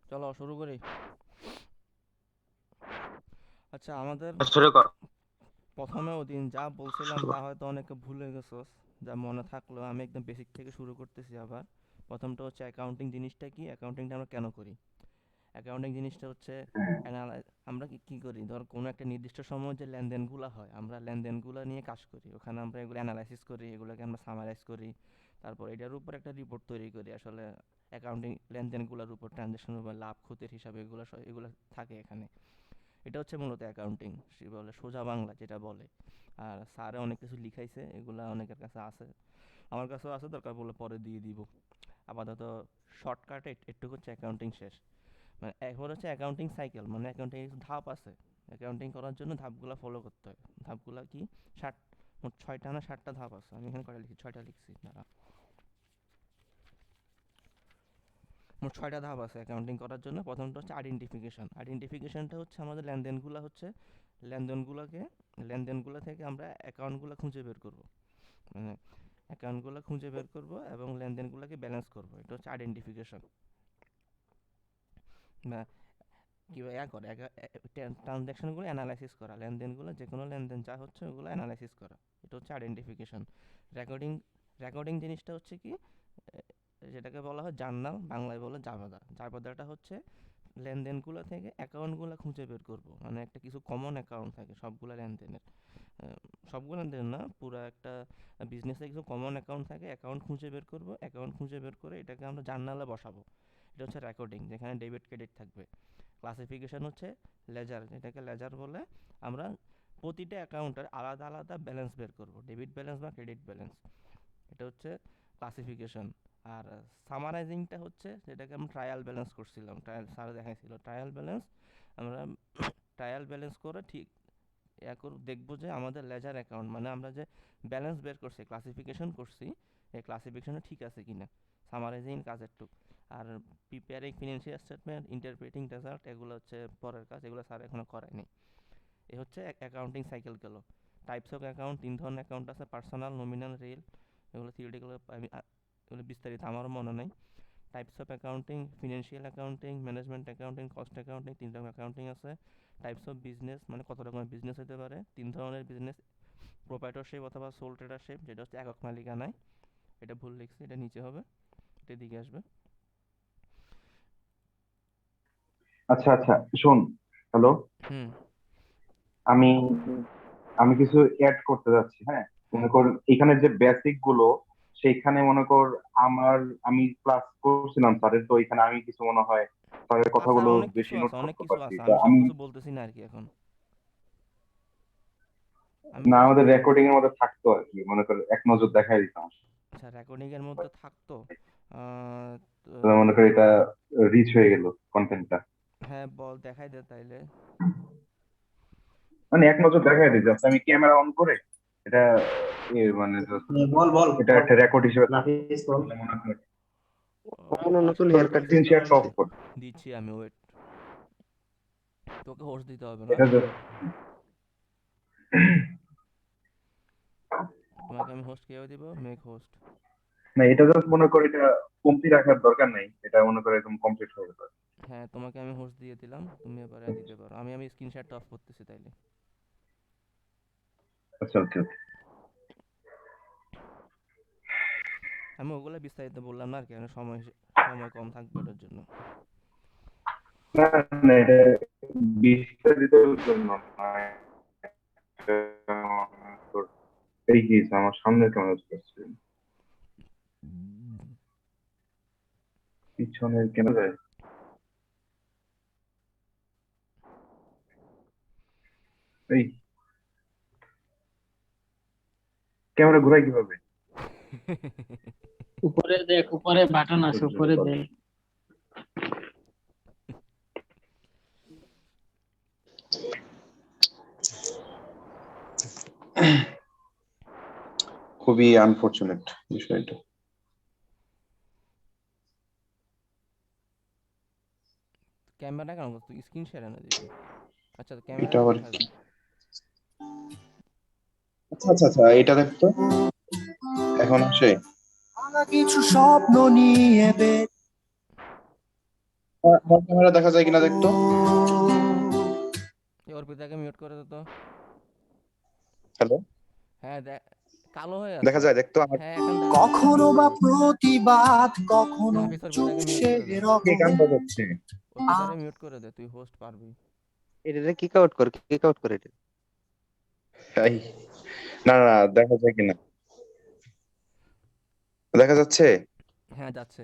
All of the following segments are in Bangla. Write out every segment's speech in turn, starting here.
চলো শুরু করি। আচ্ছা, আমাদের শুরু কর। প্রথমে ওদিন যা বলছিলাম তা হয়তো অনেকে ভুলে গেছোস। যা মনে থাকলো আমি একদম বেসিক থেকে শুরু করতেছি আবার। প্রথমটা হচ্ছে অ্যাকাউন্টিং জিনিসটা কি, অ্যাকাউন্টিংটা আমরা কেন করি। অ্যাকাউন্টিং জিনিসটা হচ্ছে আমরা কি কি করি, ধর কোনো একটা নির্দিষ্ট সময় যে লেনদেনগুলো হয় আমরা লেনদেনগুলো নিয়ে কাজ করি, ওখানে আমরা এগুলো অ্যানালাইসিস করি, এগুলোকে আমরা সামারাইজ করি। তারপর এটার উপর একটা রিপোর্ট তৈরি করি আসলে অ্যাকাউন্টিং লেনদেনগুলোর উপর, ট্রানজ্যাকশনের উপর, লাভ ক্ষতির হিসাবে এগুলো এগুলো থাকে এখানে। এটা হচ্ছে মূলত অ্যাকাউন্টিং, সে বলে সোজা বাংলা যেটা বলে। আর স্যারে অনেক কিছু লিখাইছে, এগুলা অনেকের কাছে আছে, আমার কাছেও আছে, দরকার পড়লে পরে দিয়ে দিব। আপাতত শর্টকাটে এটুকু হচ্ছে অ্যাকাউন্টিং শেষ। মানে একবার হচ্ছে অ্যাকাউন্টিং সাইকেল, মানে অ্যাকাউন্টিং ধাপ আছে। অ্যাকাউন্টিং করার জন্য ধাপগুলো ফলো করতে হয়। ধাপগুলো কি, ষাট, মোট 6টা না 7টা ধাপ আছে। আমি এখানে কয়টা লিখি, 6টা লিখছি, দাঁড়া। মোট 6টা ধাপ আছে অ্যাকাউন্টিং করার জন্য। প্রথমটা হচ্ছে আইডেন্টিফিকেশন। আইডেন্টিফিকেশনটা হচ্ছে আমাদের লেনদেনগুলো হচ্ছে, লেনদেনগুলোকে, লেনদেনগুলো থেকে আমরা অ্যাকাউন্টগুলো খুঁজে বের করব। মানে অ্যাকাউন্টগুলো খুঁজে বের করব এবং লেনদেনগুলোকে ব্যালেন্স করব, এটা হচ্ছে আইডেন্টিফিকেশন। বা কি ইয়া করে, ট্রানজ্যাকশনগুলো অ্যানালাইসিস করা, লেনদেনগুলো, যে কোনো লেনদেন যা হচ্ছে ওগুলো অ্যানালাইসিস করা, এটা হচ্ছে আইডেন্টিফিকেশন। রেকর্ডিং, রেকর্ডিং জিনিসটা হচ্ছে কি, যেটাকে বলা হয় জার্নাল, বাংলায় বলে জাবেদা। জাবেদাটা হচ্ছে লেনদেনগুলো থেকে অ্যাকাউন্টগুলো খুঁজে বের করব, মানে একটা কিছু কমন অ্যাকাউন্ট থাকে সবগুলো লেনদেনের। সবগুলো লেনদেন না, পুরো একটা বিজনেসে কিছু কমন অ্যাকাউন্ট থাকে, অ্যাকাউন্ট খুঁজে বের করব, অ্যাকাউন্ট খুঁজে বের করে এটাকে আমরা জার্নালে বসাবো। এটা হচ্ছে রেকর্ডিং, যেখানে ডেবিট ক্রেডিট থাকবে। ক্লাসিফিকেশন হচ্ছে লেজার, এটাকে লেজার বলে। আমরা প্রতিটা অ্যাকাউন্টের আলাদা আলাদা ব্যালেন্স বের করব, ডেবিট ব্যালেন্স বা ক্রেডিট ব্যালেন্স। এটা হচ্ছে ক্লাসিফিকেশন। আর সামারাইজিংটা হচ্ছে, যেটাকে আমরা ট্রায়াল ব্যালেন্স করছিলাম, ট্রায়াল স্যার দেখাইছিল ট্রায়াল ব্যালেন্স। আমরা ট্রায়াল ব্যালেন্স করে ঠিক দেখবো যে আমাদের লেজার অ্যাকাউন্ট, মানে আমরা যে ব্যালেন্স বের করছি, ক্লাসিফিকেশন করছি, এই ক্লাসিফিকেশনে ঠিক আছে কিনা। সামারাইজিং কাজের টুক। আর preparing financial statement, interpreting result, এগুলো হচ্ছে পরের কাজ, এগুলো স্যার এখনো করায়নি। এ হচ্ছে অ্যাকাউন্টিং সাইকেল গেল। টাইপস অফ অ্যাকাউন্ট, 3 ধরনের অ্যাকাউন্ট আছে: পার্সোনাল, নমিনাল, রিয়েল। এগুলো থিওরিটিক্যাল, আমি এগুলো বিস্তারিত আমারও মনে নেই। Types of accounting: financial accounting, management accounting, cost accounting. 3 রকম অ্যাকাউন্টিং আছে। টাইপস অফ বিজনেস, মানে কত রকমের বিজনেস হতে পারে। 3 ধরনের বিজনেস: প্রোপাইটরশিপ অথবা সোল ট্রেডারশিপ, যেটা হচ্ছে একক মালিকানায়। এটা ভুল লিখছি, এটা নিচে হবে, এটা দিকে আসবে। আচ্ছা আচ্ছা, শোন। হ্যালো। হুম। আমি আমি কিছু অ্যাড করতে যাচ্ছি, হ্যাঁ। হ্যাঁ, মনে কর এখানে যে বেসিক গুলো, সেইখানে মনে কর আমার, আমি ক্লাস করছিলাম স্যারের, তো এখানে আমি কিছু মনে হয় স্যারের আছে কথাগুলো অনেক কিছু বেশি নোট আছে, অনেক করতে কিছু পারছি, আছে, তো আমি সব আমি। কিছু বলতেছি না আর কি এখন। আমি না, বলছি, আমাদের রেকর্ডিং এর মধ্যে থাকতো আর কি, মনে কর এক নজর দেখাই দিতাম। আচ্ছা রেকর্ডিং এর মধ্যে থাকতো। আহ, তো, তো মনে কর এটা রিচ হয়ে গেল কন্টেন্টটা। হ্যাঁ বল, দেখাই দে তাইলে। মানে এক নজর দেখাই দিই, জাস্ট আমি ক্যামেরা অন করে এটা মানে just বল বল এটা বল। একটা রেকর্ড হিসেবে থাকবে। নাফিস বল। তাহলে মনে কর কোনো নতুন তোর হেয়ার কাট স্ক্রিন শেয়ারটা অফ কর। দিচ্ছি আমি, ওয়েট। তোকে হোস্ট দিতে হবে না, এটা just তোমাকে আমি হোস্ট কিভাবে দিব, মেক হোস্ট। না, এটা জাস্ট মনে কর এটা কমতি রাখার দরকার নাই, এটা মনে করে একদম কমপ্লিট হয়ে যাবে। হ্যাঁ, তোমাকে আমি হোস্ট দিয়ে দিলাম, তুমি এবারে দিতে পারো। আমি স্ক্রিনশটটা অফ করতেছি তাইলে। আচ্ছা ওকে ওকে। আমি ওগুলো বিস্তারিত বললাম না আর কি, কারণ সময় সময় কম থাকবে ওটার জন্য। না না, এটা বিস্তারিত জন্য নয়। তোর এই কি আমার সামনে ক্যামেরা করছে, পিছনের ক্যামেরা। এই ক্যামেরা ঘুরাই কিভাবে? উপরে দেখ, উপরে বাটন আছে, আশ্চর্য উপরে ব্যাপার। দেখ। খুবই আনফরচুনেট বিষয়টা। ক্যামেরা কেন তুই স্ক্রিন শেয়ার এনে দিবি? আচ্ছা, তো ক্যামেরা এটা আবার দেখা কি? যায়। আচ্ছা আচ্ছা আচ্ছা, এটা দেখতো এখন আসে। কিছু স্বপ্ন নিয়ে আমার ক্যামেরা দেখা যায় কিনা দেখতো। এই অর্পিতাকে মিউট করে দে তো। হ্যালো, হ্যাঁ কালো হয়ে দেখা আছে। যায় দেখতো আমার? হ্যাঁ এখন দেখা যাচ্ছে। কখনো বা প্রতিবাদ, কখনো নাফিস অর্পিতাকে মিউট চুপসে করে দে। কে গান রকম। বাজাচ্ছে? অর্পিতারে মিউট করে দে, তুই হোস্ট পারবি। এটা কিক আউট করে এটা। এই, না না, দেখা যায় কিনা, দেখা যাচ্ছে? হ্যাঁ যাচ্ছে।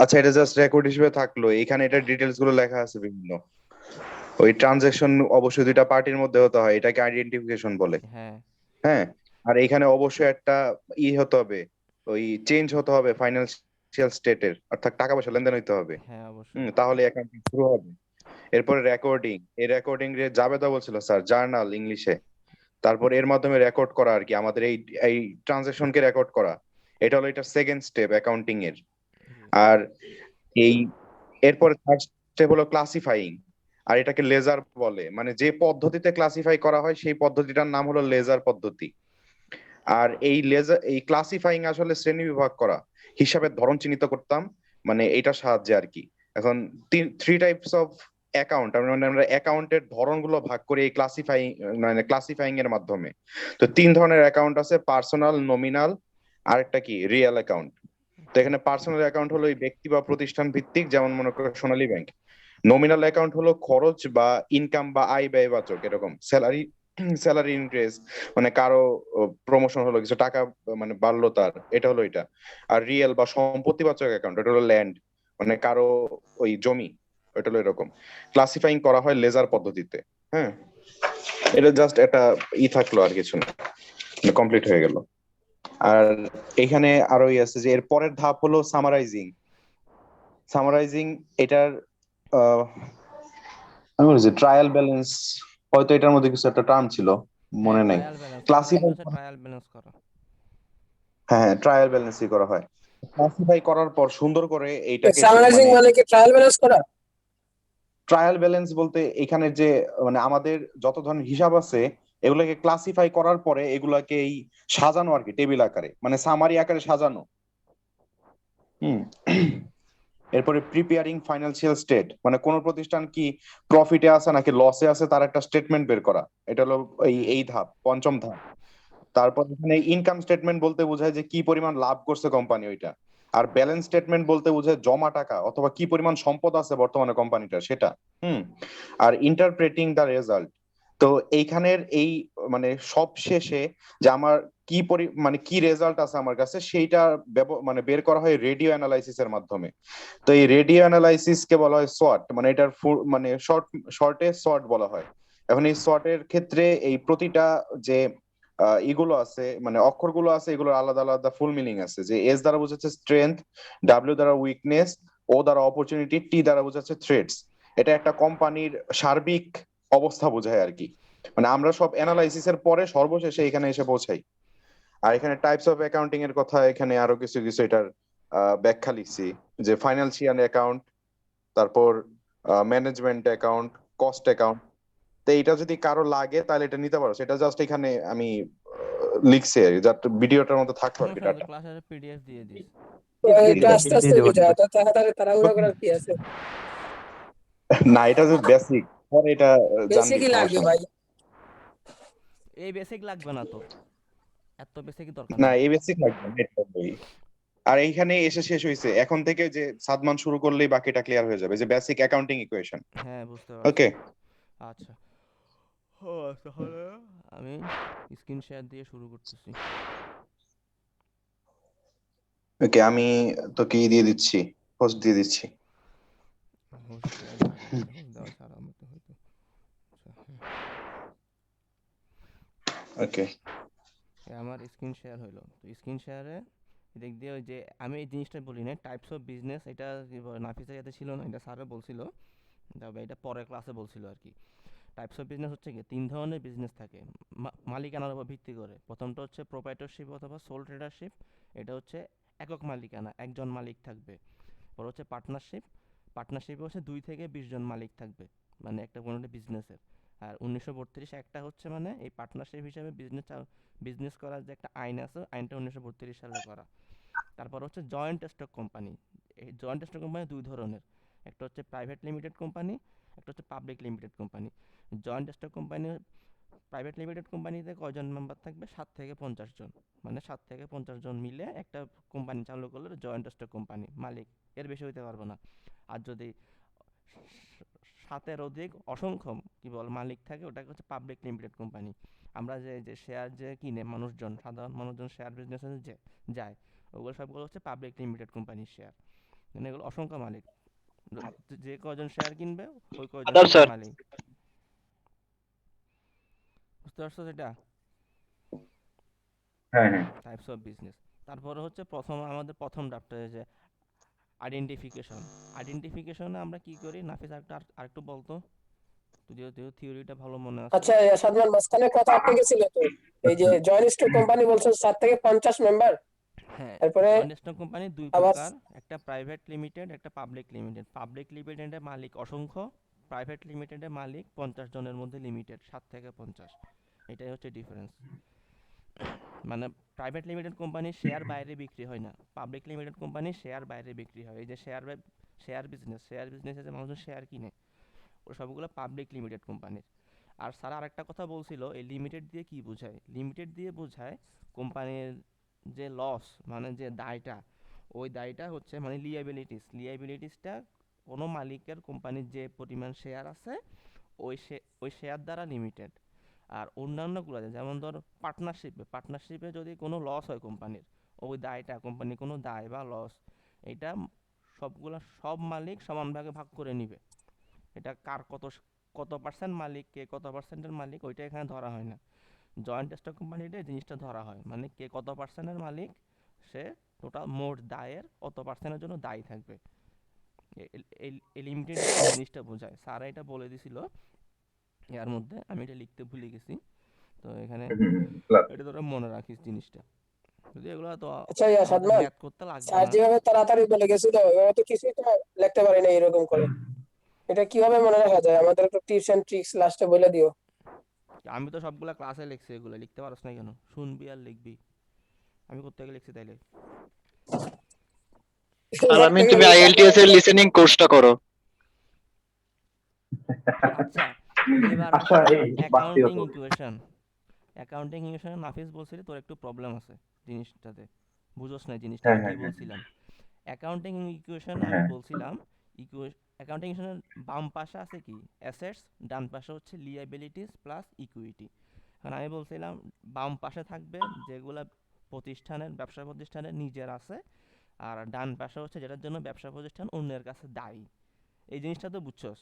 আচ্ছা, এটা জাস্ট রেকর্ড হিসেবে থাকলো, এখানে এটা ডিটেলস গুলো লেখা আছে বিভিন্ন। ওই ট্রানজাকশন অবশ্যই দুইটা পার্টির মধ্যে হতে হয়, এটাকে আইডেন্টিফিকেশন বলে। হ্যাঁ হ্যাঁ, আর এখানে অবশ্যই একটা হতে হবে, ওই চেঞ্জ হতে হবে ফাইন্যান্সিয়াল স্টেটের, অর্থাৎ টাকা পয়সা লেনদেন হইতে হবে। হ্যাঁ অবশ্যই। তাহলে অ্যাকাউন্টিং শুরু হবে। এরপরে রেকর্ডিং, এই রেকর্ডিং রে জাবেদা বলছিল স্যার, জার্নাল ইংলিশে। তারপর এর মাধ্যমে রেকর্ড করা আর কি, আমাদের এই এই ট্রানজাকশনকে রেকর্ড করা। এটা হলো এটা সেকেন্ড স্টেপ অ্যাকাউন্টিং এর। জি। আর এই এরপরে থার্ড স্টেপ হলো ক্লাসিফাইং, আর এটাকে লেজার বলে, মানে যে পদ্ধতিতে ক্লাসিফাই করা হয় সেই পদ্ধতিটার নাম হলো লেজার পদ্ধতি। আর এই ক্লাসিফাইং আসলে শ্রেণী বিভাগ করা, হিসাবের ধরন চিহ্নিত করতাম, মানে এটার সাহায্যে আর কি। এখন থ্রি টাইপস অফ অ্যাকাউন্ট, আমরা অ্যাকাউন্টের ধরনগুলো ভাগ করি এই ক্লাসিফাইং এর মাধ্যমে। তো তিন ধরনের অ্যাকাউন্ট আছে, পার্সোনাল, নমিনাল, আর একটা কি রিয়েল অ্যাকাউন্ট। তো এখানে পার্সোনাল অ্যাকাউন্ট হলো এই ব্যক্তি বা প্রতিষ্ঠান ভিত্তিক, যেমন মনে করো সোনালী ব্যাংক। নমিনাল অ্যাকাউন্ট হলো খরচ বা ইনকাম বা আয় ব্যয়বাচক, এরকম স্যালারি, স্যালারি ইনক্রিজ, মানে কারো প্রমোশন হলো, কিছু টাকা মানে বাড়লো তার, এটা হলো এটা। আর রিয়েল বা সম্পত্তিবাচক অ্যাকাউন্ট, এটা হলো ল্যান্ড, মানে কারো ওই জমি, এটা হলো এরকম। ক্লাসিফাইং করা হয় লেজার পদ্ধতিতে। হ্যাঁ, এটা জাস্ট একটা থাকলো, আর কিছু না, কমপ্লিট হয়ে গেল। আর এখানে আরো আছে যে এর পরের ধাপ হলো সামারাইজিং। সামারাইজিং এটার আমি বলছি ট্রায়াল ব্যালেন্স, হয়তো এটার মধ্যে কিছু একটা টার্ম ছিল, হ্যাঁ মনে নেই। ট্রায়াল ব্যালেন্স, সামারাইজিং ক্লাসিফাই, হচ্ছে ট্রায়াল ব্যালেন্স করা। হ্যাঁ ট্রায়াল ব্যালেন্সই করা হয়। ক্লাসিফাই করার পর সুন্দর করে এইটাকে সামারাইজিং মানে মানে কি ট্রায়াল ব্যালেন্স করা? ট্রায়াল ব্যালেন্স বলতে এখানে যে মানে আমাদের যত ধরনের হিসাব আছে এগুলোকে ক্লাসিফাই করার পরে এগুলাকে এই সাজানো আর কি, টেবিল আকারে, মানে সামারি আকারে সাজানো। হুম। এরপরে প্রিপেয়ারিং ফাইন্যান্সিয়াল স্টেট, মানে কোন প্রতিষ্ঠান কি প্রফিটে আছে নাকি লসে আছে তার একটা স্টেটমেন্ট বের করা, এটা হলো এই ধাপ, পঞ্চম ধাপ। তারপর এখানে ইনকাম স্টেটমেন্ট বলতে বোঝায় যে কি পরিমাণ লাভ করছে কোম্পানি ওইটা। আর ব্যালেন্স স্টেটমেন্ট বলতে বোঝায় জমা টাকা অথবা কি পরিমাণ সম্পদ আছে বর্তমানে কোম্পানিটা, সেটা। হুম। আর ইন্টারপ্রেটিং দ্য রেজাল্ট, তো এইখানের এই মানে সব শেষে যে আমার মানে কি রেজাল্ট আছে আমার কাছে, সেইটা মানে বের করা হয় রেডিও অ্যানালাইসিস এর মাধ্যমে। তো এই রেডিও অ্যানালাইসিস কে বলা হয় সোয়াট, মানে এটার মানে শর্টে সোয়াট বলা হয়। এখন এই সোয়াট এর ক্ষেত্রে এই প্রতিটা যে এগুলো আছে, মানে অক্ষরগুলো আছে, এগুলোর আলাদা আলাদা ফুল মিনিং আছে। যে এস দ্বারা বোঝাচ্ছে স্ট্রেংথ, ডাব্লিউ দ্বারা উইকনেস, ও দ্বারা অপরচুনিটি, টি দ্বারা বোঝাচ্ছে থ্রেটস। এটা একটা কোম্পানির সার্বিক অবস্থা বোঝায় আর কি। মানে আমরা সব অ্যানালাইসিস এর পরে সর্বশেষে এখানে এসে পৌঁছাই। আর এখানে টাইপস অফ অ্যাকাউন্টিং এর কথা এখানে আরো কিছু কিছু এটার ব্যাখ্যা লিখছি, যে ফাইন্যান্সিয়াল অ্যাকাউন্ট, তারপর ম্যানেজমেন্ট অ্যাকাউন্ট, কস্ট অ্যাকাউন্ট। তো এটা যদি কারো লাগে তাহলে এটা নিতে পারো, সেটা জাস্ট এখানে আমি লিখছি আর কি, যাতে ভিডিওটার মধ্যে থাকতো আর কি সমস্যা নেই, ডাটা। ক্লাসের পিডিএফ দিয়ে দিস। তো একটু আস্তে আস্তে বুঝা, তো তাড়াতাড়ি তাড়াহুড়া করার কি আছে? না, এটা যে বেসিক, পরে এটা বেশি জানবি, কি লাগবে সমস্যা নেই। ভাই? এই বেসিক লাগবে না তোর, এত বেসিক দরকার না, নেই। এই বেসিক লাগবে না, এটা বই। আর এইখানে এসে শেষ হয়েছে, এখন থেকে যে সাদমান শুরু করলেই বাকিটা ক্লিয়ার হয়ে যাবে, যে বেসিক অ্যাকাউন্টিং ইকুয়েশন। হ্যাঁ বুঝতে পারছি। ওকে। আচ্ছা, ও তাহলে আমি স্ক্রিন শেয়ার দিয়ে শুরু করতেছি। ওকে, আমি তোকে দিয়ে দিচ্ছি, হোস্ট দিয়ে দিচ্ছি। হোস্ট দেওয়া যাবে, হোস্ট দেওয়া ছাড়া মতো হয়তো। আচ্ছা হ্যাঁ, ওকে। আমার স্ক্রিন শেয়ার হইলো। তো স্ক্রিন শেয়ারে দিক দিয়ে ওই যে আমি এই জিনিসটা বলি না, টাইপস অফ বিজনেস, এটা কি বলে নাফিসের সাথে ছিল না, এটা স্যারও বলছিল, তবে এটা পরের ক্লাসে বলছিল আর কি। টাইপস অফ বিজনেস হচ্ছে কি, তিন ধরনের বিজনেস থাকে মালিকানার উপর ভিত্তি করে। প্রথমটা হচ্ছে প্রোপ্রাইটরশিপ অথবা সোল ট্রেডারশিপ, এটা হচ্ছে একক মালিকানা, একজন মালিক থাকবে। পর হচ্ছে পার্টনারশিপ, পার্টনারশিপে হচ্ছে 2 থেকে 20 জন মালিক থাকবে, মানে একটা কোনো একটা বিজনেসের। আর 1932 একটা হচ্ছে মানে এই পার্টনারশিপ হিসাবে বিজনেস করার যে একটা আইন আছে, আইনটা 1932 সালে করা। তারপর হচ্ছে জয়েন্ট স্টক কোম্পানি। এই জয়েন্ট স্টক কোম্পানি দুই ধরনের, একটা হচ্ছে প্রাইভেট লিমিটেড কোম্পানি, একটা হচ্ছে public limited company. Joint stock company, private limited কোম্পানিতে কয়জন মেম্বার থাকবে? 7 থেকে 50 জন। মানে 7 থেকে 50 জন মিলে একটা কোম্পানি চালু করলে জয়েন্ট স্টক কোম্পানি, মালিক এর বেশি হইতে পারবে না। আর যদি 7-এর অধিক অসংখ্য কি বল মালিক থাকে, ওটাকে হচ্ছে পাবলিক লিমিটেড কোম্পানি। আমরা যে যে শেয়ার যে কিনে মানুষজন, সাধারণ মানুষজন শেয়ার বিজনেসে যে যায়, ওগুলো সবগুলো হচ্ছে পাবলিক লিমিটেড কোম্পানির শেয়ার। মানে এগুলো অসংখ্য মালিক, যে কয়জন শেয়ার কিনবে ওই কয়জন আদার শেয়ার স্যার। মালিক। বুঝতে পারছো সেটা? হ্যাঁ হ্যাঁ টাইপস অফ বিজনেস। তারপরে হচ্ছে আমাদের প্রথম ডাক্তার যে আইডেন্টিফিকেশন। আইডেন্টিফিকেশনে আমরা কি করি? নাফিস আরেকটু বলতো, যদিও থিওরিটা ভালো মনে আছে। আচ্ছা সাদমান, মাঝখানে কথা আটকে গেছিল তো। এই যে জয়েন্ট স্টক কোম্পানি বলছো 7 থেকে 50 মেম্বার, হ্যাঁ, তারপরে জয়েন্ট স্টক কোম্পানি দুই আবার প্রকার, একটা প্রাইভেট লিমিটেড, একটা পাবলিক লিমিটেড। পাবলিক লিমিটেডের মালিক অসংখ্য, প্রাইভেট লিমিটেডের মালিক 50 জনের মধ্যে লিমিটেড, 7 থেকে 50। এটাই হচ্ছে ডিফারেন্স। মানে প্রাইভেট লিমিটেড কোম্পানির শেয়ার বাইরে বিক্রি হয় না, পাবলিক লিমিটেড কোম্পানির শেয়ার বাইরে বিক্রি হয়। এই যে শেয়ার বিজনেসে যে মানুষ শেয়ার কিনে, ও সবগুলো পাবলিক লিমিটেড কোম্পানির। আর স্যার আরেকটা কথা বলছিল, এই লিমিটেড দিয়ে কি বোঝায়? লিমিটেড দিয়ে বোঝায় কোম্পানির যে লস, মানে যে দায়টা, ওই দায়টা হচ্ছে মানে লিয়াবিলিটিসটা কোনো মালিকের কোম্পানির যে পরিমাণ শেয়ার আছে ওই শেয়ার দ্বারা লিমিটেড। আর অন্যান্যগুলো যেমন ধর পার্টনারশিপে যদি কোনো লস হয় কোম্পানির, ওই দায়টা কোম্পানির কোনো দায় বা লস, এটা সব মালিক সমানভাগে ভাগ করে নিবে। এটা কার কত পার্সেন্ট মালিক, কে কত পার্সেন্টের মালিক, ওইটা এখানে ধরা হয় না। জয়েন্ট স্টক কোম্পানিতে জিনিসটা ধরা হয়, মানে কে কত পার্সেন্টের মালিক, সে টোটাল মোট দায়ের কত পার্সেন্টের জন্য দায়ী থাকবে। এই লিমিটেড জিনিসটা বোঝায়। স্যার এটা বলে দিছিল এর মধ্যে, আমি এটা লিখতে ভুলে গেছি। তো এখানে এটা তোরা মনে রাখিস জিনিসটা, যদি এগুলো তো আচ্ছা আমাদের সাদমান, ম্যাথ করতে লাগবে স্যার না। যেভাবে তাড়াতাড়ি বলে গেছিল ওইভাবে তো কিছুই তো লিখতে পারি না এরকম করে। এটা কিভাবে মনে রাখা যায়? আমাদের একটু টিপস এন্ড ট্রিক্স লাস্টে বলে দিও। আমি তো সবগুলা ক্লাসে লিখছি, এগুলো লিখতে পারছ না কেন? শুনবি আর লিখবি। আমি কোথেকে লিখছি তাইলে? আলামিন, থেকে তুমি লিখে আইএলটিএস এর লিসেনিং কোর্সটা করো। আচ্ছা, এবার আচ্ছা আসো এই অ্যাকাউন্টিং বাস্তব ইকুয়েশন। অ্যাকাউন্টিং ইকুয়েশনে নাফিস বলছিলি তোর একটু প্রবলেম আছে জিনিসটাতে, বুঝোস না জিনিসটা হ্যাঁ আমি কি হ্যাঁ হ্যাঁ বলছিলাম। অ্যাকাউন্টিং ইকুয়েশন আমি হ্যাঁ বলছিলাম, অ্যাকাউন্টিং ইকুয়েশনের বাম পাশে আছে কি? অ্যাসেটস, ডান পাশে হচ্ছে লিয়াবিলিটিস প্লাস ইকুইটি। এখন আমি বলছিলাম বাম পাশে থাকবে যেগুলা ব্যবসা প্রতিষ্ঠানের নিজের আছে, আর ডান পাশে হচ্ছে যেটার জন্য ব্যবসা প্রতিষ্ঠান অন্যের কাছে দায়ী। এই জিনিসটা তো বুঝছস?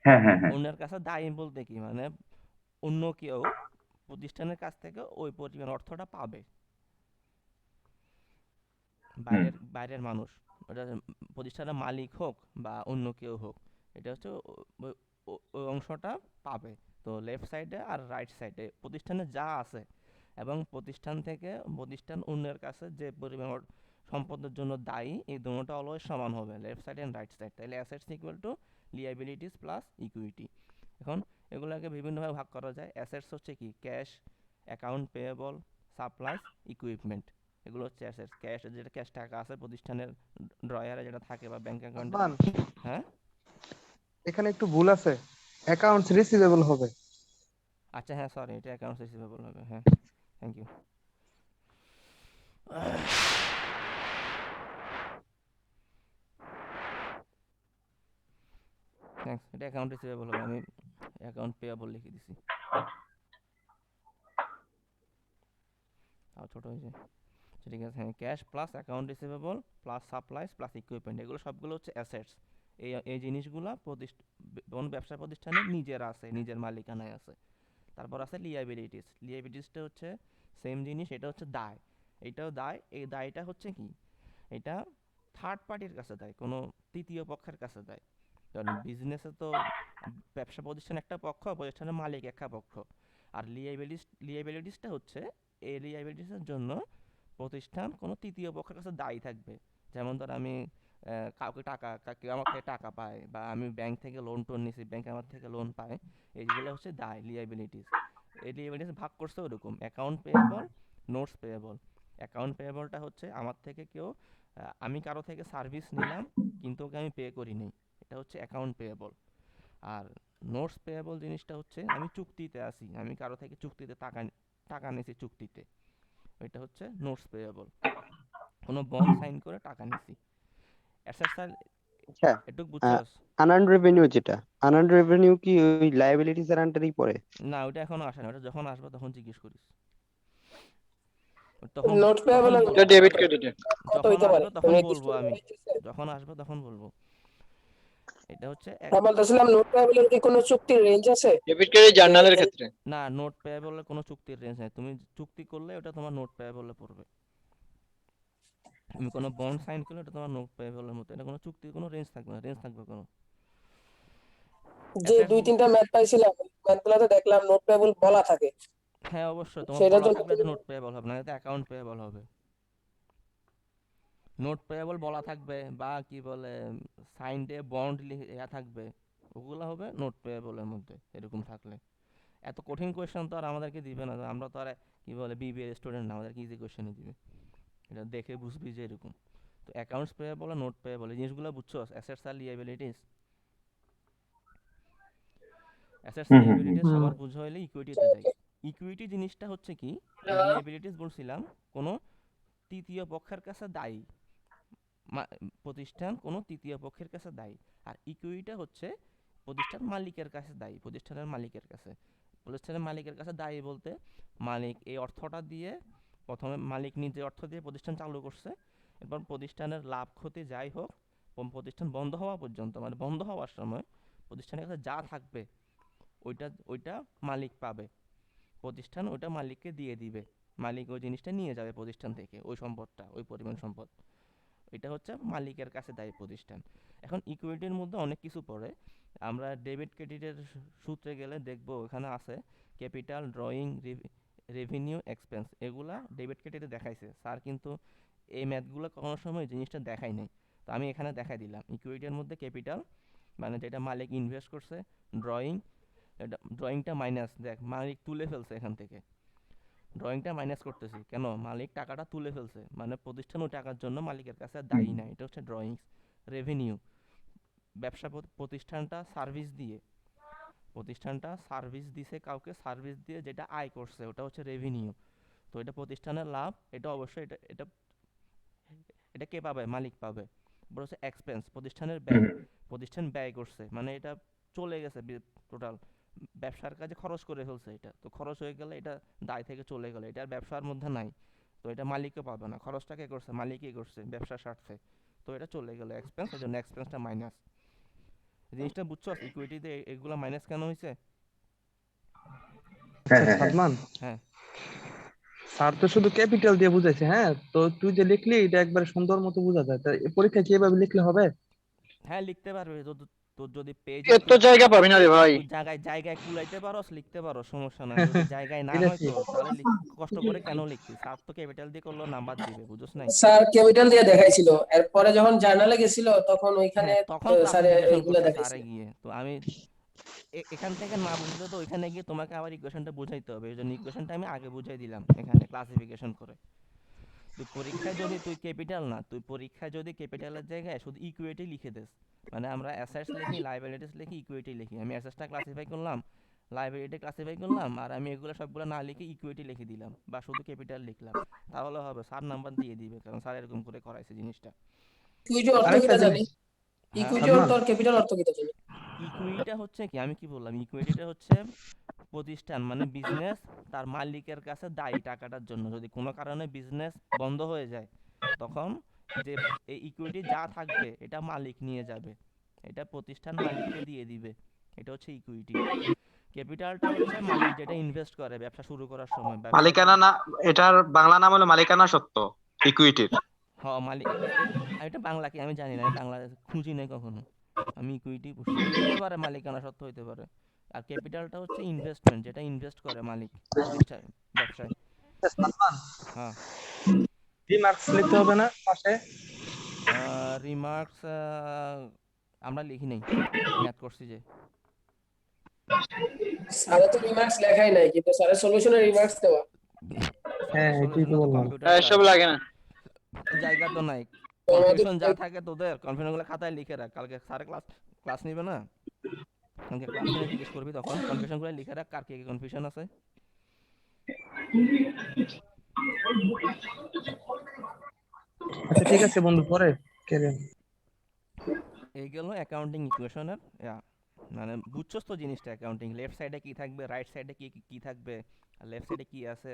হ্যাঁ হ্যাঁ হ্যাঁ অন্যের কাছে দায়ী বলতে কি, মানে অন্য কেউ প্রতিষ্ঠানের কাছ থেকে ওই পরিমাণ অর্থটা পাবে, হুম বাইরের মানুষ, ওটা প্রতিষ্ঠানের মালিক হোক বা অন্য কেউ হোক, এটা হচ্ছে ওই অংশটা পাবে। তো লেফট সাইডে আর রাইট সাইডে প্রতিষ্ঠানে যা আছে, এবং প্রতিষ্ঠান অন্যের কাছে যে পরিমাণ সম্পদের জন্য দায়ী, এই দুটোটা অলওয়েজ সমান হবে, left side and right side. তাহলে assets equal to liabilities plus equity. এখন এগুলোকে বিভিন্নভাবে ভাগ করা যায়। অ্যাসেটস হচ্ছে কি? Cash, account payable, supplies, equipment. এগুলো হচ্ছে অ্যাসেটস। ক্যাশ, যেটা ক্যাশ টাকা আছে প্রতিষ্ঠানের ড্রয়ারে যেটা থাকে বা ব্যাংক অ্যাকাউন্টে। সাদমান, হ্যাঁ, এখানে একটু ভুল আছে, অ্যাকাউন্টস রিসিভেবল হবে। আচ্ছা, হ্যাঁ সরি, এটা অ্যাকাউন্টস রিসিভেবল হবে। হ্যাঁ, থ্যাংক ইউ। থ্যাঙ্কস, এটা অ্যাকাউন্ট রিসিভেবল হবে, আমি অ্যাকাউন্ট পেয়েবল লিখে দিছি, তাও ছোট হয়েছে। আচ্ছা, ঠিক আছে। হ্যাঁ, cash plus account receivable plus supplies plus equipment, এগুলো সবগুলো হচ্ছে অ্যাসেটস। এই জিনিসগুলো কোন ব্যবসা প্রতিষ্ঠানের নিজের আছে, নিজের মালিকানায় আছে। তারপর আছে লিয়াবিলিটিসটা হচ্ছে সেম জিনিস, এটা হচ্ছে দায়। এটাও দায়। এই দায়টা হচ্ছে কি? এটা থার্ড পার্টির কাছে দেয়, কোনো তৃতীয় পক্ষের কাছে দেয়। কারণ বিজনেসে তো ব্যবসা প্রতিষ্ঠান একটা পক্ষ, প্রতিষ্ঠানের মালিক একটা পক্ষ। আর লিয়াবিলিটিসটা হচ্ছে এই লিয়াবিলিটিসের জন্য প্রতিষ্ঠান কোনো তৃতীয় পক্ষের কাছে দায়ী থাকবে। যেমন ধর আমি কেউ আমার থেকে টাকা পায়, বা আমি ব্যাংক থেকে লোন টোন নিছি, ব্যাংক আমার থেকে লোন পায়, এইগুলো হচ্ছে দায়, লিয়াবিলিটিস। এই লিয়াবিলিটিস ভাগ করছে ওরকম: account payable, notes payable. Account পেয়েবলটা হচ্ছে আমার থেকে কেউ আমি কারো থেকে সার্ভিস নিলাম কিন্তু ওকে আমি পে করি নাই, এটা হচ্ছে অ্যাকাউন্ট পেয়েবল। আর নোটস পেয়েবল জিনিসটা হচ্ছে আমি চুক্তিতে আছি, আমি কারো থেকে চুক্তিতে টাকা নিছি চুক্তিতে, ওইটা হচ্ছে নোটস পেয়েবল, কোনো বন্ড সাইন করে টাকা নিছি। এসএসএল আচ্ছা, এটুক বুঝছস? আনআর্নড রেভিনিউ যেটা, আনআর্নড রেভিনিউ কি ওই লায়াবিলিটিস এর আন্ডারেই পড়ে? না ওটা এখনো আসে না, ওটা যখন আসবে তখন জিজ্ঞেস করিস, তখন নোট তখন পেয়েবল বলবো, এটা ডেবিট ক্রেডিটে। কত যখন হইতে পারে আসবে তখন নির্দিষ্ট বলবো আমি, হইতেছে? যখন আসবে তখন বলবো। এটা হচ্ছে বলতেছিলাম নোট পেয়েবলের কি কোনো চুক্তির রেঞ্জ আছে? ডেবিট ক্রেডিট যে জার্নালের ক্ষেত্রে। না, নোট পেয়েবলের কোনো চুক্তির রেঞ্জ নেই, তুমি চুক্তি করলে ওটা তোমার নোট পেয়েবলে পড়বে, তুমি কোনো বন্ড সাইন করলে এটা তোমার নোট পেয়েবলের মতো, এটা কোনো চুক্তির কোনো রেঞ্জ থাকবে না, রেঞ্জ থাকবে কোনো। যে অ্যাসেটস, 2-3টা ম্যাথ পাইছিলাম, ম্যাথগুলোতে দেখলাম নোট পেয়েবল বলা থাকে, হ্যাঁ অবশ্যই তোমার সেটার বলা জন্য থাকলে তো নোট পেয়েবল হবে না, এটা অ্যাকাউন্ট পেয়েবল হবে। নোট পেয়েবল বলা থাকবে বা কি বলে সাইন্ডে বন্ড ইয়া থাকবে, ওগুলো হবে নোট পেয়েবলের মধ্যে এরকম থাকলে। এত কঠিন কোয়েশ্চেন তো আর আমাদেরকে দিবে না, আমরা তো আর কি বলে বিবিএ স্টুডেন্ট না, আমাদেরকে ইজি কোয়েশ্চেনই দিবে, এটা দেখে বুঝবি যে এরকম। তো অ্যাকাউন্টস পেয়েবল আর নোট পেয়েবল এই জিনিসগুলো বুঝছো, অ্যাসেটস আর লিয়াবিলিটিস। অ্যাসেটস হুম হুম হুম লিয়াবিলিটিস হুম। সবার বুঝা হইলে ইকুইটিতে যাই। ইকুইটি জিনিসটা হচ্ছে কি, লিয়াবিলিটিস বলছিলাম কোনো তৃতীয় পক্ষের কাছে দায়ী, প্রতিষ্ঠান কোনো তৃতীয় পক্ষের কাছে দায়ী। আর ইকুইটিটা হচ্ছে প্রতিষ্ঠান মালিকের কাছে দায়ী, প্রতিষ্ঠানের মালিকের কাছে। প্রতিষ্ঠানের মালিকের কাছে দায়ী বলতে মালিক এই অর্থটা দিয়ে, প্রথমে মালিক নিজে অর্থ দিয়ে প্রতিষ্ঠান চালু করছে, এরপর প্রতিষ্ঠানের লাভ ক্ষতি যাই হোক প্রতিষ্ঠান বন্ধ হওয়া পর্যন্ত, মানে বন্ধ হওয়ার সময় প্রতিষ্ঠানের কাছে যা থাকবে ওইটা মালিক পাবে, প্রতিষ্ঠান ওইটা মালিককে দিয়ে দিবে, মালিক ওই জিনিসটা নিয়ে যাবে প্রতিষ্ঠান থেকে, ওই সম্পদটা, ওই পরিমাণ সম্পদ, এটা হচ্ছে মালিকের কাছে দায়ী প্রতিষ্ঠান। এখন ইকুইটির মধ্যে অনেক কিছু পড়ে, আমরা ডেবিট ক্রেডিটের সূত্রে গেলে দেখবো ওখানে আছে ক্যাপিটাল, ড্রয়িং, রেভিনিউ, এক্সপেন্স, এগুলা ডেবিট ক্রেডিটে দেখাইছে স্যার, কিন্তু এই ম্যাথগুলো কোনো সময় জিনিসটা দেখাই নাই, তো আমি এখানে দেখাই দিলাম। ইকুইটির মধ্যে ক্যাপিটাল মানে যেটা মালিক ইনভেস্ট করছে, ড্রয়িং, এটা ড্রয়িংটা মাইনাস, দেখ মালিক তুলে ফেলছে এখান থেকে, ড্রয়িংটা মাইনাস করতেছি কেন, মালিক টাকাটা তুলে ফেলছে, মানে প্রতিষ্ঠান ওই টাকার জন্য মালিকের কাছে আর দায়ী না, এটা হচ্ছে ড্রয়িংস। রেভিনিউ, ব্যবসা প্রতিষ্ঠানটা সার্ভিস দিছে কাউকে, সার্ভিস দিয়ে যেটা আয় করছে ওটা হচ্ছে রেভিনিউ, তো এটা প্রতিষ্ঠানের লাভ, এটা অবশ্যই এটা এটা এটা কে পাবে, মালিক পাবে। তারপর হচ্ছে এক্সপেন্স, প্রতিষ্ঠানের ব্যয়, প্রতিষ্ঠান ব্যয় করছে মানে এটা চলে গেছে টোটাল, ব্যবসার কাজে খরচ করে ফেলছে, এটা তো খরচ হয়ে গেলে এটা দায় থেকে চলে গেলে এটা আর ব্যবসার মধ্যে নাই, তো এটা মালিকও পাবে না, খরচটা কে করছে, মালিকই করছে ব্যবসার স্বার্থে, তো এটা চলে গেল এক্সপেন্স, এই জন্য এক্সপেন্সটা মাইনাস। জিনিসটা বুঝছো ইকুইটিতে এগুলো মাইনাস কেন হয়েছে? হ্যাঁ হ্যাঁ হ্যাঁ সাদমান, হ্যাঁ স্যার তো শুধু ক্যাপিটাল দিয়ে বুঝাইছে, হ্যাঁ তো তুই যে লিখলি এটা একবারে সুন্দর মতো বোঝা যায়, তা পরীক্ষায় কি এভাবে লিখলে হবে? হ্যাঁ লিখতে পারবে, তোর যদি পেজে এত জায়গা পাবি না রে ভাই। তুই জায়গায় কুলাইতে পারোস, লিখতে পারো, সমস্যা নাই। যদি জায়গায় না এটা হয় ঠিক। তোর, তাহলে কষ্ট করে কেন লিখবি? স্যার তো ক্যাপিটাল দিয়ে করলো, নাম্বার দিবে, বুঝোস নাই? স্যার ক্যাপিটাল দিয়ে দেখাইছিল, এরপরে যখন জার্নালে গেছিল তখন ওইখানে হ্যাঁ তখন স্যার ক্লাসিফিকেশন এইগুলা করছে স্যারে দেখাইছে। গিয়ে, তো আমি এখান থেকে না বুঝলে তো ওইখানে গিয়ে তোমাকে আবার ইকুয়েশনটা বুঝাইতে হবে, এই জন্য ইকুয়েশনটা আমি আগে বুঝাই দিলাম এখানে ক্লাসিফিকেশন করে। তুই পরীক্ষায় যদি ক্যাপিটালের জায়গায় শুধু ইকুইটি লিখে দিস, মানে আমরা অ্যাসেটস লিখি, লাইবিলিটিস লিখি, ইকুইটি লিখি, আমি অ্যাসেটসটা ক্লাসিফাই করলাম, লাইবিলিটি ক্লাসিফাই করলাম, আর আমি এগুলো সবগুলো না লিখে ইকুইটি লিখে দিলাম বা শুধু ক্যাপিটাল লিখলাম, তাহলে হবে, স্যার নাম্বার দিয়ে দিবে, কারণ স্যার এরকম করে করাইছে জিনিসটা। ইকুইটি অর্থ আরেকটা কিটা জানি, জিনিস হ্যাঁ ইকুইটি সাদমান, অর্থ আর ক্যাপিটাল অর্থ কিটা জানি। ইকুইটিটা হচ্ছে কি, আমি কি বললাম, ইকুইটিটা হচ্ছে প্রতিষ্ঠান মানে বিজনেস তার মালিকের কাছে দায়ী টাকাটার জন্য, যদি কোনো কারণে বিজনেস বন্ধ হয়ে যায় তখন যে এই ইকুইটি যা থাকবে এটা মালিক নিয়ে যাবে, এটা প্রতিষ্ঠান মালিককে দিয়ে দিবে, এটা হচ্ছে ইকুইটি। ক্যাপিটালটা হচ্ছে মালিক যেটা ইনভেস্ট করে ব্যবসা শুরু করার সময়, ব্যবসা মালিকানা না, এটার বাংলা নাম হলো মালিকানা সত্ত্ব, ইকুইটির। মালিক এটা বাংলা কি আমি জানি না, আমি বাংলা খুঁজি নাই কখনো, আমি ইকুইটি বুঝছি, হইতে পারে মালিকানা সত্ত্ব হইতে পারে। আর ক্যাপিটালটা হচ্ছে ইনভেস্টমেন্ট, যেটা ইনভেস্ট করে মালিক প্রতিষ্ঠান ব্যবসায়। সাদমান, হ্যাঁ রিমার্কস লিখতে হবে না পাশে? রিমার্কস আমরা লিখি নাই, ম্যাথ করছি যে। স্যারে তো রিমার্কস লেখাই নাই, কিন্তু স্যারের সলিউশনে রিমার্কস দেওয়া। হ্যাঁ এটাই তো বললাম। কম্পিউটার এসব লাগে না। জায়গা তো নাই, আমাদের কনফিউশন যা থাকে তোদের কনফিউশন গুলো খাতায় লিখে রাখ, কালকে স্যার ক্লাস নিবে না, কালকে ক্লাস নিয়ে জিজ্ঞেস করবি তখন কনফিউশন গুলো লিখে রাখ কার কি কনফিউশন আছে। আচ্ছা ঠিক আছে বন্ধু, পরে কেন। এই গেল অ্যাকাউন্টিং ইকুয়েশনের মানে বুঝছস তো জিনিসটা, অ্যাকাউন্টিং লেফট সাইডে কি থাকবে, রাইট সাইডে কি কি থাকবে, আর লেফট সাইডে কি আছে,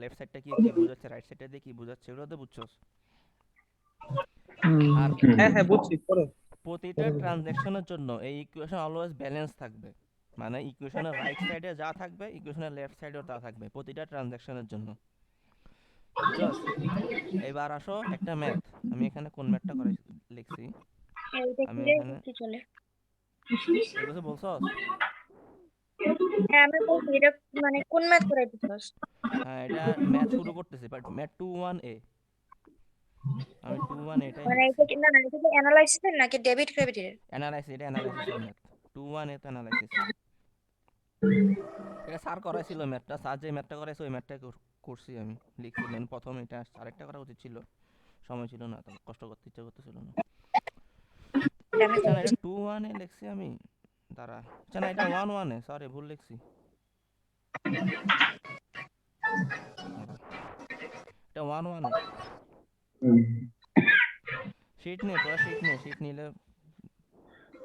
লেফট সাইডটা কি কি বোঝাচ্ছে, রাইট সাইডে দিয়ে কি বোঝাচ্ছে, এগুলো তো বুঝছস। আর হ্যাঁ হ্যাঁ বুঝছি, পরে প্রতিটা ট্রানজ্যাকশনের জন্য এই ইকুয়েশন অলওয়েজ ব্যালেন্স থাকবে, মানে ইকুয়েশনের রাইট সাইডে যা থাকবে ইকুয়েশনের লেফট সাইডেও তা থাকবে প্রতিটা ট্রানজ্যাকশনের জন্য। বুঝছস? এবার আসো একটা ম্যাথ, আমি এখানে কোন ম্যাথটা করে লিখছি, এইটা আমি ক্লিয়ার এখানে করতে চলে। এগুলো বলছস। হ্যাঁ আমি বলছি এটা মানে কোন ম্যাথ করাইতেছস? হ্যাঁ এটা ম্যাথ শুরু করতেছি, বাট ম্যাথ 21A, আমি 21 এটাই মানে লিখছি। এটা কি, না না এটা কি অ্যানালাইসিসের নাকি ডেবিট ক্রেডিটের? অ্যানালাইসিস, এটা অ্যানালাইসিসের ম্যাথ, 21A তো অ্যানালাইসিস। এটা স্যার করাইছিল ম্যাথটা, স্যার যে ম্যাথটা করাইছে ওই ম্যাথটা করছি আমি, লিখছি, মানে প্রথম এটা আরেকটা করা উচিত ছিল, সময় ছিল না, তো কষ্ট করতে ইচ্ছা করতেছিল না। এটা আমি আচ্ছা না, এটা করতেছি। 21A লিখছি আমি, দাঁড়া, আচ্ছা না এটা 11A, সরি ভুল লিখছি, দাঁড়া, এটা 11A। শিট নে, তোরা শিট নে, শিট নিলে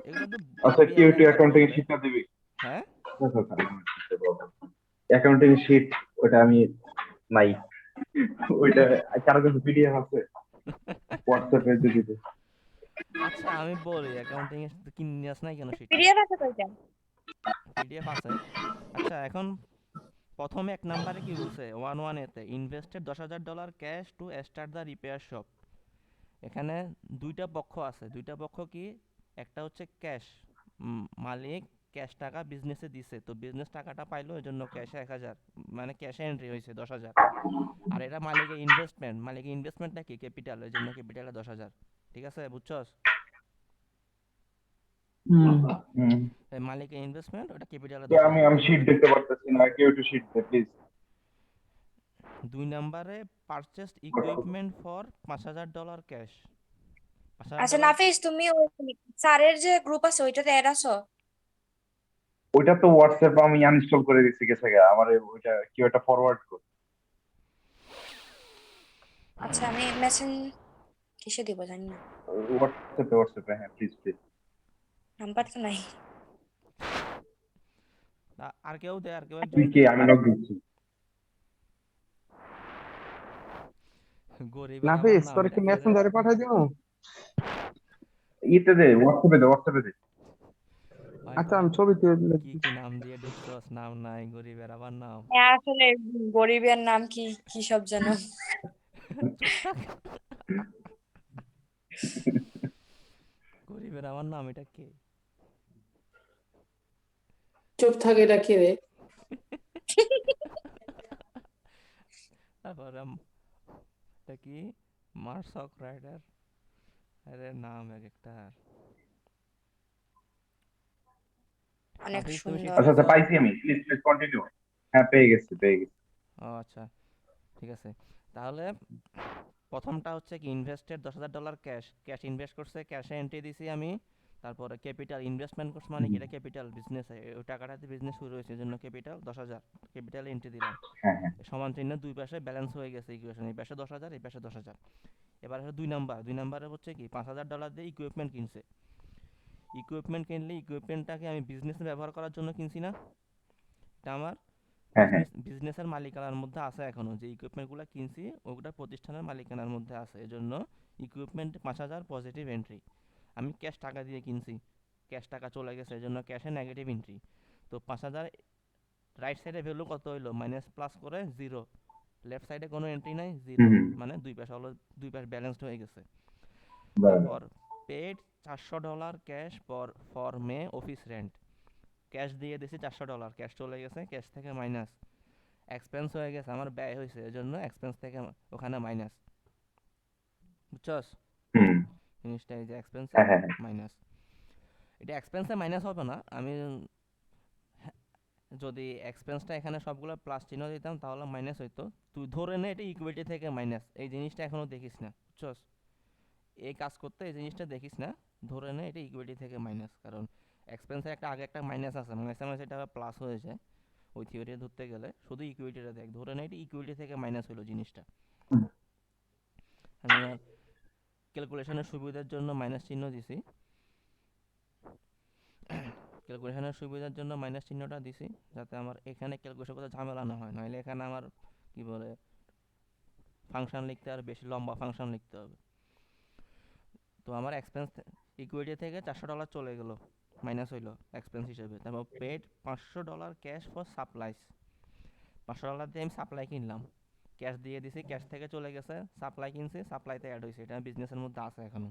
এগুলো তো আচ্ছা পাবি কিউ আমি টু একবার অ্যাকাউন্টিং পড়লে। শিটটা দিবি? হ্যাঁ অ্যাকাউন্টিং শিট ওটা আমি নাই, ওইটা কারো কাছে পিডিএফ আছে হোয়াটসঅ্যাপে দিয়ে দিতে। আচ্ছা আমি বলি অ্যাকাউন্টিং এর তো কিনে আস নাই কেন শিটটা, পিডিএফ আছে কয়টা? পিডিএফ আছে। আচ্ছা এখন প্রথমে এক নাম্বারে কি বলছে, 11A-তে invested $10,000 cash to start the repair shop. এখানে দুইটা পক্ষ আছে, দুইটা পক্ষ কি, একটা হচ্ছে ক্যাশ, মালিক ক্যাশ টাকা বিজনেসে দিছে, তো বিজনেস টাকাটা পাইলো এই জন্য ক্যাশে 1,000, মানে ক্যাশে এন্ট্রি হয়েছে 10,000। আর এটা মালিকের ইনভেস্টমেন্ট, মালিকের ইনভেস্টমেন্টটা কি ক্যাপিটাল, এই জন্য ক্যাপিটালে 10,000। ঠিক আছে বুঝছস? এই মালিকের ইনভেস্টমেন্ট ওটা ক্যাপিটালে আমি 10,000। আমি শিট দেখতে পারতেছি না, কিউ টু শিট দে প্লিজ। 2 নম্বরে পারচেসড ইকুইপমেন্ট ফর $5,000 ক্যাশ। আচ্ছা $5,000 নাফিস, তুমি ওই স্যারের যে গ্রুপ আছে ওইটাতে অ্যাড আছো? ওইটা তো হোয়াটসঅ্যাপ আমি আনইনস্টল করে দিছি গেছে গা, আমার ওইটা কি ওটা ফরওয়ার্ড কর। আচ্ছা আমি মেসেজ কিসে দিব জানি না, হোয়াটসঅ্যাপে হ্যাঁ প্লিজ প্লিজ। নাম্বার তো নাই। আর কেউ দে, আর কেউ একজন তুই দে। কে? আমি লগ দিচ্ছি। গরিবের আবার নাফিস নাম তোর এটা কি কে রে? মেসেঞ্জারে পাঠাই দিও? ইতে দে, হোয়াটসঅ্যাপে দে। ভাই আচ্ছা তোরা আমি ছবি তুলে কি কি নাম দিয়ে ঢুকছস, নাম নাই, গরিবের আবার নাম। হ্যাঁ আসলে গরিবের নাম কি কি সব জানো। চুপ থাক। গরিবের আমার নাম এটা কে? চুপ থাকে, এটা কি রে? তারপর এটা কি, মার্সক রাইডার, আরে নাম এক একটা। অনেক নাফিস তুমি শিট সুন্দর। আচ্ছা আচ্ছা পাইছো? পাইছি আমি, প্লিজ প্লিজ কন্টিনিউ। হ্যাঁ পেয়ে গেছি পেয়ে গেছি। ও আচ্ছা ঠিক আছে, তাহলে প্রথমটা হচ্ছে কি, ইনভেস্টেড $10,000 ক্যাশ, ক্যাশ ইনভেস্ট করছে, ক্যাশে এন্ট্রি দিছি আমি। তারপরে ক্যাপিটাল ইনভেস্টমেন্ট করছে, মানে কি এটা ক্যাপিটাল বিজনেসে, ওই টাকাটাতে বিজনেস শুরু হয়েছে, এজন্য ক্যাপিটাল 10,000, ক্যাপিটালে এন্ট্রি দিলাম। হ্যাঁ হ্যাঁ সমান চিহ্ন দুই পাশে ব্যালেন্স হয়ে গেছে ইকুয়েশন, এই পাশে 10,000, এই পাশে 10,000। এবার আসলে 2 নাম্বার, 2 নাম্বারে হচ্ছে কি $5,000 দিয়ে ইকুইপমেন্ট কিনছে। ইকুইপমেন্ট কিনলে ইকুইপমেন্টটাকে আমি বিজনেসে ব্যবহার করার জন্য কিনছি না, এটা আমার হ্যাঁ হ্যাঁ বিজনেসের মালিকানার মধ্যে আছে, এখনো যে ইকুইপমেন্টগুলো কিনছি ওগুলা প্রতিষ্ঠানের মালিকানার মধ্যে আছে, এজন্য ইকুইপমেন্ট 5,000 পজিটিভ এন্ট্রি। আমি ক্যাশ টাকা দিয়ে কিনছি, ক্যাশ টাকা চলে গেছে, এজন্য ক্যাশে নেগেটিভ এন্ট্রি। তো 5,000 রাইট সাইডে ভ্যালু কত হইলো, মাইনাস প্লাস করে 0, লেফট সাইডে কোনো এন্ট্রি নাই, 0, হুম মানে দুই পাশে হলো, দুই পাশ ব্যালেন্সড হয়ে গেছে। বরাবর। তারপর paid $400 cash for May office rent, cash দিয়ে দিছি $400, ক্যাশ চলে গেছে, ক্যাশ থেকে মাইনাস, এক্সপেন্স হয়ে গেছে, আমার ব্যয় হয়েছে, এজন্য এক্সপেন্স থেকে ওখানে মাইনাস। বুঝছস হুম জিনিসটা, এই যে এক্সপেন্সে হ্যাঁ হ্যাঁ হ্যাঁ। মাইনাস, এটা এক্সপেন্সে মাইনাস হবে না, আমি যদি এক্সপেন্সটা এখানে সবগুলো প্লাস চিহ্ন দিতাম তাহলে মাইনাস হইতো। তুই ধরে নে এটা ইকুইটি থেকে মাইনাস, এই জিনিসটা এখনো দেখিস না, বুঝছস? এই কাজ করতে এই জিনিসটা দেখিস না, ধরে নে এটা ইকুইটি থেকে মাইনাস, কারণ এক্সপেন্সের একটা আগে একটা মাইনাস আছে, মাইনাসে মাইনাসে এটা প্লাস হয়ে যায় ওই থিওরি ধরতে গেলে। শুধু ইকুইটিটা দেখ, ধরে নে এটা ইকুইটি থেকে মাইনাস হলো জিনিসটা। আমি আমার ক্যালকুলেশনের সুবিধার জন্য মাইনাস চিহ্ন দিছি, ক্যালকুলেশনের সুবিধার জন্য মাইনাস চিহ্নটা দিছি যাতে আমার এখানে ক্যালকুলেশন করতে ঝামেলা না হয়, নইলে এখানে আমার কি বলে ফাংশন লিখতে আর বেশি লম্বা ফাংশন লিখতে হবে। তো আমার এক্সপেন্স ইকুইটি থেকে $400 চলে গেল, মাইনাস হইলো এক্সপেন্স হিসেবে। তারপর পেড $500 ক্যাশ ফর সাপ্লাইস, $500 দিয়ে আমি সাপ্লাই কিনলাম, ক্যাশ দিয়ে দিছি, ক্যাশ থেকে চলে গেছে, সাপ্লাই কিনছি, সাপ্লাইতে অ্যাড হয়েছে, এটা বিজনেসের মধ্যে আছে এখনো।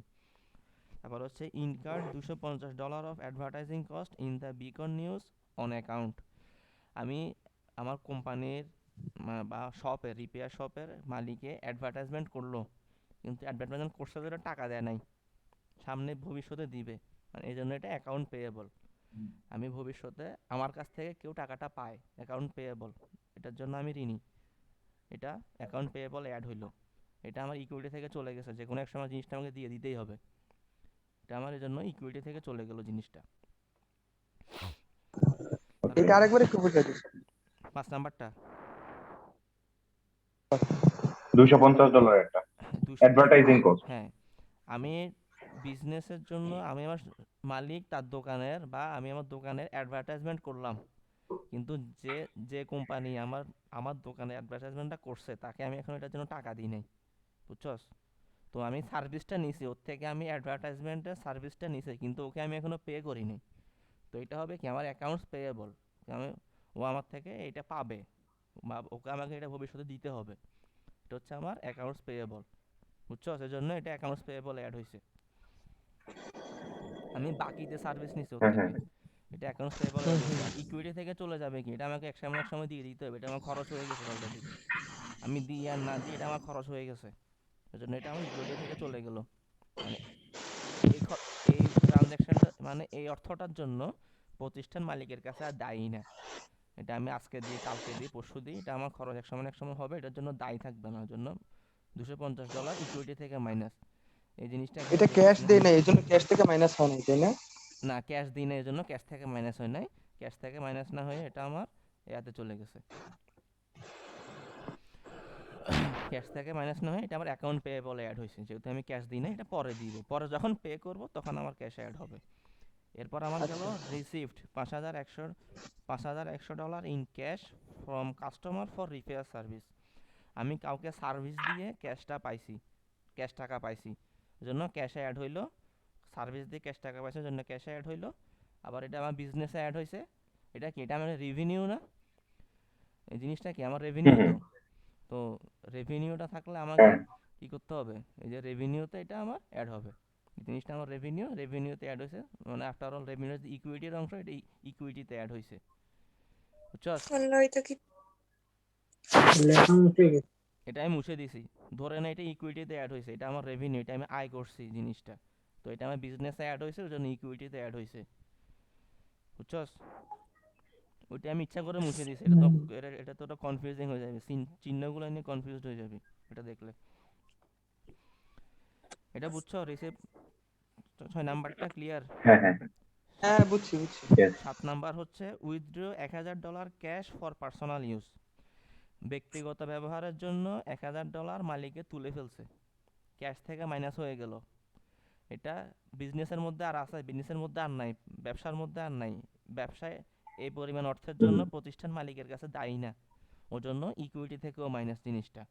তারপর হচ্ছে incur $250 of advertising cost in the Beacon news on account. আমি আমার কোম্পানির বা শপের রিপেয়ার শপের মালিকে অ্যাডভার্টাইজমেন্ট করলো, কিন্তু অ্যাডভার্টাইজমেন্ট করছে যেটা টাকা দেয় নাই, সামনে ভবিষ্যতে দিবে, মানে এই জন্য এটা অ্যাকাউন্ট পেয়েবল। আমি ভবিষ্যতে আমার কাছ থেকে কেউ টাকাটা পায়, অ্যাকাউন্ট পেয়েবল, এটার জন্য আমি ঋণী, এটা অ্যাকাউন্ট পেয়েবল অ্যাড হইলো। এটা আমার ইকুইটি থেকে চলে গেছে, যে কোনো এক সময় জিনিসটা আমাকে দিয়ে দিতেই হবে, এটা আমার এই জন্য ইকুইটি থেকে চলে গেল জিনিসটা। এটা আরেকবার একটু বুঝাই দিস। 5 নাম্বারটা $250 একটা 200 অ্যাডভার্টাইজিং কস্ট। হ্যাঁ, আমি বিজনেসের জন্য আমি আমার মালিক তার দোকানের বা আমি আমার দোকানের অ্যাডভার্টাইজমেন্ট করলাম, কিন্তু যে যে কোম্পানি আমার আমার দোকানে অ্যাডভার্টাইজমেন্টটা করছে তাকে আমি এখন এটার জন্য টাকা দিই নাই, বুঝছস? তো আমি সার্ভিসটা নিছি ওর থেকে, আমি অ্যাডভার্টাইজমেন্টের সার্ভিসটা নিছি, কিন্তু ওকে আমি এখনো পে করিনি। তো এটা হবে কি আমার অ্যাকাউন্টস পেয়েবল, আমি ও আমার থেকে এটা পাবে বা ওকে আমাকে এটা ভবিষ্যতে দিতে হবে, এটা হচ্ছে আমার অ্যাকাউন্টস পেয়েবল, বুঝছো? সেজন্য এটা অ্যাকাউন্টস পেয়েবল অ্যাড হয়েছে। আমি বাকিতে সার্ভিস নিছি ওর হ্যাঁ থেকে, হ্যাঁ এটা অ্যাকাউন্টস পেয়েবল অ্যাড হয়েছে। আর ইকুইটি থেকে চলে যাবে কি, এটা আমাকে এক সময় এক সময় দিয়ে দিতে হবে, এটা আমার খরচ হয়ে গেছে অলরেডি, আমি দিই আর না দিই এটা আমার খরচ হয়ে গেছে, সেজন্য এটা আমার ইকুইটি থেকে চলে গেল। মানে এই এই ট্রানজ্যাকশনটা মানে এই অর্থটার জন্য প্রতিষ্ঠান মালিকের কাছে আর দায়ী না, এটা আমি আজকে দিই, কালকে দিই, পরশু দিই, এটা আমার খরচ এক সময় এক সময় হবে, এটার জন্য দায়ী থাকবে না, ওর জন্য $250 ইকুইটি থেকে মাইনাস। এই জিনিসটা এখনো এটা দেখিস ক্যাশ না। দেই না, এই জন্য ক্যাশ থেকে মাইনাস হয় না, তাই না? না, ক্যাশ দিই না, এই জন্য ক্যাশ থেকে মাইনাস হয় নাই, ক্যাশ থেকে মাইনাস না হয়ে এটা আমার ইয়াতে চলে গেছে, ক্যাশ থেকে মাইনাস না হয়ে এটা আমার অ্যাকাউন্ট পেয়েবল অ্যাড হয়েছে, যেহেতু আমি ক্যাশ দিই না, এটা পরে দিব, পরে যখন পে করব তখন আমার ক্যাশ অ্যাড হবে। এরপর আমার গেল received $5,100 in cash from customer for repair service. আমি কাউকে সার্ভিস দিয়ে ক্যাশটা পাইছি, ক্যাশ টাকা পাইছি, জন্য ক্যাশে অ্যাড হইলো, সার্ভিস দিয়ে ক্যাশ টাকা পাইছে জন্য ক্যাশে অ্যাড হইলো। আবার এটা আমার বিজনেসে অ্যাড হয়েছে, এটা কি, এটা আমার রেভিনিউ না, এই জিনিসটা কি আমার রেভিনিউ। তো তো রেভিনিউটা থাকলে আমাকে হ্যাঁ কি করতে হবে, এই যে রেভিনিউতে এটা আমার অ্যাড হবে, এই জিনিসটা আমার রেভিনিউতে অ্যাড হয়েছে, মানে আফটার অল রেভিনিউ ইকুইটির অংশ, এটা ইকুইটিতে অ্যাড হয়েছে, বুঝছস? আল্লাহ, এটা কি এটা আমি মুছে দিছি, ধরে না এটা ইকুইটিতে অ্যাড হয়েছে, এটা আমার রেভিনিউ, এটা আমি আয় করছি জিনিসটা, তো এটা আমার বিজনেসে অ্যাড হয়েছে, ওই জন্য ইকুইটিতে অ্যাড হয়েছে, বুঝছস? ওইটা আমি ইচ্ছা করে মুছে দিছি, এটা তো কনফিউজিং হয়ে যাবে, চিহ্নগুলো নিয়ে কনফিউজড হয়ে যাবে এটা দেখলে। এটা বুঝছো? রিসিভ 6 নাম্বারটা ক্লিয়ার? হ্যাঁ হ্যাঁ হ্যাঁ, বুঝছি বুঝছি। yes 7 নাম্বার হচ্ছে withdraw $1,000 cash for personal use, ব্যক্তিগত ব্যবহারের জন্য $1,000 মালিকে তুলে ফেলছে, ক্যাশ থেকে মাইনাস হয়ে গেল, এটা বিজনেসের মধ্যে আর আছে, বিজনেসের মধ্যে আর নাই, ব্যবসার মধ্যে আর নাই, ব্যবসায় এই পরিমাণ অর্থের জন্য প্রতিষ্ঠান মালিকের কাছে দায়ী না, ওর জন্য ইকুইটি থেকেও মাইনাস জিনিসটা,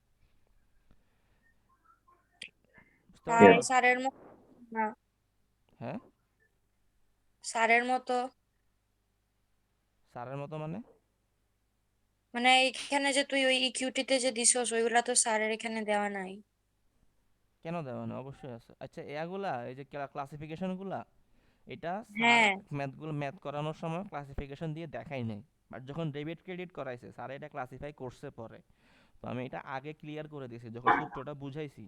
বুঝতে আর পারছো? স্যারের মতো না, হ্যাঁ, স্যারের মতো স্যারের মতো মানে মানে এখানে যে তুই ওই ইকিউটিতে যে দিছস ওইগুলা তো স্যারের এখানে দেওয়া নাই। কেন দেওয়া না? অবশ্যই আছে। আচ্ছা, এগুলা এই যে ক্লাসিফিকেশনগুলা, এটা স্যার হ্যাঁ, ম্যাথ করানোর সময় ক্লাসিফিকেশন দিয়ে দেখাই নাই, বাট যখন ডেবিট ক্রেডিট করাইছে স্যার এটা ক্লাসিফাই করছে পরে, তো আমি এটা আগে ক্লিয়ার করে দিয়েছি যখন সূত্রটা বুঝাইছি,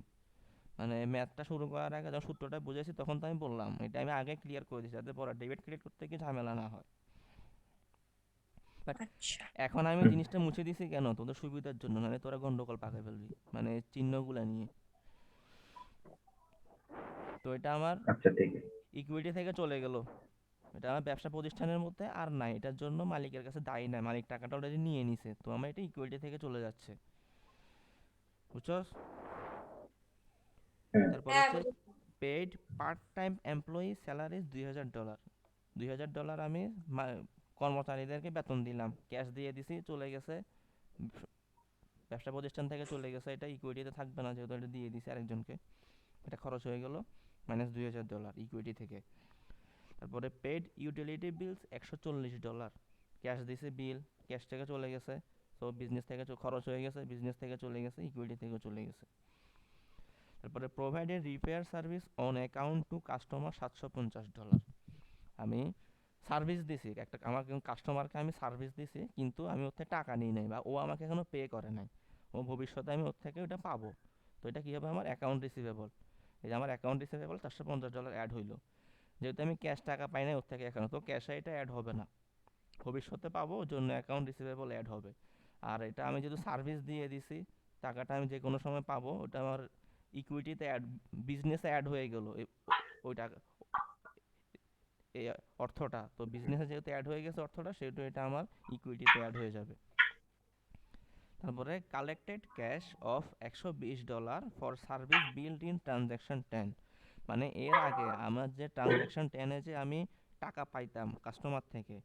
মানে ম্যাথটা শুরু করার আগে যখন সূত্রটা বুঝাইছি তখন তো আমি বললাম, এটা আমি আগে ক্লিয়ার করে দিয়েছি যাতে পরে ডেবিট ক্রেডিট করতে গিয়ে ঝামেলা না হয়। বাট আচ্ছা এখন আমি জিনিসটা মুছে দিছি কেন, তোদের সুবিধার জন্য, নাহলে তোরা গন্ডগোল পাকাই ফেলবি মানে চিহ্নগুলা নিয়ে। তো এটা আমার আচ্ছা ঠিক আছে। ইকুইটি থেকে চলে গেল, এটা আমার ব্যবসা প্রতিষ্ঠানের মধ্যে আর নাই, এটার জন্য মালিকের কাছে দায়ী নাই, মালিক টাকাটা অলরেডি নিয়ে নিছে, তো আমার এটা ইকুইটি থেকে চলে যাচ্ছে, বুঝছস? হ্যাঁ তারপর হ্যাঁ হচ্ছে বুঝেছি। Paid part time employee salaries $2000। $2000 আমি কর্মচারীদেরকে বেতন দিলাম, ক্যাশ দিয়ে দিছি, চলে গেছে ব্যবসা প্রতিষ্ঠান থেকে চলে গেছে, এটা ইকুইটিতে থাকবে না যেহেতু এটা দিয়ে দিছি আরেকজনকে, এটা খরচ হয়ে গেল -$2000 ইকুইটি থেকে। তারপরে পেড ইউটিলিটি বিলস $140, ক্যাশ দিছে, বিল ক্যাশ থেকে চলে গেছে, তো বিজনেস থেকে খরচ হয়ে গেছে, বিজনেস থেকে চলে গেছে, ইকুইটি থেকে চলে গেছে। তারপরে provided repair service on account to customer $750, আমি সার্ভিস দিছি একটা, আমার কাস্টমারকে আমি সার্ভিস দিছি কিন্তু আমি ওর থেকে টাকা নিই নাই বা ও আমাকে এখনো পে করে নাই, ও ভবিষ্যতে আমি ওর থেকে ওটা পাবো, তো এটা কী হবে আমার অ্যাকাউন্ট রিসিভেবল। এই যে আমার অ্যাকাউন্ট রিসিভেবল $450 অ্যাড হইলো, যেহেতু আমি ক্যাশ টাকা পাই নাই ওর থেকে এখনো, তো ক্যাশে এটা অ্যাড হবে না, ভবিষ্যতে পাবো ওর জন্য অ্যাকাউন্ট রিসিভেবল অ্যাড হবে। আর এটা আমি যদি সার্ভিস দিয়ে দিছি, টাকাটা আমি যে কোনো সময় পাবো, ওটা আমার ইকুইটিতে অ্যাড, বিজনেসে অ্যাড হয়ে গেল ওই টাকা, এই অর্থটা, তো বিজনেসে যেহেতু অ্যাড হয়ে গেছে অর্থটা, সেহেতু এটা আমার ইকুইটিতে অ্যাড হয়ে যাবে। তারপরে collected cash of $120 for service build in transaction 10, মানে এর আগে আমার যে ট্রানজ্যাকশন 10-এ যে আমি টাকা পাইতাম কাস্টমার থেকে,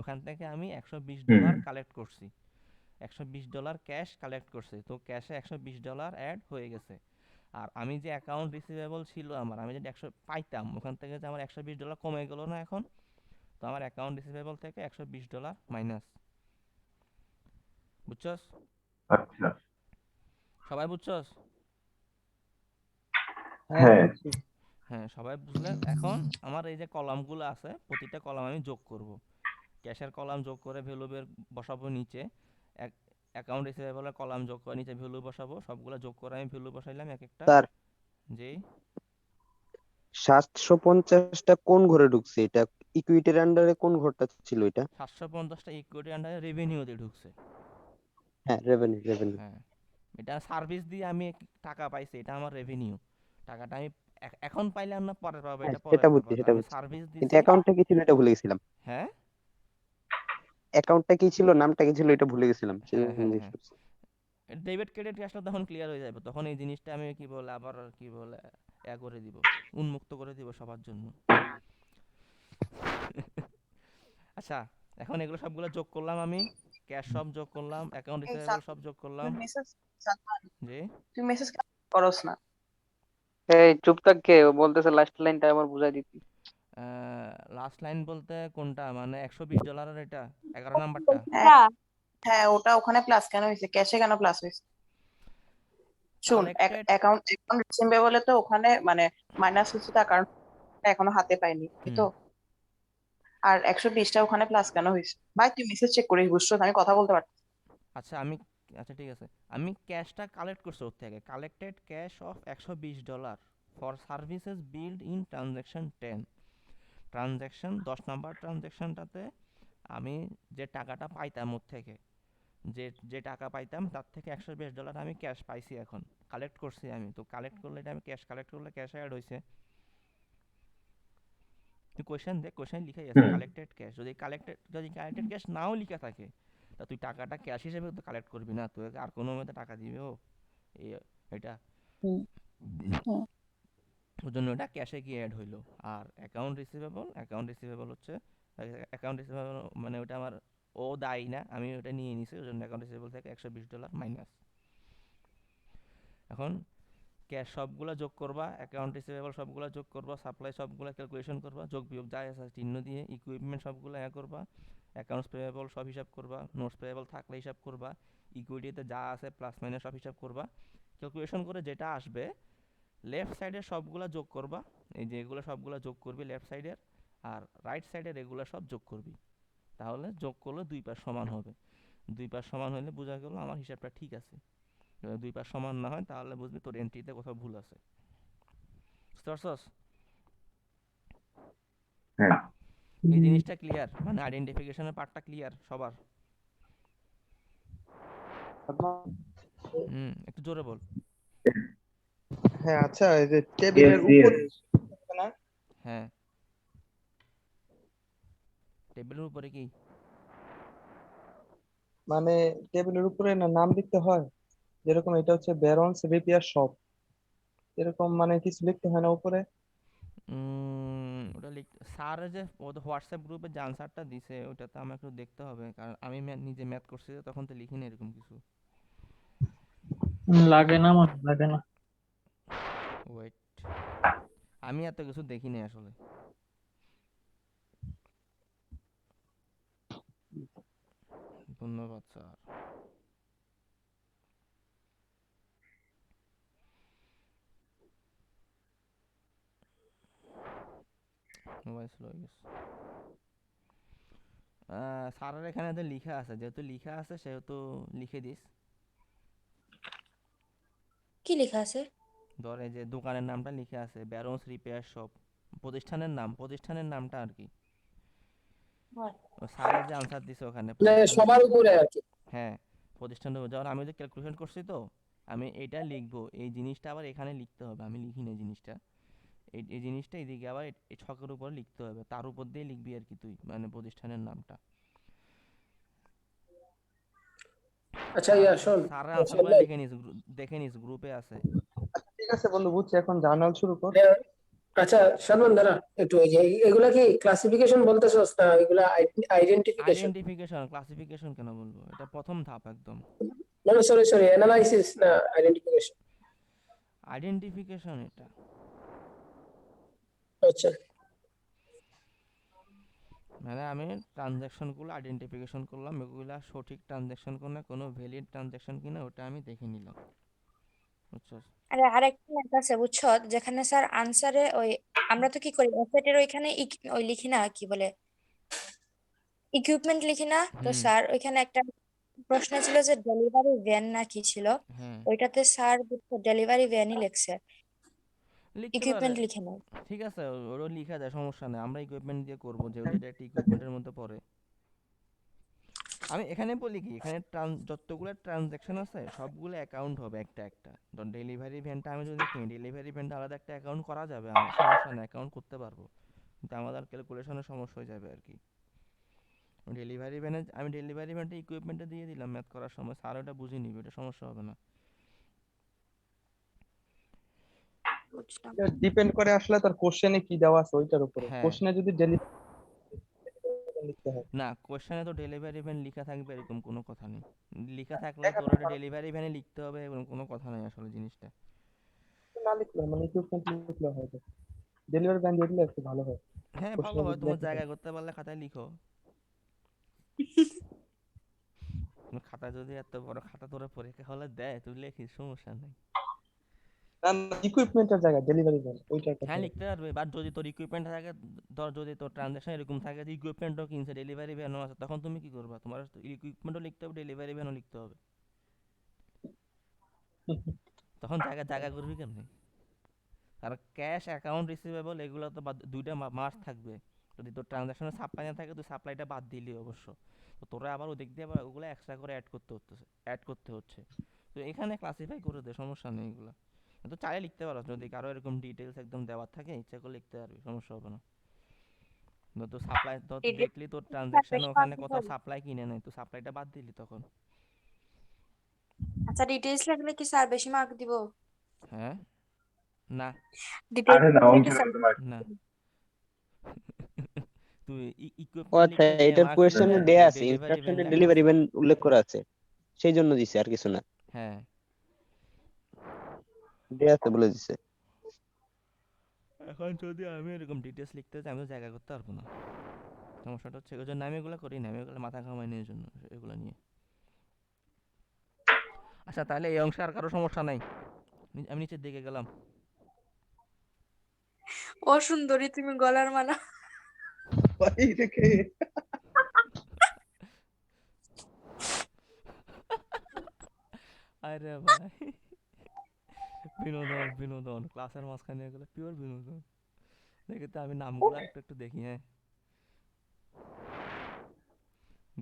ওখান থেকে আমি $120 কালেক্ট করছি, $120 ক্যাশ কালেক্ট করছি, তো ক্যাশে $120 অ্যাড হয়ে গেছে। আর আমি যে অ্যাকাউন্ট রিসিভেবল ছিল আমার, আমি যদি 100 পাইতাম, ওখান থেকে যে আমার $120 কমে গেল না এখন, তো আমার অ্যাকাউন্ট রিসিভেবল থেকে $120 মাইনাস, বুঝছস? আচ্ছা সবাই বুঝছস? হ্যাঁ হ্যাঁ বুঝছি। হ্যাঁ সবাই বুঝলে। এখন আমার এই যে কলামগুলো আছে, প্রতিটা কলাম আমি যোগ করব, ক্যাশের কলাম যোগ করে ভ্যালু বের বসাবো নিচে, অ্যাকাউন্ট রিসিভেবলের কলাম যোগ করে নিচে ভ্যালু বসাবো, সবগুলো যোগ করে আমি ভ্যালু বসাইলাম এক একটা। স্যার যেই 750টা কোন ঘরে ঢুকছে? এটা ইকুইটির আন্ডারে কোন ঘরটা ছিল এটা? 750টা ইকুইটি আন্ডারে রেভিনিউতে ঢুকছে। হ্যাঁ, রেভিনিউ রেভিনিউ। হ্যাঁ, এটা সার্ভিস দিয়ে আমি টাকা পাইছি, এটা আমার রেভিনিউ, টাকাটা আমি এখন পাইলাম না পরে পাবো, হ্যাঁ এটা পরের সেটা বুঝছি, ব্যাপার, সেটা আমি বুঝছি, সার্ভিস কিন্তু দিছি। অ্যাকাউন্টটা কি ছিল এটা ভুলে গেছিলাম। হ্যাঁ অ্যাকাউন্টটা কি ছিল, নামটা কি ছিল, এটা ভুলে গেছিলাম, সেই হ্যাঁ জন্য হ্যাঁ জিজ্ঞেস হ্যাঁ করছি। ডেবিট ক্রেডিট আসলে তখন ক্লিয়ার হয়ে যাবে, তখন এই জিনিসটা আমি কি বলে আবার কি বলে করে দিব, উন্মুক্ত করে দিব সবার জন্য। আচ্ছা, এখন এগুলো সবগুলো যোগ করলাম, আমি ক্যাশ সব যোগ করলাম, অ্যাকাউন্ট রিসিভেবল সব যোগ করলাম, যে তুই মেসেজ করস না। এই চুপ থাক, কে ও বলতেছে লাস্ট লাইনটা আমার বুঝাই দিতি। লাস্ট লাইন বলতে কোনটা, মানে $120 এটা 11 নাম্বারটা? হ্যাঁ হ্যাঁ, ওটা ওখানে প্লাস কেন হয়েছে, ক্যাশে কেন প্লাস হয়েছে? শুন, কালেক্টেড অ্যাকাউন্ট রিসিভেবলে তো ওখানে মানে মাইনাস হচ্ছে, তার কারণ এখনো হাতে পাইনি, এই তো। আর 120টা ওখানে প্লাস কেন হয়েছে? ভাই তুই মেসেজ চেক করিস, বুঝছো? আমি কথা বলতে পারছি। আচ্ছা আচ্ছা ঠিক আছে, আমি ক্যাশটা কালেক্ট করছি ওর থেকে, collected cash of $120 for services build in transaction 10, transaction 10 number ট্রানজ্যাকশনটাতে আমি যে টাকাটা পাইতাম ওর থেকে, যে টাকা পাইতাম তার থেকে $120 আমি ক্যাশ পাইছি, এখন কালেক্ট করছি আমি, তো কালেক্ট করলে এটা আমি ক্যাশ কালেক্ট করলে ক্যাশ অ্যাড হয়েছে। তুই কোয়েশ্চেন দেখ, কোয়েশ্চেন লিখাই আছে কালেক্টেড ক্যাশ, যদি কালেক্টেড ক্যাশ নাও লিখা থাকে, তা তুই টাকাটা ক্যাশ হিসেবে তো কালেক্ট করবি না, তুই আর কোনো মতে টাকা দিবে ও এটা, ওর জন্য ওটা ক্যাশে গিয়ে অ্যাড হইলো। আর অ্যাকাউন্ট রিসিভেবল হচ্ছে, অ্যাকাউন্ট রিসিভেবল মানে ওটা আমার ও দায়ী না, আমি ওটা নিয়ে নিছি, ওই জন্য অ্যাকাউন্ট রিসিভেবল থেকে $120 মাইনাস। এখন ক্যাশ সবগুলো যোগ করবা, অ্যাকাউন্ট রিসিভেবল সবগুলো যোগ করবা, সাপ্লাই সবগুলো ক্যালকুলেশন করবা, যোগ বিয়োগ যা আছে চিহ্ন দিয়ে, ইকুইপমেন্ট সবগুলো করবা, অ্যাকাউন্টস পেয়েবল সব হিসাব করবা, নোটস পেয়েবল থাকলে হিসাব করবা, ইকুইটিতে যা আছে প্লাস মাইনাস সব হিসাব করবা, ক্যালকুলেশন করে যেটা আসবে লেফট সাইডের সবগুলো যোগ করবা, এই যে এগুলো সবগুলো যোগ করবি লেফট সাইডের, আর রাইট সাইডের এগুলো সব যোগ করবি, তাহলে যোগ করলে দুই পাশ সমান হবে, দুই পাশ সমান হলে বোঝা গেল আমার হিসাবটা ঠিক আছে। যদি দুই পাশ সমান না হয় তাহলে বুঝবি তোর এন্ট্রিতে কোথাও ভুল আছে, বুঝতে পারছস? হ্যাঁ এই জিনিসটা ক্লিয়ার, মানে আইডেন্টিফিকেশনের পার্টটা ক্লিয়ার সবার? একটু জোরে বল। হ্যাঁ আচ্ছা, এই যে টেবিলের Yes, উপর yes. না, হ্যাঁ, টেবিলের উপরে কি? মানে টেবিলের উপরে না নাম লিখতে হয়, যেরকম এটা হচ্ছে ব্যারন্স রিপেয়ার শপ, এরকম মানে কিছু লিখতে হয় না উপরে? ওটা স্যার যে ওদের হোয়াটসঅ্যাপ গ্রুপে যে আনসারটা দিছে ওটা তো আমাকে একটু দেখতে হবে, কারণ আমি নিজে ম্যাথ করছি তো, তখন তো লিখিনি এরকম কিছু। লাগে না, মনে লাগে না। ওয়েট, আমি এত কিছু দেখিনি আসলে। ধন্যবাদ স্যার। মোবাইল স্লো হয়ে গেছে। স্যারের এখানে তো লিখা আছে, যেহেতু লিখা আছে সেহেতু লিখে দিস। কি লেখা আছে? ধর এই যে দোকানের নামটা লিখে আছে ব্যারন্স রিপেয়ার শপ, প্রতিষ্ঠানের নামটা আর কি। ও স্যারের যে আনসার দিছে ওখানে মানে প্রতিষ্ঠান, সবার উপরে আর কি। হ্যাঁ প্রতিষ্ঠানের, যখন আমি যে ক্যালকুলেশন করছি তো আমি এটা লিখবো, এই জিনিসটা আবার এখানে লিখতে হবে, আমি লিখিনি এই জিনিসটা, এই জিনিসটা এইদিকে আবার এই ছকের উপর লিখতে হবে, তার উপর দিয়ে লিখবি আর কি তুই, মানে প্রতিষ্ঠানের নামটা। আচ্ছা ইয়া শোন, স্যারের শোন আনসারগুলো ভাই। দেখে নিস গ্রুপে আছে। ঠিক আছে বন্ধু, বুঝছি, এখন জার্নাল শুরু কর। হ্যাঁ, আচ্ছা সলমান দাঁড়া একটু, এই যে এগুলা কি ক্লাসিফিকেশন বলতেছস না এগুলা আইডেন্টিফিকেশন? আইডেন্টিফিকেশন, ক্লাসিফিকেশন কেন বলবো, এটা প্রথম ধাপ একদম। মানে সরি সরি, অ্যানালাইসিস না আইডেন্টিফিকেশন? আইডেন্টিফিকেশন এটা। আচ্ছা মানে আমি ট্রানজ্যাকশনগুলো আইডেন্টিফিকেশন করলাম, এগুলা সঠিক ট্রানজ্যাকশন কিনা, কোনো ভ্যালিড ট্রানজ্যাকশন কিনা ওটা আমি দেখে নিলাম, বুঝছস? আরে আরেকটা ম্যাথ আছে বুঝছো, যেখানে স্যার আনসারে ওই আমরা তো কি করি অ্যাসেটের ওইখানে ওই লিখি না, কি বলে ইকুইপমেন্ট লিখি না, তো হুম। স্যার ওইখানে একটা প্রশ্ন ছিল যে ডেলিভারি ভ্যান না কি ছিল, হ্যাঁ, ওইটাতে স্যার ডেলিভারি ভ্যানই লিখছে, লিখতে পারে। ইকুইপমেন্ট লিখে নাই। ঠিক আছে, ওটা লিখা যায়, সমস্যা নেই, আমরা ইকুইপমেন্ট দিয়ে করবো যেহেতু এটা একটা ইকুইপমেন্টের মধ্যে পড়ে। আমি এখানে বলি কি, এখানে যতগুলো ট্রানজ্যাকশন আছে সবগুলো অ্যাকাউন্ট হবে একটা একটা। ধর ডেলিভারি ভ্যানটা আমি যদি কিনি, ডেলিভারি ভ্যানটা আলাদা একটা অ্যাকাউন্ট করা যাবে, আমার সমস্যা নেই, অ্যাকাউন্ট করতে পারবো, কিন্তু আমাদের ক্যালকুলেশনের সমস্যা হয়ে যাবে আর কি। আমি ডেলিভারি ভ্যানটা ইকুইপমেন্টে দিয়ে দিলাম ম্যাথ করার সময়, স্যার ওটা বুঝে নিবে, এটা সমস্যা হবে না। বুঝলাম। ডিপেন্ড করে আসলে তার কোশ্চেনে কি দেওয়া আছে ওইটার উপরে, হ্যাঁ, কোশ্চেনে যদি ডেলিভারি লিখতে হয়। না কোশ্চেনে তো ডেলিভারি ভ্যান লেখা থাকবে এরকম কোনো কথা নেই, লেখা থাকলে দেখা তোর ওটা ডেলিভারি ভ্যানে লিখতে হবে এরকম কোনো কথা নেই আসলে জিনিসটা। না লিখলে মানে ইকুইপমেন্ট লিখলে হয়, ডেলিভারি ব্যান দিয়ে দিলে একটু ভালো হয়। হ্যাঁ ভালো কোশ্চেনে হয়, যদি তোমার লেখা থাকে। জায়গায় করতে পারলে খাতায় লিখো। তোমার খাতা যদি এত বড় খাতা তোরা পরীক্ষা হলে দেয় তুই লেখিস, সমস্যা নেই। না না, ইকুইপমেন্টের জায়গায় ডেলিভারি ব্যান ওইটার কথা হ্যাঁ বলছি। লিখতে পারবে, বাট যদি তোর ইকুইপমেন্ট থাকে, ধর যদি তোর ট্রানজাকশন এরকম থাকে যে ইকুইপমেন্টও কিনছে ডেলিভারি ভ্যানও আছে, তখন তুমি কি করবা, তোমার ইকুইপমেন্টও লিখতে হবে ডেলিভারি ভ্যানও লিখতে হবে, তখন জায়গা জায়গা করবি কেমনি? আর ক্যাশ অ্যাকাউন্ট রিসিভেবল এগুলো তো দুইটা মাস থাকবে, যদি তোর ট্রানজাকশনের সাপ্লাই না থাকে তুই সাপ্লাইটা বাদ দিলি অবশ্য, তো তোরা আবার ওদিক দিয়ে আবার ওগুলো এক্সট্রা করে অ্যাড করতে হচ্ছে। তো এখানে ক্লাসিফাই করে দে, সমস্যা নেই এগুলো, তো চাইলে লিখতে পারো, যদি কারো এরকম ডিটেলস একদম দেওয়ার থাকে ইচ্ছা করে লিখতে পারবি, সমস্যা হবে না। তো সাপ্লাই তো দেখলি তোর ট্রানজাকশন ওখানে কত সাপ্লাই কিনে নেই, তো সাপ্লাইটা বাদ দিলি তখন। আচ্ছা ডিটেইলস লাগলে কি স্যার বেশি মার্ক দিব? হ্যাঁ, না ডিটেইলস আরে না, লাগলে কি অংশের স্যার মধ্যে মার্ক না, দিবে। তুই ও ইকুইপমেন্ট আচ্ছা, লিখলে যে এটার মার্কস দিবে কোয়েশ্চেনে আর দেয়া আছে, ডেলিভারি ভ্যান ইনস্ট্রাকশনে লেখা ডেলিভারি আছে। ম্যান উল্লেখ করা আছে, সেই জন্য দিছে, আর কিছু না। হ্যাঁ, দেয়া আছে বলে দিছে। এখন যদি আমি এরকম ডিটেলস লিখতে চাই আমি তো জায়গা করতে পারবো না, সমস্যাটা হচ্ছে ওই জন্য আমি এগুলো করি না, আমি এগুলো মাথা ঘামাই নিয়ে জন্য এগুলো নিয়ে। আচ্ছা তাহলে এই অংশে আর কারো সমস্যা নাই, আমি নিচের দিকে গেলাম। ও সুন্দরী তুমি গলার মালা। ভাই রেখে আরে ভাই, বিনোদন বিনোদন ক্লাসের মাঝখানে এগুলো পিওর বিনোদন। দেখে তো আমি নামগুলো একটু একটু দেখি। হ্যাঁ,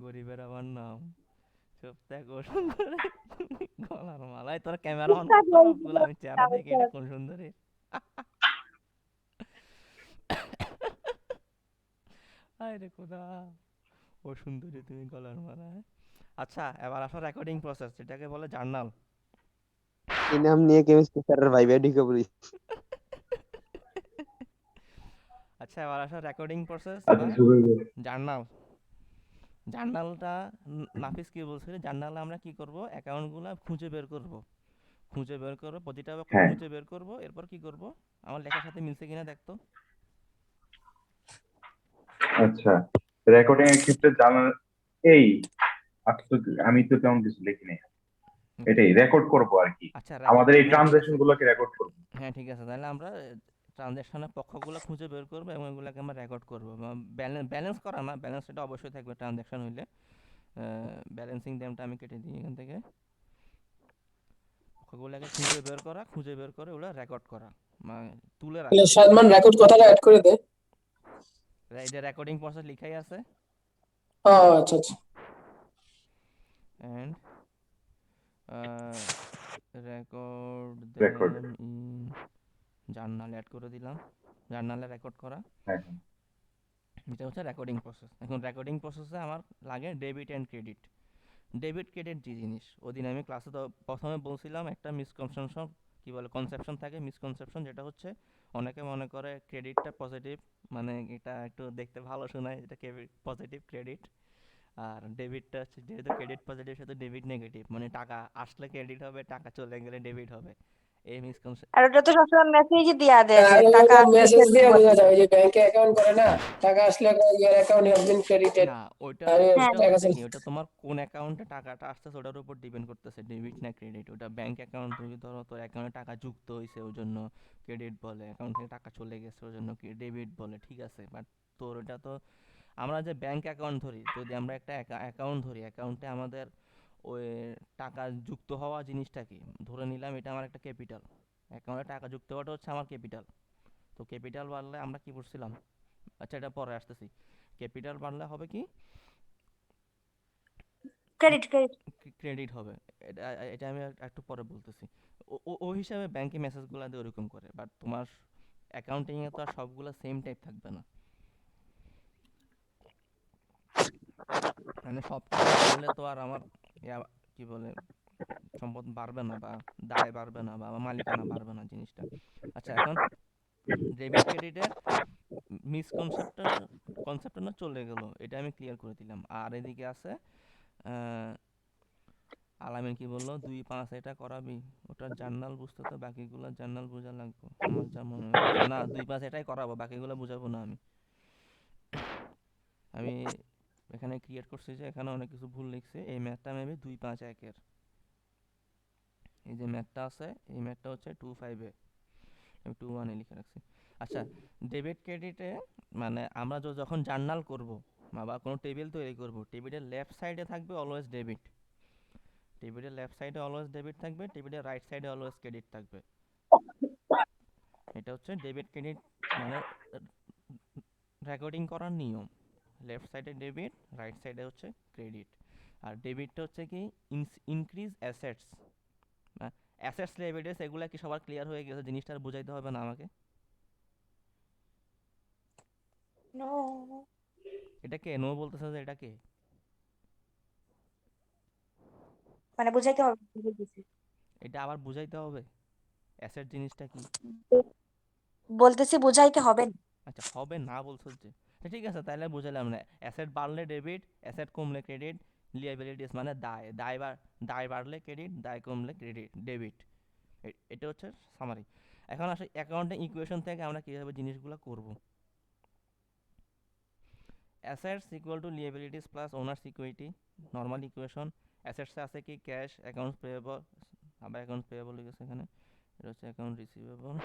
গরিবের আমার নাম চুপ থাক ও সুন্দরী গলার মালায় তোর ক্যামেরা অন কর সবগুলো আমি চেহারা দেখি এটা কোন সুন্দরী আয় রে খোদা ও সুন্দরী তুমি গলার মালায় আচ্ছা এবার আসো রেকর্ডিং প্রসেস যেটাকে বলে জার্নাল এই নাম নিয়ে কেমিস্ট্রি স্যারের ভাইবা ঢুকে পড়ি। আচ্ছা এবার আসো রেকর্ডিং প্রসেস আচ্ছা বা শুরু করো। জার্নাল জার্নালটা নাফিস কি বলছিল জার্নালে আমরা কি করব অ্যাকাউন্টগুলো খুঁজে বের করব প্রতিটা অক্ষর হ্যাঁ খুঁজে বের করব এরপর কি করব আমার লেখার সাথে মিলছে কিনা দেখতো আচ্ছা রেকর্ডিং এর ক্ষেত্রে জানা এই আচ্ছা আমি তো তেমন কিছু লিখি নাই এটাই রেকর্ড করব আর কি আচ্ছা আমাদের এই হ্যাঁ ঠিক ট্রানজাকশন আছে গুলোকে রেকর্ড করব হ্যাঁ ঠিক আছে তাহলে আমরা ট্রানজ্যাকশনের পক্ষগুলো খুঁজে বের করব এবং এগুলোকে আমরা রেকর্ড করব ব্যালেন্স করা না ব্যালেন্স এটা অবশ্যই থাকবে ট্রানজ্যাকশন হইলে ব্যালেন্সিং টাইমটা আমি কেটে দিই এখান থেকে পক্ষগুলোকে খুঁজে বের করে ওগুলো রেকর্ড করা মানে তুলে তাহলে রাখা সালমান রেকর্ড কথাটা অ্যাড করে দে। এই যে রেকর্ডিং প্রসেস লেখাই আছে আচ্ছা আচ্ছা and record record them in journal add করে দিলাম জার্নালে রেকর্ড করা হ্যাঁ এটা হচ্ছে রেকর্ডিং প্রসেস এখন রেকর্ডিং প্রসেসে আমার লাগে debit and credit debit credit যে জিনিস ওদিন আমি ক্লাসে তো প্রথমে বলছিলাম একটা মিসকনসেপশন কি বলে কনসেপশন থাকে মিসকনসেপশন যেটা হচ্ছে অনেকে মনে করে ক্রেডিটটা পজিটিভ মানে এটা একটু দেখতে ভালো শোনায় এটা পজিটিভ ক্রেডিট আর ডেবিটটা হচ্ছে যেহেতু ক্রেডিট পজিটিভ সেহেতু ডেবিট নেগেটিভ মানে টাকা আসলে ক্রেডিট হবে টাকা চলে গেলে ডেবিট হবে এই মিসকনসেপ্ট আর ওটা তো সবসময় মেসেজই দিয়া দেয় যে আর টাকা মেসেজ দিয়ে আসলে বোঝা যায় ওই যে ব্যাংকে অ্যাকাউন্ট করে না টাকা আসলে your account has been credited না ওইটা আর হ্যাঁ ওইটা টাকা হচ্ছে চলে কি ওটা তোমার কোন অ্যাকাউন্টে টাকাটা আসতেছে ওটার উপর ডিপেন্ড করতেছে ডেবিট না ক্রেডিট ওটা ব্যাংক অ্যাকাউন্ট তুমি ধরো তোর অ্যাকাউন্টে টাকা যুক্ত হয়েছে ওই জন্য ক্রেডিট বলে অ্যাকাউন্ট থেকে টাকা চলে গেছে ওই জন্য কি ডেবিট বলে ঠিক আছে বাট তোর ওটা তো আমরা যে ব্যাংক অ্যাকাউন্ট ধরি যদি আমরা একটা অ্যাকাউন্ট ধরি অ্যাকাউন্টে আমাদের ওই টাকা যুক্ত হওয়া জিনিসটা কি ধরে নিলাম এটা আমার একটা ক্যাপিটাল অ্যাকাউন্টে টাকা যুক্ত হওয়াটা হচ্ছে আমার ক্যাপিটাল তো ক্যাপিটাল বাড়লে আমরা কি করছিলাম আচ্ছা এটা পরে আসতেছি ক্যাপিটাল বাড়লে হবে কি ক্রেডিট ক্রেডিট ক্রেডিট হবে এটা এটা আমি একটু পরে বলতেছি ওই হিসাবে ব্যাংকে মেসেজগুলো দিয়ে ওরকম করে বাট তোমার অ্যাকাউন্টিংয়ে তো আর সবগুলো সেম টাইপ থাকবে না মানে সব কিছু করলে তো আর আমার কি বলে সম্পদ বাড়বে না বা দায় বাড়বে না বা আমার মালিকানা বাড়বে না জিনিসটা আচ্ছা এখন ডেবিট ক্রেডিটের কনসেপ্টটা না চলে গেল এটা আমি ক্লিয়ার করে দিলাম আর এদিকে আছে আলামিন কি বললো 2-5 এটা করাবি ওটার জার্নাল বুঝতে তো বাকিগুলো জার্নাল বোঝা লাগবে আমার যা মনে হচ্ছে না 2-5 এটাই করাবো বাকিগুলো বুঝাবো না আমি আমি এখানে ক্রিয়েট করছি যে এখানে অনেক কিছু ভুল লিখছে এই ম্যাথটা মেবি 2-5-1 এই যে ম্যাথটা আছে এই ম্যাথটা হচ্ছে 2-5 আমি 2-1 লিখে রাখছি আচ্ছা ডেবিট ক্রেডিটে মানে আমরা যখন জার্নাল করব বা কোনো টেবিল তৈরি করব টেবিলের লেফট সাইডে থাকবে অলওয়েজ ডেবিট টেবিলের লেফট সাইডে অলওয়েজ ডেবিট থাকবে টেবিলের রাইট সাইডে অলওয়েজ ক্রেডিট থাকবে এটা হচ্ছে ডেবিট ক্রেডিট মানে রেকর্ডিং করার নিয়ম লেফট সাইডে ডেবিট রাইট সাইডে হচ্ছে ক্রেডিট আর ডেবিটটা হচ্ছে কি ইনক্রিজ অ্যাসেটস অ্যাসেটস লায়াবিলিটিস এগুলা কি সবার ক্লিয়ার হয়ে গেছে জিনিসটা আর বুঝাইতে হবে না আমাকে নো এটা কে নো বলতেছে যে এটা কে মানে বুঝাইতে হবে বুঝাই দিছি। এটা আবার বুঝাইতে হবে অ্যাসেট জিনিসটা কি বলতেছি বুঝাইতে হবে না। আচ্ছা হবে না বলছো যে ঠিক আছে তাহলে বুঝালাম না অ্যাসেট বাড়লে ডেবিট অ্যাসেট কমলে ক্রেডিট লিয়াবিলিটিস মানে দায় বাড়লে ক্রেডিট দায় কমলে ক্রেডিট ডেবিট এটা হচ্ছে সামারি এখন আসলে অ্যাকাউন্টিং ইকুয়েশন থেকে আমরা কিভাবে জিনিসগুলো করব assets equal to liabilities plus owners equity normal equation অ্যাসেটসে আছে কি ক্যাশ অ্যাকাউন্টস পেয়েবল আবার অ্যাকাউন্টস পেয়েবল লিখেছে এখানে এটা হচ্ছে অ্যাকাউন্ট রিসিভেবল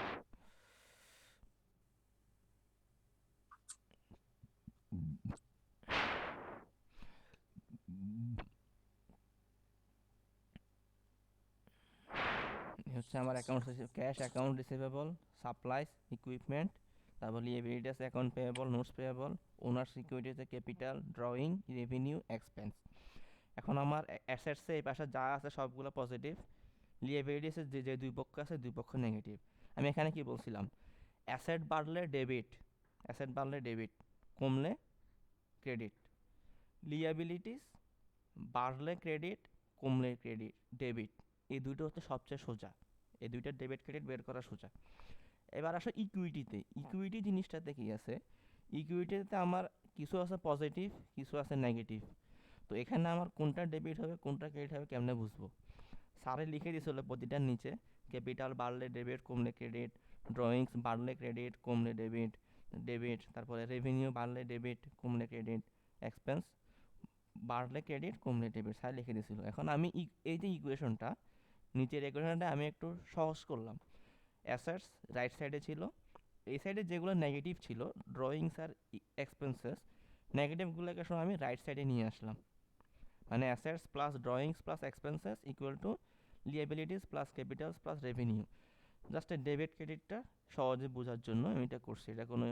হচ্ছে আমার account cash account receivable supplies equipment তারপর liabilities account payable notes payable owners equity হচ্ছে ক্যাপিটাল ড্রয়িং রেভিনিউ এক্সপেন্স এখন আমার অ্যাসেটসে এই পাশে যা আছে সবগুলো পজিটিভ, লিয়াবিলিটিসে যে যে দুই পক্ষ আছে দুই পক্ষ নেগেটিভ। আমি এখানে কি বলছিলাম, অ্যাসেট বাড়লে ডেবিট, অ্যাসেট বাড়লে ডেবিট, কমলে ক্রেডিট। লিয়াবিলিটিস বাড়লে ক্রেডিট, কমলে ক্রেডিট, ডেবিট। এই দুটো হচ্ছে সবচেয়ে সোজা, এই দুইটা ডেবিট ক্রেডিট বের করা সোজা। এবার আসো ইকুইটিতে। ইকুইটি জিনিসটাতে কি আছে, ইকুইটিতে আমার কিছু আছে পজিটিভ, কিছু আছে নেগেটিভ। তো এখানে আমার কোনটা ডেবিট হবে কোনটা ক্রেডিট হবে কেমনে বুঝবো? স্যারে লিখে দিয়েছিল প্রতিটার নিচে, ক্যাপিটাল বাড়লে ডেবিট কমলে ক্রেডিট, ড্রয়িংস বাড়লে ক্রেডিট কমলে ডেবিট, ডেবিট। তারপরে রেভিনিউ বাড়লে ডেবিট কমলে ক্রেডিট, এক্সপেন্স বাড়লে ক্রেডিট কমলে ডেবিট, স্যার লিখে দিয়েছিল। এখন আমি এই যে ইকুয়েশনটা, নিচের ইকুয়েশনটা আমি একটু সহজ করলাম। অ্যাসেটস রাইট সাইডে ছিল, এই সাইডে যেগুলো নেগেটিভ ছিল ড্রয়িংস আর এক্সপেন্সেস, নেগেটিভগুলোকে সব আমি রাইট সাইডে নিয়ে আসলাম। মানে assets plus drawings plus expenses equal to liabilities plus capitals plus revenue. Just debit ক্রেডিটটা সহজে বোঝার জন্য আমি এটা করছি। এটা কোনো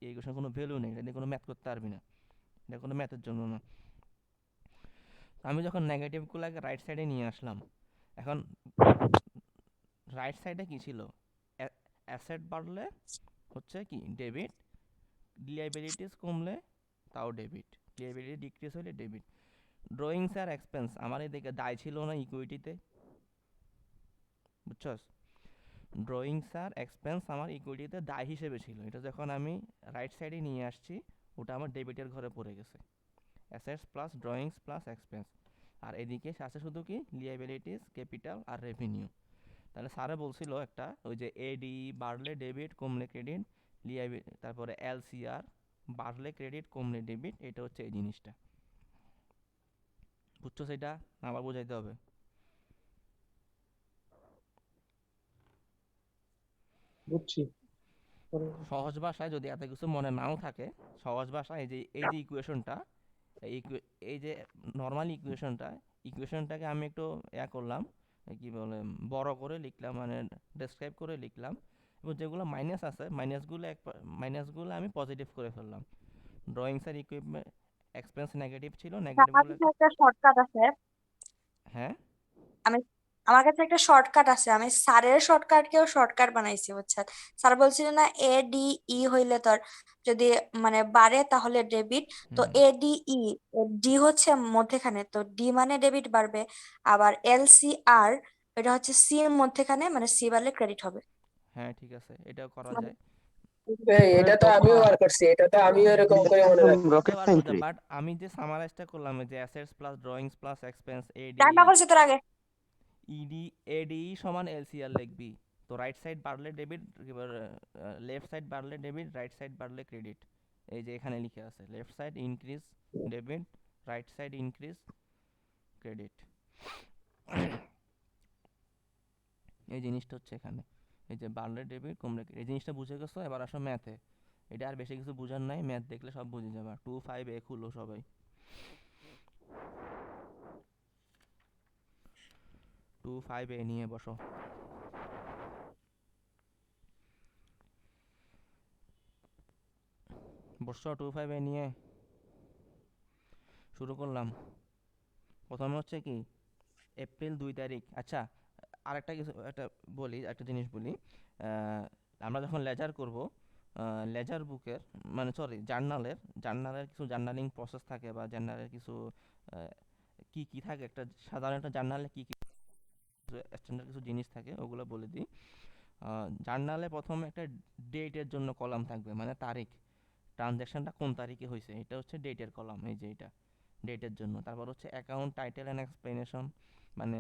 এই কোশ্চেন কোনো ভ্যালু নেই, এটা দিয়ে কোনো ম্যাথ করতে পারবি না, এটা কোনো ম্যাথের জন্য না। আমি যখন নেগেটিভগুলোকে রাইট সাইডে নিয়ে আসলাম, এখন রাইট সাইডে কি ছিল, অ্যাসেট বাড়লে হচ্ছে কি ডেবিট, লিয়াবিলিটিস কমলে তাও ডেবিট, লিয়াবিলিটি ডিক্রিজ হলে ডেবিট। ড্রয়িংস আর এক্সপেন্স আমার এদিকে দায় ছিল না ইকুইটিতে, বুঝছস? ড্রয়িংস আর এক্সপেন্স আমার ইকুইটিতে দায় হিসেবে ছিল, এটা যখন আমি রাইট সাইডে নিয়ে আসছি ওটা আমার ডেবিটের ঘরে পড়ে গেছে। Assets plus drawings plus expense, আর এদিকে আছে শুধু কি লিয়াবিলিটিস, ক্যাপিটাল আর রেভিনিউ। তাহলে স্যারে বলছিল একটা, ওই যে এডি বাড়লে ডেবিট কমলে ক্রেডিট, তারপরে এলসিআর বাড়লে ক্রেডিট কমলে ডেবিট, এটা হচ্ছে এই জিনিসটা। বুঝছো সেটা? আবার বোঝাইতে হবে? বুঝছি। সহজ ভাষায় যদি এত কিছু মনে নাও থাকে, সহজ ভাষায় এই যে ইকুয়েশনটা, এই যে নর্মাল ইকুয়েশনটাকে আমি একটু করলাম, কি বলে বড় করে লিখলাম, মানে ডেসক্রাইব করে লিখলাম। এবং যেগুলো মাইনাস আছে মাইনাসগুলো আমি পজিটিভ করে ফেললাম। ড্রয়িংস আর ইকুইপমেন্ট এক্সপেন্স নেগেটিভ ছিল, আমার নেগেটিভগুলো কাছে একটা শর্টকাট আছে। হ্যাঁ আমি আমার কাছে একটা শর্টকাট আছে, আমি স্যারের শর্টকাটকেও শর্টকাট বানাইছি, বুঝছেন? স্যার বলছিল না এ ডি ই হইলে তোর যদি মানে বাড়ে তাহলে ডেবিট, তো এ ডি ই, ডি হচ্ছে মধ্যেখানে, তো ডি মানে ডেবিট বাড়বে। আবার এল সি আর, এটা হচ্ছে সি এর মধ্যেখানে, মানে সি বাড়লে ক্রেডিট হবে। হ্যাঁ ঠিক আছে, এটাও করা মানে যায়। এটা তো আমিও বার করছি, এটা তো আমিও এরকম করে মনে রাখছি। রকেট বুঝতে সায়েন্স পারছো, রে। বাট আমি যে সামারাইজটা করলাম, যে assets plus drawings plus expense AD টাইমটা করছে তোর আগে। এডি সমান এলসিআর লিখবি। তো রাইট সাইড বাড়লে ডেবিট, এবার লেফট সাইড বাড়লে ডেবিট, রাইট সাইড বাড়লে ক্রেডিট। এই যে এখানে লিখে আছে left side increase debit, right side increase credit. এই জিনিসটা হচ্ছে এখানে, এই যে বাড়লে ডেবিট কমলে credit। এই জিনিসটা বুঝে গেছো? এবার আসো ম্যাথে। এটা আর বেশি কিছু বুঝার নাই, ম্যাথ দেখলে সব বুঝে যাবে। 2-5 খুলো সবাই। 2-5 নিয়ে বসো। বসো 2-5 নিয়ে শুরু করলাম। প্রথমে হচ্ছে কি এপ্রিল 2 তারিখ। আচ্ছা, আরেকটা কিছু একটা জিনিস বলি। আমরা যখন লেজার করব, লেজার বুকের মানে সরি জার্নালের কিছু জার্নালিং প্রসেস থাকে, বা জার্নালের কিছু কি কি থাকে, একটা সাধারণ একটা জার্নালে কি কি স্ট্যান্ডার্ড কিছু জিনিস থাকে ওগুলো বলে দিই। জার্নালে প্রথমে একটা ডেটের জন্য কলাম থাকবে, মানে তারিখ, ট্রানজ্যাকশনটা কোন তারিখে হয়েছে, এটা হচ্ছে ডেটের কলাম, এই যে এটা ডেটের জন্য। তারপর হচ্ছে অ্যাকাউন্ট টাইটেল অ্যান্ড এক্সপ্লেনেশন, মানে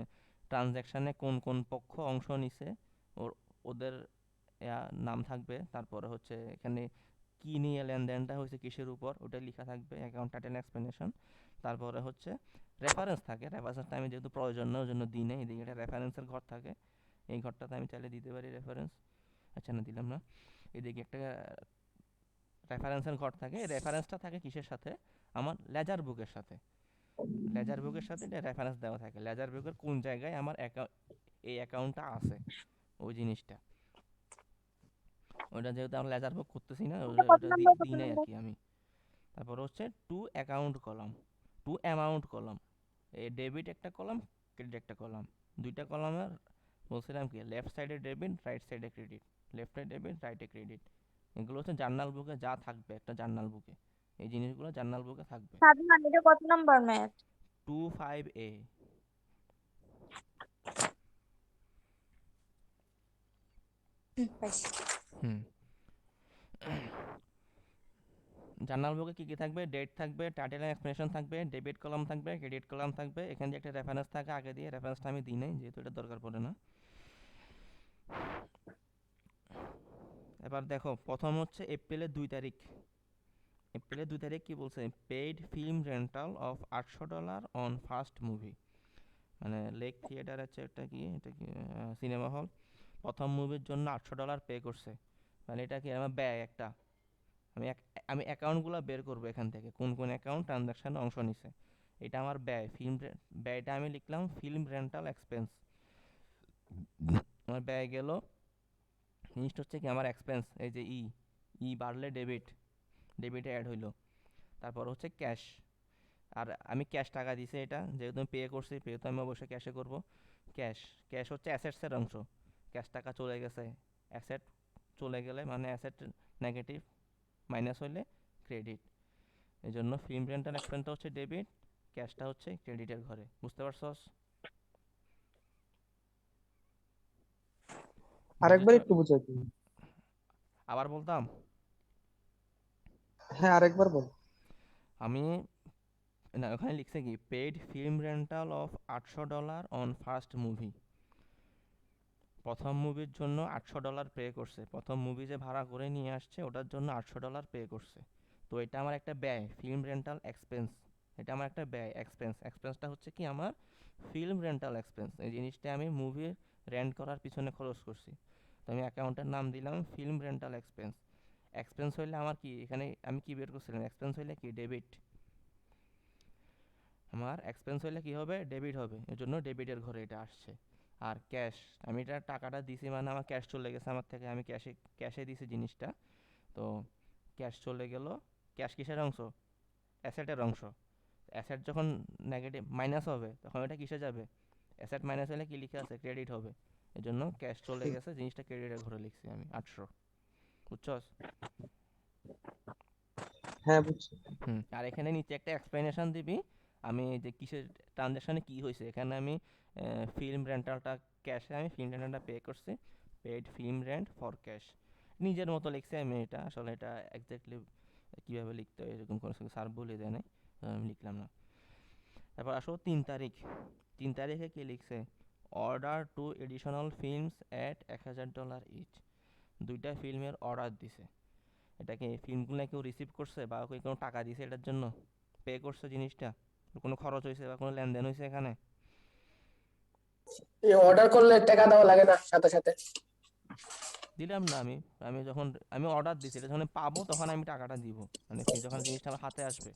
ট্রানজ্যাকশানে কোন কোন পক্ষ অংশ নিছে ওদের নাম থাকবে। তারপরে হচ্ছে এখানে কি নিয়ে লেনদেনটা হয়েছে, কিসের উপর, ওটা লেখা থাকবে, অ্যাকাউন্ট টাইটেল এক্সপ্লেনেশন। তারপরে হচ্ছে রেফারেন্স থাকে, রেফারেন্সটা আমি যেহেতু প্রয়োজন না ওই জন্য দিই না। এদিকে একটা রেফারেন্সের ঘর থাকে, এই ঘরটাতে আমি চাইলে দিতে পারি রেফারেন্স। আচ্ছা না, দিলাম না। এদিকে একটা রেফারেন্সের ঘর থাকে, এই রেফারেন্সটা থাকে কিসের সাথে, আমার লেজার বুকের সাথে। লেজার বুকের সাথে এটা রেফারেন্স দেওয়া থাকে, লেজার বুকের কোন জায়গায় আমার এই অ্যাকাউন্টটা আছে, ওই জিনিসটা। ওটা যেহেতু আমরা লেজার বুক করতেছি না, কত ওটা নাম্বার দিই নাই আর কি আমি। তারপর হচ্ছে two account column, two amount column, এই ডেবিট একটা কলাম, ক্রেডিট একটা কলাম, দুইটা কলামের বলছিলাম কি লেফট সাইডে ডেবিট, রাইট সাইডে ক্রেডিট, লেফটে ডেবিট, রাইটে ক্রেডিট। এগুলো হচ্ছে জার্নাল বুকে যা থাকবে একটা জার্নাল বুকে, এই জিনিসগুলো জার্নাল বুকে থাকবে। সাদমান, এটা কত নাম্বার ম্যাথ? 25A। পাইছি। হুম, জার্নাল বুকে কি কি থাকবে? ডেট থাকবে, টাইটেল এন্ড এক্সপ্লেনেশন থাকবে, ডেবিট কলাম থাকবে, ক্রেডিট কলাম থাকবে। এখানে যে একটা রেফারেন্স থাকে আগে দিয়ে, রেফারেন্সটা আমি দিই নাই যেহেতু এটা দরকার পড়ে না। এবার দেখো প্রথম হচ্ছে এপ্রিলের 2 তারিখ। এপ্রিলের 2 তারিখ কি বলছে? Paid film rental of $800 on first movie. মানে লেক থিয়েটার আছে, এটা কি সিনেমা হল, প্রথম মুভির জন্য $800 পে করছে। মানে এটা কি আমার ব্যয় একটা। আমি অ্যাকাউন্টগুলো বের করবো এখান থেকে, কোন কোন অ্যাকাউন্ট ট্রানজাকশানে অংশ নিছে। এটা আমার ব্যয়, ব্যয়টা আমি লিখলাম ফিল্ম রেন্টাল এক্সপেন্স। আমার ব্যয় গেল, জিনিসটা হচ্ছে কি আমার এক্সপেন্স, এই যে ই বাড়লে ডেবিটে অ্যাড হইলো। তারপর হচ্ছে ক্যাশ, আর আমি ক্যাশ টাকা দিছি, এটা যেহেতু আমি পে করছি, পে তো আমি অবশ্যই ক্যাশে করব। ক্যাশ হচ্ছে অ্যাসেটসের অংশ, ক্যাশ টাকা চলে গেছে, অ্যাসেট চলে গেলে মানে অ্যাসেট নেগেটিভ মাইনাস হইলে ক্রেডিট। এই জন্য ফিল্ম রেন্টাল এক্সপেন্সটা হচ্ছে ডেবিট, ক্যাশটা হচ্ছে ক্রেডিটের ঘরে। বুঝতে পারছস? আরেকবার বুঝেছ? একটু বুঝাই দিন। আবার বলতাম, হ্যাঁ আরেকবার বল। আমি না ওখানে লিখছে কি paid film rental of $800 on first movie. প্রথম মুভির জন্য $800 পে করছে, প্রথম মুভি যে ভাড়া করে নিয়ে আসছে ওটার জন্য $800 পে করছে। তো এটা আমার একটা ব্যয়, ফিল্ম রেন্টাল এক্সপেন্স। এটা আমার একটা ব্যয়, এক্সপেন্সটা হচ্ছে কি আমার ফিল্ম রেন্টাল এক্সপেন্স। এই জিনিসটা আমি মুভি রেন্ট করার পিছনে খরচ করছি, তো আমি অ্যাকাউন্টের নাম দিলাম ফিল্ম রেন্টাল এক্সপেন্স। এক্সপেন্স হইলে আমার কি, এখানে আমি কি বের করছিলাম, এক্সপেন্স হইলে কি ডেবিট। আমার এক্সপেন্স হইলে কি হবে? ডেবিট হবে, এর জন্য ডেবিটের ঘরে এটা আসছে। আর ক্যাশ, আমি এটা টাকাটা দিছি মানে আমার ক্যাশ চলে গেছে আমার থেকে, আমি ক্যাশে দিছি জিনিসটা। তো ক্যাশ চলে গেল, ক্যাশ কিসের অংশ? অ্যাসেটের অংশ। অ্যাসেট যখন নেগেটিভ মাইনাস হবে তখন এটা কিসে যাবে? অ্যাসেট মাইনাস হলে কি লিখে আছে? ক্রেডিট হবে। এই জন্য ক্যাশ চলে গেছে, জিনিসটা ক্রেডিটের ঘরে লিখছি আমি 800। বুঝছস? হ্যাঁ বুঝছি। আর এখানে নিচে একটা এক্সপ্লেনেশন দিবি, আমি যে কিসের ট্রানজ্যাকশানে কি হয়েছে। এখানে আমি ফিল্ম রেন্টালটা ক্যাশে, আমি ফিল্ম রেন্টালটা পে করছি, paid film rent for cash. নিজের মতো লিখছি আমি এটা, আসলে এটা এক্স্যাক্টলি কীভাবে লিখতে হয় এরকম কোনো স্যার বলে দেয় নাই, আমি লিখলাম না। তারপর আসো 3 তারিখ। 3 তারিখে কি লিখছে? Order two additional films at $1000 each. দুইটা ফিল্মের অর্ডার দিছে। এটা কি ফিল্মগুলো কেউ রিসিভ করছে বা কেউ কোনো টাকা দিছে এটার জন্য? পে করছে জিনিসটা? কোনো খরচ হয়েছে বা কোনো লেনদেন হয়েছে এখানে? এই অর্ডার করলে টাকা দেওয়া লাগে না সাথে সাথে? দিলাম না আমি, আমি যখন আমি অর্ডার দিছি এটা যখন পাবো তখন আমি টাকাটা দিব, মানে যখন জিনিসটা আমার হাতে আসবে।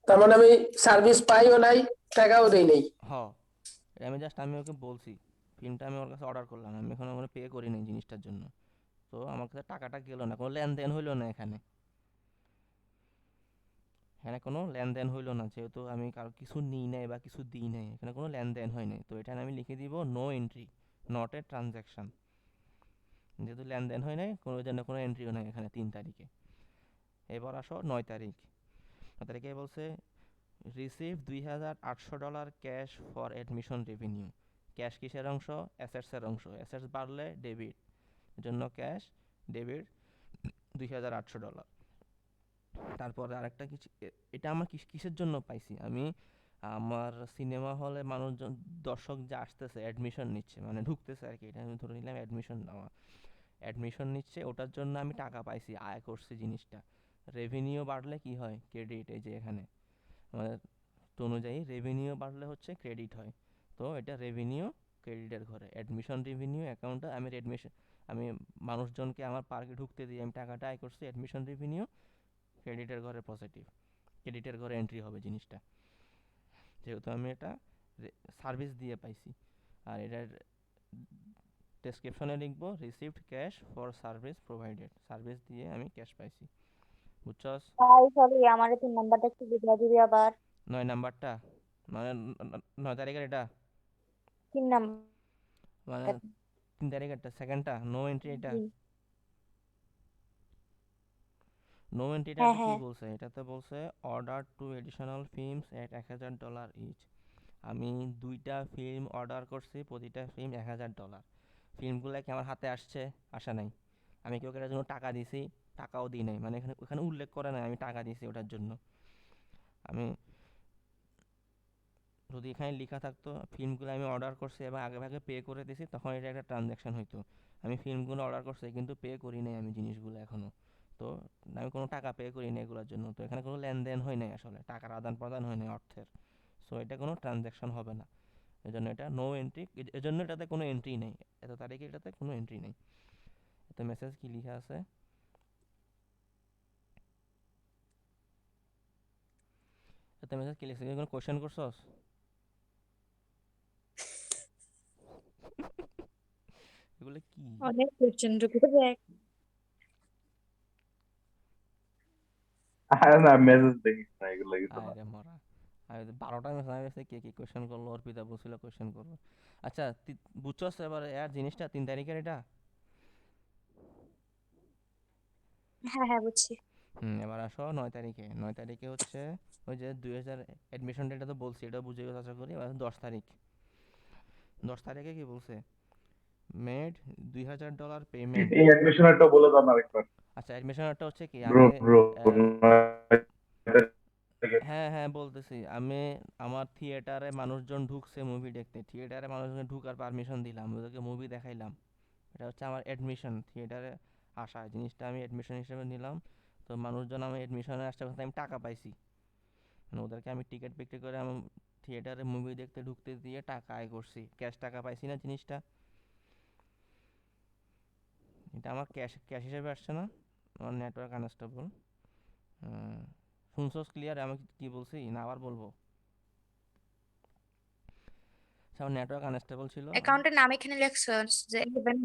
তার মানে আমি সার্ভিস পাইও নাই, টাকাও দেই নাই। হ, আমি জাস্ট আমি ওকে বলছি ফিল্মটা আমি ওর কাছে অর্ডার করলাম, আমি এখন ওখানে পে করি নাই জিনিসটার জন্য। তো আমার কাছে টাকাটা গেল না, কোনো লেনদেন হইলো না এখানে। এখানে কোনো লেনদেন হইলো না, যেহেতু আমি কারো কিছু নিই নাই বা কিছু দিই নাই, এখানে কোনো লেনদেন হয় নাই। তো এখানে আমি লিখে দিব no entry, not a transaction. যেহেতু লেনদেন হয় নাই, কোনো জন্য কোনো এন্ট্রিও নাই এখানে 3 তারিখে। এবার আসো 9 তারিখ। 9 তারিখে বলছে receive $2800 cash for admission revenue. Cash কিসের অংশ? অ্যাসেটসের অংশ। অ্যাসেটস বাড়লে ডেবিট, জন্য ক্যাশ ডেবিট $2800। তারপরে আরেকটা কিছু, এটা আমার কিসের জন্য পাইছি আমি? আমার সিনেমা হলে মানুষজন, দর্শক যে আসতেছে অ্যাডমিশন নিচ্ছে, মানে ঢুকতেছে আর কি, এটা আমি ধরে নিলাম অ্যাডমিশন নেওয়া, অ্যাডমিশন নিচ্ছে, ওটার জন্য আমি টাকা পাইছি, আয় করছি জিনিসটা। রেভিনিউ বাড়লে কি হয়? ক্রেডিট। এই যে এখানে আমাদের তো অনুযায়ী রেভিনিউ বাড়লে হচ্ছে ক্রেডিট হয়। তো এটা রেভিনিউ ক্রেডিটের ঘরে, অ্যাডমিশন রেভিনিউ অ্যাকাউন্টে আমি মানুষজনকে আমার পার্কে ঢুকতে দিয়ে আমি টাকাটা আয় করছি, অ্যাডমিশন রেভিনিউ ক্রেডিটের ঘরে পজিটিভ, ক্রেডিটের ঘরে এন্ট্রি হবে জিনিসটা, যেহেতু আমি এটা সার্ভিস দিয়ে পাইছি। আর এটার ডেসক্রিপশনে লিখবো received cash for service provided, service দিয়ে আমি ক্যাশ পাইছি। বুঝছস? সরি, আমার 3 নাম্বারটা একটু বুঝিয়ে দিবি আবার। 9 নাম্বারটা মানে 9 তারিখের এটা, তিন নাম্বার মানে 3 তারিখেরটা, সেকেন্ডটা নো এন্ট্রি এটা। নো এন্ট্রি হ্যাঁ এটাতে কি হ্যাঁ বলছে? এটাতে বলছে order two additional films at $1000 each. আমি 2টা ফিল্ম অর্ডার করছি, প্রতিটা ফিল্ম $1000। ফিল্মগুলো কি আমার হাতে আসছে? আসা নাই। আমি কি ওটার জন্য টাকা দিছি? টাকাও দিই নাই, মানে এখানে ওখানে উল্লেখ করে নাই আমি টাকা দিছি ওটার জন্য। আমি যদি এখানে লেখা থাকতো ফিল্মগুলো আমি অর্ডার করছি এবং আগে ভাগে পে করে দিছি, তখন এটা একটা ট্রানজ্যাকশন হইতো। আমি ফিল্মগুলো অর্ডার করছি কিন্তু পে করি নাই আমি জিনিসগুলো এখনো। তো আমি কোনো টাকা পে করি নাই এগুলোর জন্য, তো এখানে কোনো লেনদেন হয় নাই, আসলে টাকার আদান প্রদান হয় নাই অর্থের। সো এটা কোনো ট্রানজ্যাকশন হবে না, এজন্য এটা নো এন্ট্রি। এজন্য এটাতে কোনো এন্ট্রি নেই, এত তারিখে এটাতে কোনো এন্ট্রি নেই। এতে মেসেজ কি লেখা আছে? এতে মেসেজ কি লিখছে? কোনো কোশ্চেন করছস? এগুলো কি? অনেক কোশ্চেন ঢুকে দেখ। আরে না, মেসেজ দেখিস না, এগুলো কিছু না। আরে মরা, আমি 12টা মেসেজ আমি গেছে কে কি কোশ্চেন করলো, অর্পিতা বলছিল কোশ্চেন করবো। আচ্ছা বুঝছস এবার এর জিনিসটা 3 তারিখের এটা? হ্যাঁ হ্যাঁ বুঝছি। এবার আসো 9 তারিখে। 9 তারিখে হচ্ছে ওই যে 2000 অ্যাডমিশন ডেটা তো বলছি, এটা বুঝে গেছো আশা করি। এবার 10 তারিখ। 10 তারিখে কি বলছে? Made $2000 payment. এই অ্যাডমিশনারটা বলে দাও না আরেকবার। আচ্ছা অ্যাডমিশনারটা হচ্ছে কি, ব্রো আমি ব্রো, আহ, হ্যাঁ হ্যাঁ বলতেছি, আমি আমার থিয়েটারে মানুষজন ঢুকছে মুভি দেখতে, থিয়েটারে মানুষজন ঢুকার পারমিশন দিলাম, ওদেরকে মুভি দেখাইলাম। এটা হচ্ছে আমার অ্যাডমিশন, থিয়েটারে আসা জিনিসটা আমি অ্যাডমিশন হিসেবে নিলাম। তো মানুষজন আমি অ্যাডমিশনে আসতে পারতে আমি টাকা পাইছি, মানে ওদেরকে আমি টিকিট বিক্রি করে আমি থিয়েটারে মুভি দেখতে ঢুকতে দিয়ে টাকা আয় করছি, ক্যাশ টাকা পাইছি না জিনিসটা। এটা আমার ক্যাশ ক্যাশ হিসেবে আসছে না? আমার নেটওয়ার্ক আনস্টেবল। শুনছস ক্লিয়ার আমি কি বলছি না আবার বলবো? আচ্ছা, আমার নেটওয়ার্ক আনস্টেবল ছিল। অ্যাকাউন্টের নাম এখানে লেখছস যে 11।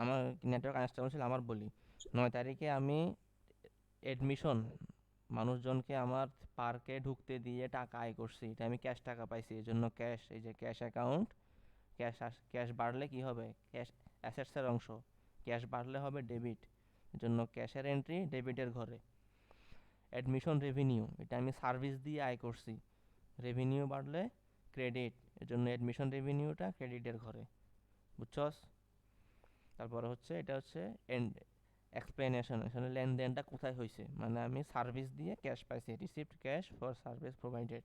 আমার নেটওয়ার্ক আনস্টেবল ছিল, আমার বলি। 9 তারিখে আমি অ্যাডমিশন মানুষজনকে আমার পার্কে ঢুকতে দিয়ে টাকা আয় করছি, এটা আমি ক্যাশ টাকা পাইছি, এই জন্য ক্যাশ, এই যে ক্যাশ অ্যাকাউন্ট। ক্যাশ বাড়লে কি হবে? ক্যাশ অ্যাসেটসের অংশ, ক্যাশ বাড়লে হবে ডেবিট, এর জন্য ক্যাশের এন্ট্রি ডেবিটের ঘরে। অ্যাডমিশন রেভিনিউ, এটা আমি সার্ভিস দিয়ে আয় করছি, রেভিনিউ বাড়লে ক্রেডিট, এর জন্য অ্যাডমিশন রেভিনিউটা ক্রেডিটের ঘরে। বুঝছস? তারপরে হচ্ছে এটা হচ্ছে এক্সপ্লেনেশন, আসলে লেনদেনটা কোথায় হয়েছে, মানে আমি সার্ভিস দিয়ে ক্যাশ পাইছি, received cash for service provided.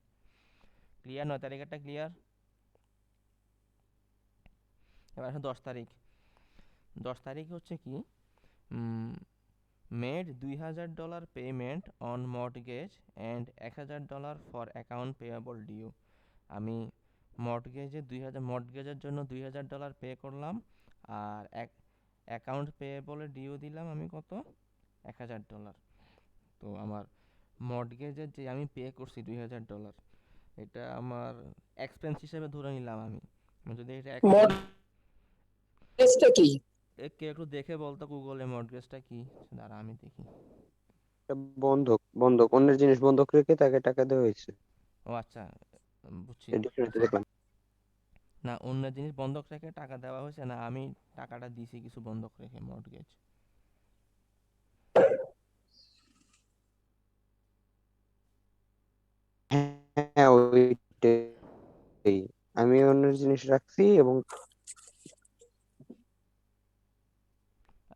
Clear? 9 তারিখেরটা ক্লিয়ার? এবার আসলে 10 তারিখ। 10 তারিখ হচ্ছে কি, made $2000 payment on mortgage and $1000 for account payable due. আমি মর্টগেজের জন্য $2000 পে করলাম, আর অ্যাকাউন্ট পেয়েবলের ডিউ দিলাম আমি কত? $1000। তো আমার মর্টগেজের যে আমি পে করছি $2000, এটা আমার এক্সপেন্স হিসেবে ধরে নিলাম আমি। আমি যদি এটা মডেলটা কি? কেউ একটু দেখে বলতো গুগলে মর্টগেজটা কি? দাঁড়া আমি দেখি। এটা বন্ধক, বন্ধক অন্যের জিনিস বন্ধক রেখে তাকে টাকা দেওয়া হয়েছে। ও আচ্ছা, বুঝছি। এই ডিকশনারিতে দেখলাম। না অন্য জিনিস বন্ধক রেখে টাকা দেওয়া হয়েছে না, আমি টাকাটা দিছি কিছু বন্ধক রেখে, মর্টগেজ। হ্যাঁ ওইটাই, আমি অন্যের জিনিস রাখছি এবং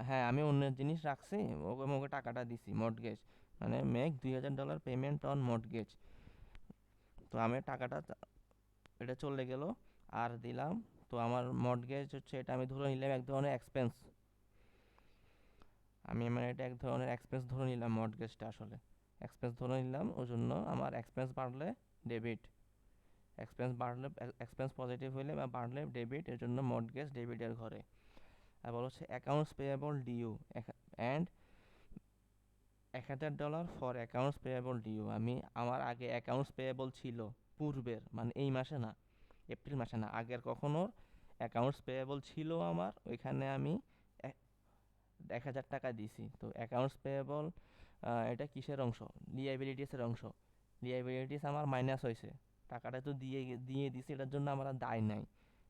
হ্যাঁ আমি অন্যের জিনিস রাখছি, ওকে ওকে টাকাটা দিছি, মর্টগেজ মানে মেক $2000 পেমেন্ট অন মর্টগেজ। তো আমি টাকাটা এটা চলে গেল আর দিলাম। তো আমার মর্টগেজ হচ্ছে, এটা আমি ধরে নিলাম এক ধরনের এক্সপেন্স, আমি মানে এটা এক ধরনের এক্সপেন্স ধরে নিলাম, মর্টগেজটা আসলে এক্সপেন্স ধরে নিলাম, ওই জন্য আমার এক্সপেন্স বাড়লে ডেবিট, এক্সপেন্স বাড়লে এক্সপেন্স পজিটিভ হইলে বা বাড়লে ডেবিট, এর জন্য মর্টগেজ ডেবিটের ঘরে। আবার হচ্ছে accounts payable due and $1000 for accounts payable due. আমি আমার আগে অ্যাকাউন্টস পেয়েবল ছিল পূর্বের, মানে এই মাসে না, এপ্রিল মাসে না, আগের কখনো অ্যাকাউন্টস পেয়েবল ছিল আমার, ওইখানে আমি 1000 টাকা দিছি। তো অ্যাকাউন্টস পেয়েবল এটা কিসের অংশ? লিয়াবিলিটিসের অংশ। লিয়াবিলিটিস আমার মাইনাস হয়েছে, টাকাটা তো দিয়ে দিছি, এটার জন্য আমার আর দায় নাই।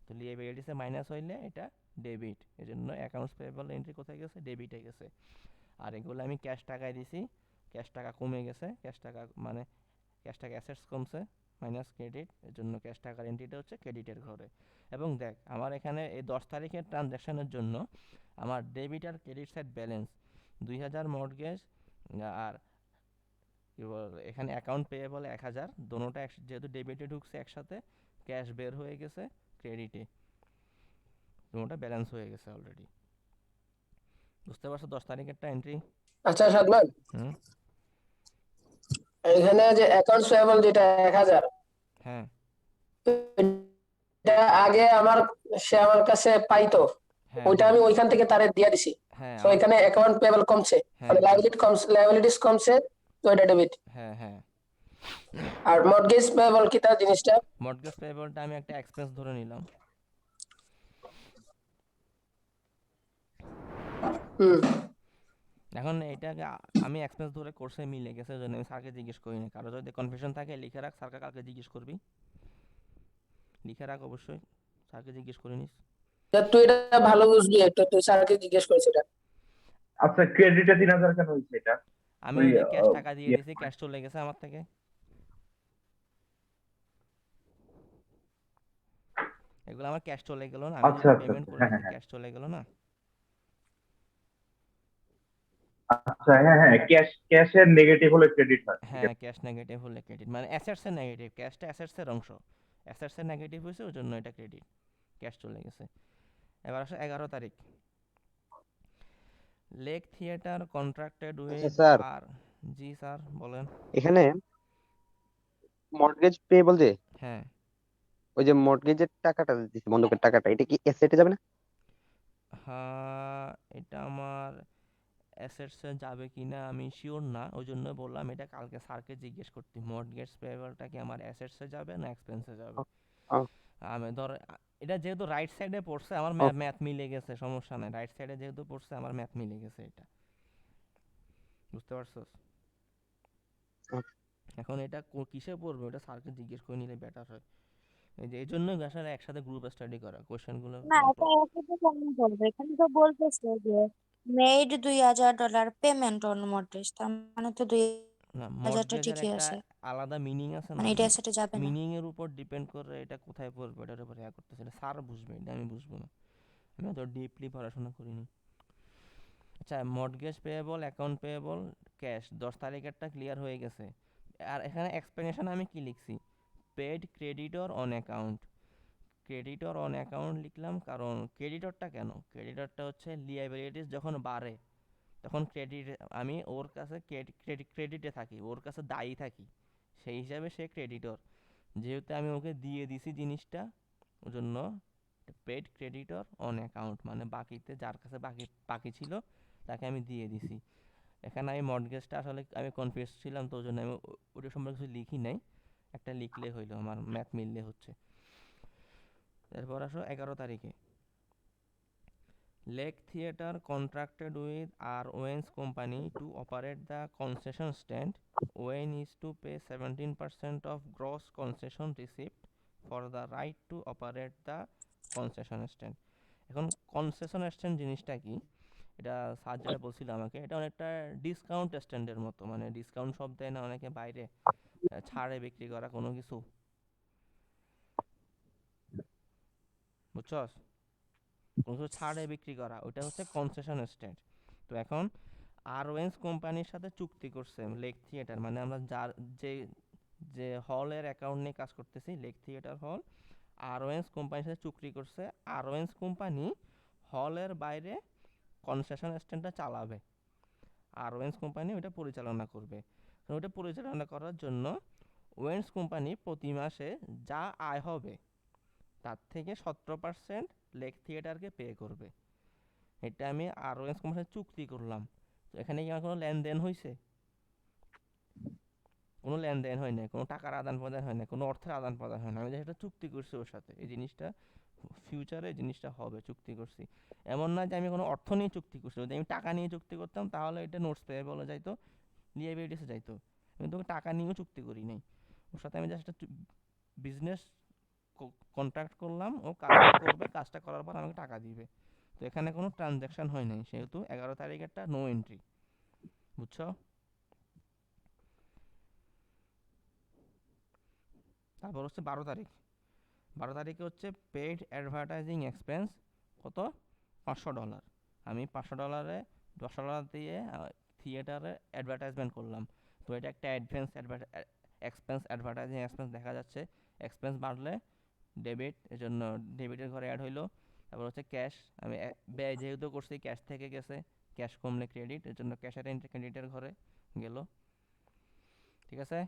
তো লিয়েবিলিটিসে মাইনাস হইলে এটা ডেবিট, এজন্য অ্যাকাউন্টস পেয়েবল এন্ট্রি কোথায় গেছে, ডেবিটে গেছে। আর এগুলো আমি ক্যাশ টাকায় দিছি, ক্যাশ টাকা কমে গেছে, ক্যাশ টাকা মানে ক্যাশ টাকা অ্যাসেটস কমছে, মাইনাস ক্রেডিট, এর জন্য ক্যাশ টাকার এন্ট্রিটা হচ্ছে ক্রেডিটের ঘরে। এবং দেখ আমার এখানে এই 10 তারিখের ট্রানজ্যাকশনের জন্য আমার ডেবিট আর ক্রেডিট সাইড ব্যালেন্স 2000 মর্টগেজ, আর কি বল এখানে অ্যাকাউন্ট পেয়েবল 1000, দোনোটা যেহেতু ডেবিটে ঢুকছে একসাথে, ক্যাশ বের হয়ে গেছে ক্রেডিটে, দোনোটা ব্যালেন্স হয়ে গেছে অলরেডি। বুঝতে পারছো 10 তারিখেরটা এন্ট্রি? আচ্ছা সাদমান, হুম। এখানে যে অ্যাকাউন্টস পেয়েবল যেটা 1000, হ্যাঁ এটা আগে সে আমার কাছে পাইতো, হ্যাঁ ওইটা হ্যাঁ আমি ওইখান থেকে তারে দিয়ে দিছি। হ্যাঁ তো এখানে অ্যাকাউন্ট পেয়েবল কমছে, হ্যাঁ মানে লায়াবিলিটিস কমছে, তো এটা ডেবিট। হ্যাঁ হ্যাঁ আর মর্টগেজ পেয়েবল কি তার জিনিসটা? মর্টগেজ পেয়েবলটা আমি একটা এক্সপেন্স ধরে নিলাম। হুম। এখন এটাকে আমি এক্সপেন্স ধরে কোর্সে মিলে গেছে, জন্য আমি স্যারকে জিজ্ঞেস করি না। কারো যদি কনফিউশন থাকে লিখে রাখ, স্যারকে কালকে জিজ্ঞেস করবি, লিখে রাখ অবশ্যই, স্যারকে জিজ্ঞেস করে নিস। তুই এটা ভালো বুঝবি, একটু তুই স্যারকে জিজ্ঞেস করিস এটা। আচ্ছা, ক্রেডিটে 3000 কেন হয়েছে এটা? আমি ওই ওই যে ক্যাশ টাকা দিয়ে ইয়ে, দিয়েছি, ক্যাশ চলে গেছে আমার থেকে। এগুলো আমার ক্যাশ চলে গেল না, আমি আচ্ছা যেটা আচ্ছা পেমেন্ট আচ্ছা, করে হ্যাঁ দিয়েছি হ্যাঁ ক্যাশ চলে গেল না। আচ্ছা, হ্যাঁ হ্যাঁ, ক্যাশের নেগেটিভ হলে ক্রেডিট হয়, ঠিক হ্যাঁ আছে। ক্যাশ নেগেটিভ হলে ক্রেডিট, মানে অ্যাসেটস এর নেগেটিভ, ক্যাশটা অ্যাসেটস এর অংশ, অ্যাসেটস এর নেগেটিভ হয়েছে ওই জন্য এটা ক্রেডিট, ক্যাশ চলে গেছে। এবার আসো 11 তারিখ, লেক থিয়েটার কন্ট্রাক্টেড আচ্ছা উইথ স্যার, আর। জি স্যার বলেন। এখানে মর্টগেজ পেয়েবল যে, হ্যাঁ ওই যে মর্টগেজের টাকাটা দিচ্ছে, বন্ধকের টাকাটা, এটা কি এসেটে যাবে না? হ্যাঁ এটা আমার অ্যাসেটসে যাবে কিনা আমি শিওর না, ওই জন্য বললাম এটা কালকে স্যারকে জিজ্ঞেস করতে। মর্টগেজ পেয়েবলটা কি আমার অ্যাসেটসে যাবে না এক্সপেন্সে যাবে? ও, আমি ধর এটা যেহেতু রাইট সাইডে পড়ছে, আমার ও, ম্যাথ মিলে গেছে, সমস্যা নাই, রাইট সাইডে যেহেতু পড়ছে আমার ম্যাথ মিলে গেছে এটা, বুঝতে পারছস? ও, এখন এটা কিসে পড়বে ওটা স্যারকে জিজ্ঞেস করে নিলে বেটার হয়। এই যে এই জন্যই আসলে একসাথে গ্রুপ স্টাডি করা, কোশ্চেনগুলো না এটা একসাথে কেমন বলবো, এখানে তো বলতেছে যে মেড $2000 পেমেন্ট অন মর্টগেজ, তার মানে তো না 2000টা মর্টগেজের ঠিকই একটা আছে, আলাদা মিনিং আছে মানে না, এটা সাথে যাবে না। মিনিং এর উপর ডিপেন্ড করে এটা কোথায় পড়বে, এটার উপর ইয়া করতেছে, এটা স্যার বুঝবে, এটা আমি বুঝবো না, আমি অত ডিপলি পড়াশোনা করিনি। আচ্ছা mortgage payable, account payable, cash 10 তারিখেরটা ক্লিয়ার হয়ে গেছে। আর এখানে এক্সপ্লেনেশন আমি কি লিখছি, paid creditor on account, creditor on account লিখলাম কারণ ক্রেডিটরটা কেন, ক্রেডিটরটা হচ্ছে লিয়াবিলিটিস যখন বাড়ে তখন ক্রেডিট, আমি ওর কাছে ক্রেডিটে থাকি, ওর কাছে দায়ী থাকি, সেই হিসাবে সে ক্রেডিটর। যেহেতু আমি ওকে দিয়ে দিছি জিনিসটা, ওই জন্য পেড ক্রেডিটর অন অ্যাকাউন্ট, মানে বাকিতে যার কাছে বাকি ছিল তাকে আমি দিয়ে দিছি। এখানে আমি মর্টগেজটা আসলে আমি কনফিউজ ছিলাম, তো ওই জন্য আমি ওটা সম্পর্কে কিছু লিখি নাই, একটা লিখলে হইলো, আমার ম্যাথ মিললে হচ্ছে। এরপর আসো 11 তারিখে, Lake Theatre contracted with R Owens Company to operate the concession stand, Owen is to pay 17% of gross concession receipt for the right to operate the concession stand. এখন কনসেশন স্ট্যান্ড জিনিসটা কি, এটা স্যার যেটা বলছিল আমাকে, এটা অনেকটা ডিসকাউন্ট স্ট্যান্ডের মতো, মানে ডিসকাউন্ট সব দেয় না অনেকে বাইরে, ছাড়ে বিক্রি করা কোনো কিছু, বুঝছস? কোনো কিছু ছাড়ে বিক্রি করা, ওটা হচ্ছে কনসেশন স্ট্যান্ড। তো এখন আরওয়েন্স কোম্পানির সাথে চুক্তি করছে লেক থিয়েটার, মানে আমরা যার যে যে হলের অ্যাকাউন্ট নিয়ে কাজ করতেছি, লেক থিয়েটার হল, আরওয়েন্স কোম্পানির সাথে চুক্তি করছে, আরওয়েন্স কোম্পানি হলের বাইরে কনসেশন স্ট্যান্ডটা চালাবে, আরওয়েন্স কোম্পানি ওটা পরিচালনা করবে। তো ওটা পরিচালনা করার জন্য ওয়েন্স কোম্পানি প্রতি মাসে যা আয় হবে তার থেকে 17% লেক থিয়েটারকে পে করবে। এটা আমি আরওএস কোম্পানির সাথে চুক্তি করলাম। তো এখানে কি আমার কোনো লেনদেন হয়েছে? কোনো লেনদেন হয় না, কোনো টাকার আদান প্রদান হয় না, কোনো অর্থের আদান প্রদান হয় না, আমি যেটা চুক্তি করছি ওর সাথে, এই জিনিসটা ফিউচারে জিনিসটা হবে, চুক্তি করছি। এমন না যে আমি কোনো অর্থ নিয়ে চুক্তি করছি, যদি আমি টাকা নিয়ে চুক্তি করতাম তাহলে এটা নোটস পেয়েবলে যাইতো, লিয়াবিলিটিসে যাইতো, কিন্তু টাকা নিয়েও চুক্তি করি নাই ওর সাথে, আমি জাস্ট একটা বিজনেস কন্ট্রাক্ট করলাম, ও কাজটা করবে, কাজটা করার পর আমাকে টাকা দিবে। তো এখানে কোনো ট্রানজ্যাকশন হয় নাই, সেহেতু 11 তারিখেরটা নো এন্ট্রি। বুঝছো? তারপর হচ্ছে 12 তারিখ। 12 তারিখে হচ্ছে পেইড অ্যাডভার্টাইজিং এক্সপেন্স, কত? $500। আমি $500 $500 দিয়ে থিয়েটারে অ্যাডভার্টাইজমেন্ট করলাম। তো এটা একটা এক্সপেন্স, অ্যাডভার্টাইজিং এক্সপেন্স দেখা যাচ্ছে। এক্সপেন্স বাড়লে ডেবিট, এজন্য ডেবিটের ঘরে অ্যাড হইলো। তারপর হচ্ছে ক্যাশ, আমি ব্যয় যেহেতু করছি ক্যাশ থেকে গেছে, ক্যাশ কমলে ক্রেডিট, এর জন্য ক্যাশের ক্রেডিটের ঘরে গেল। ঠিক আছে?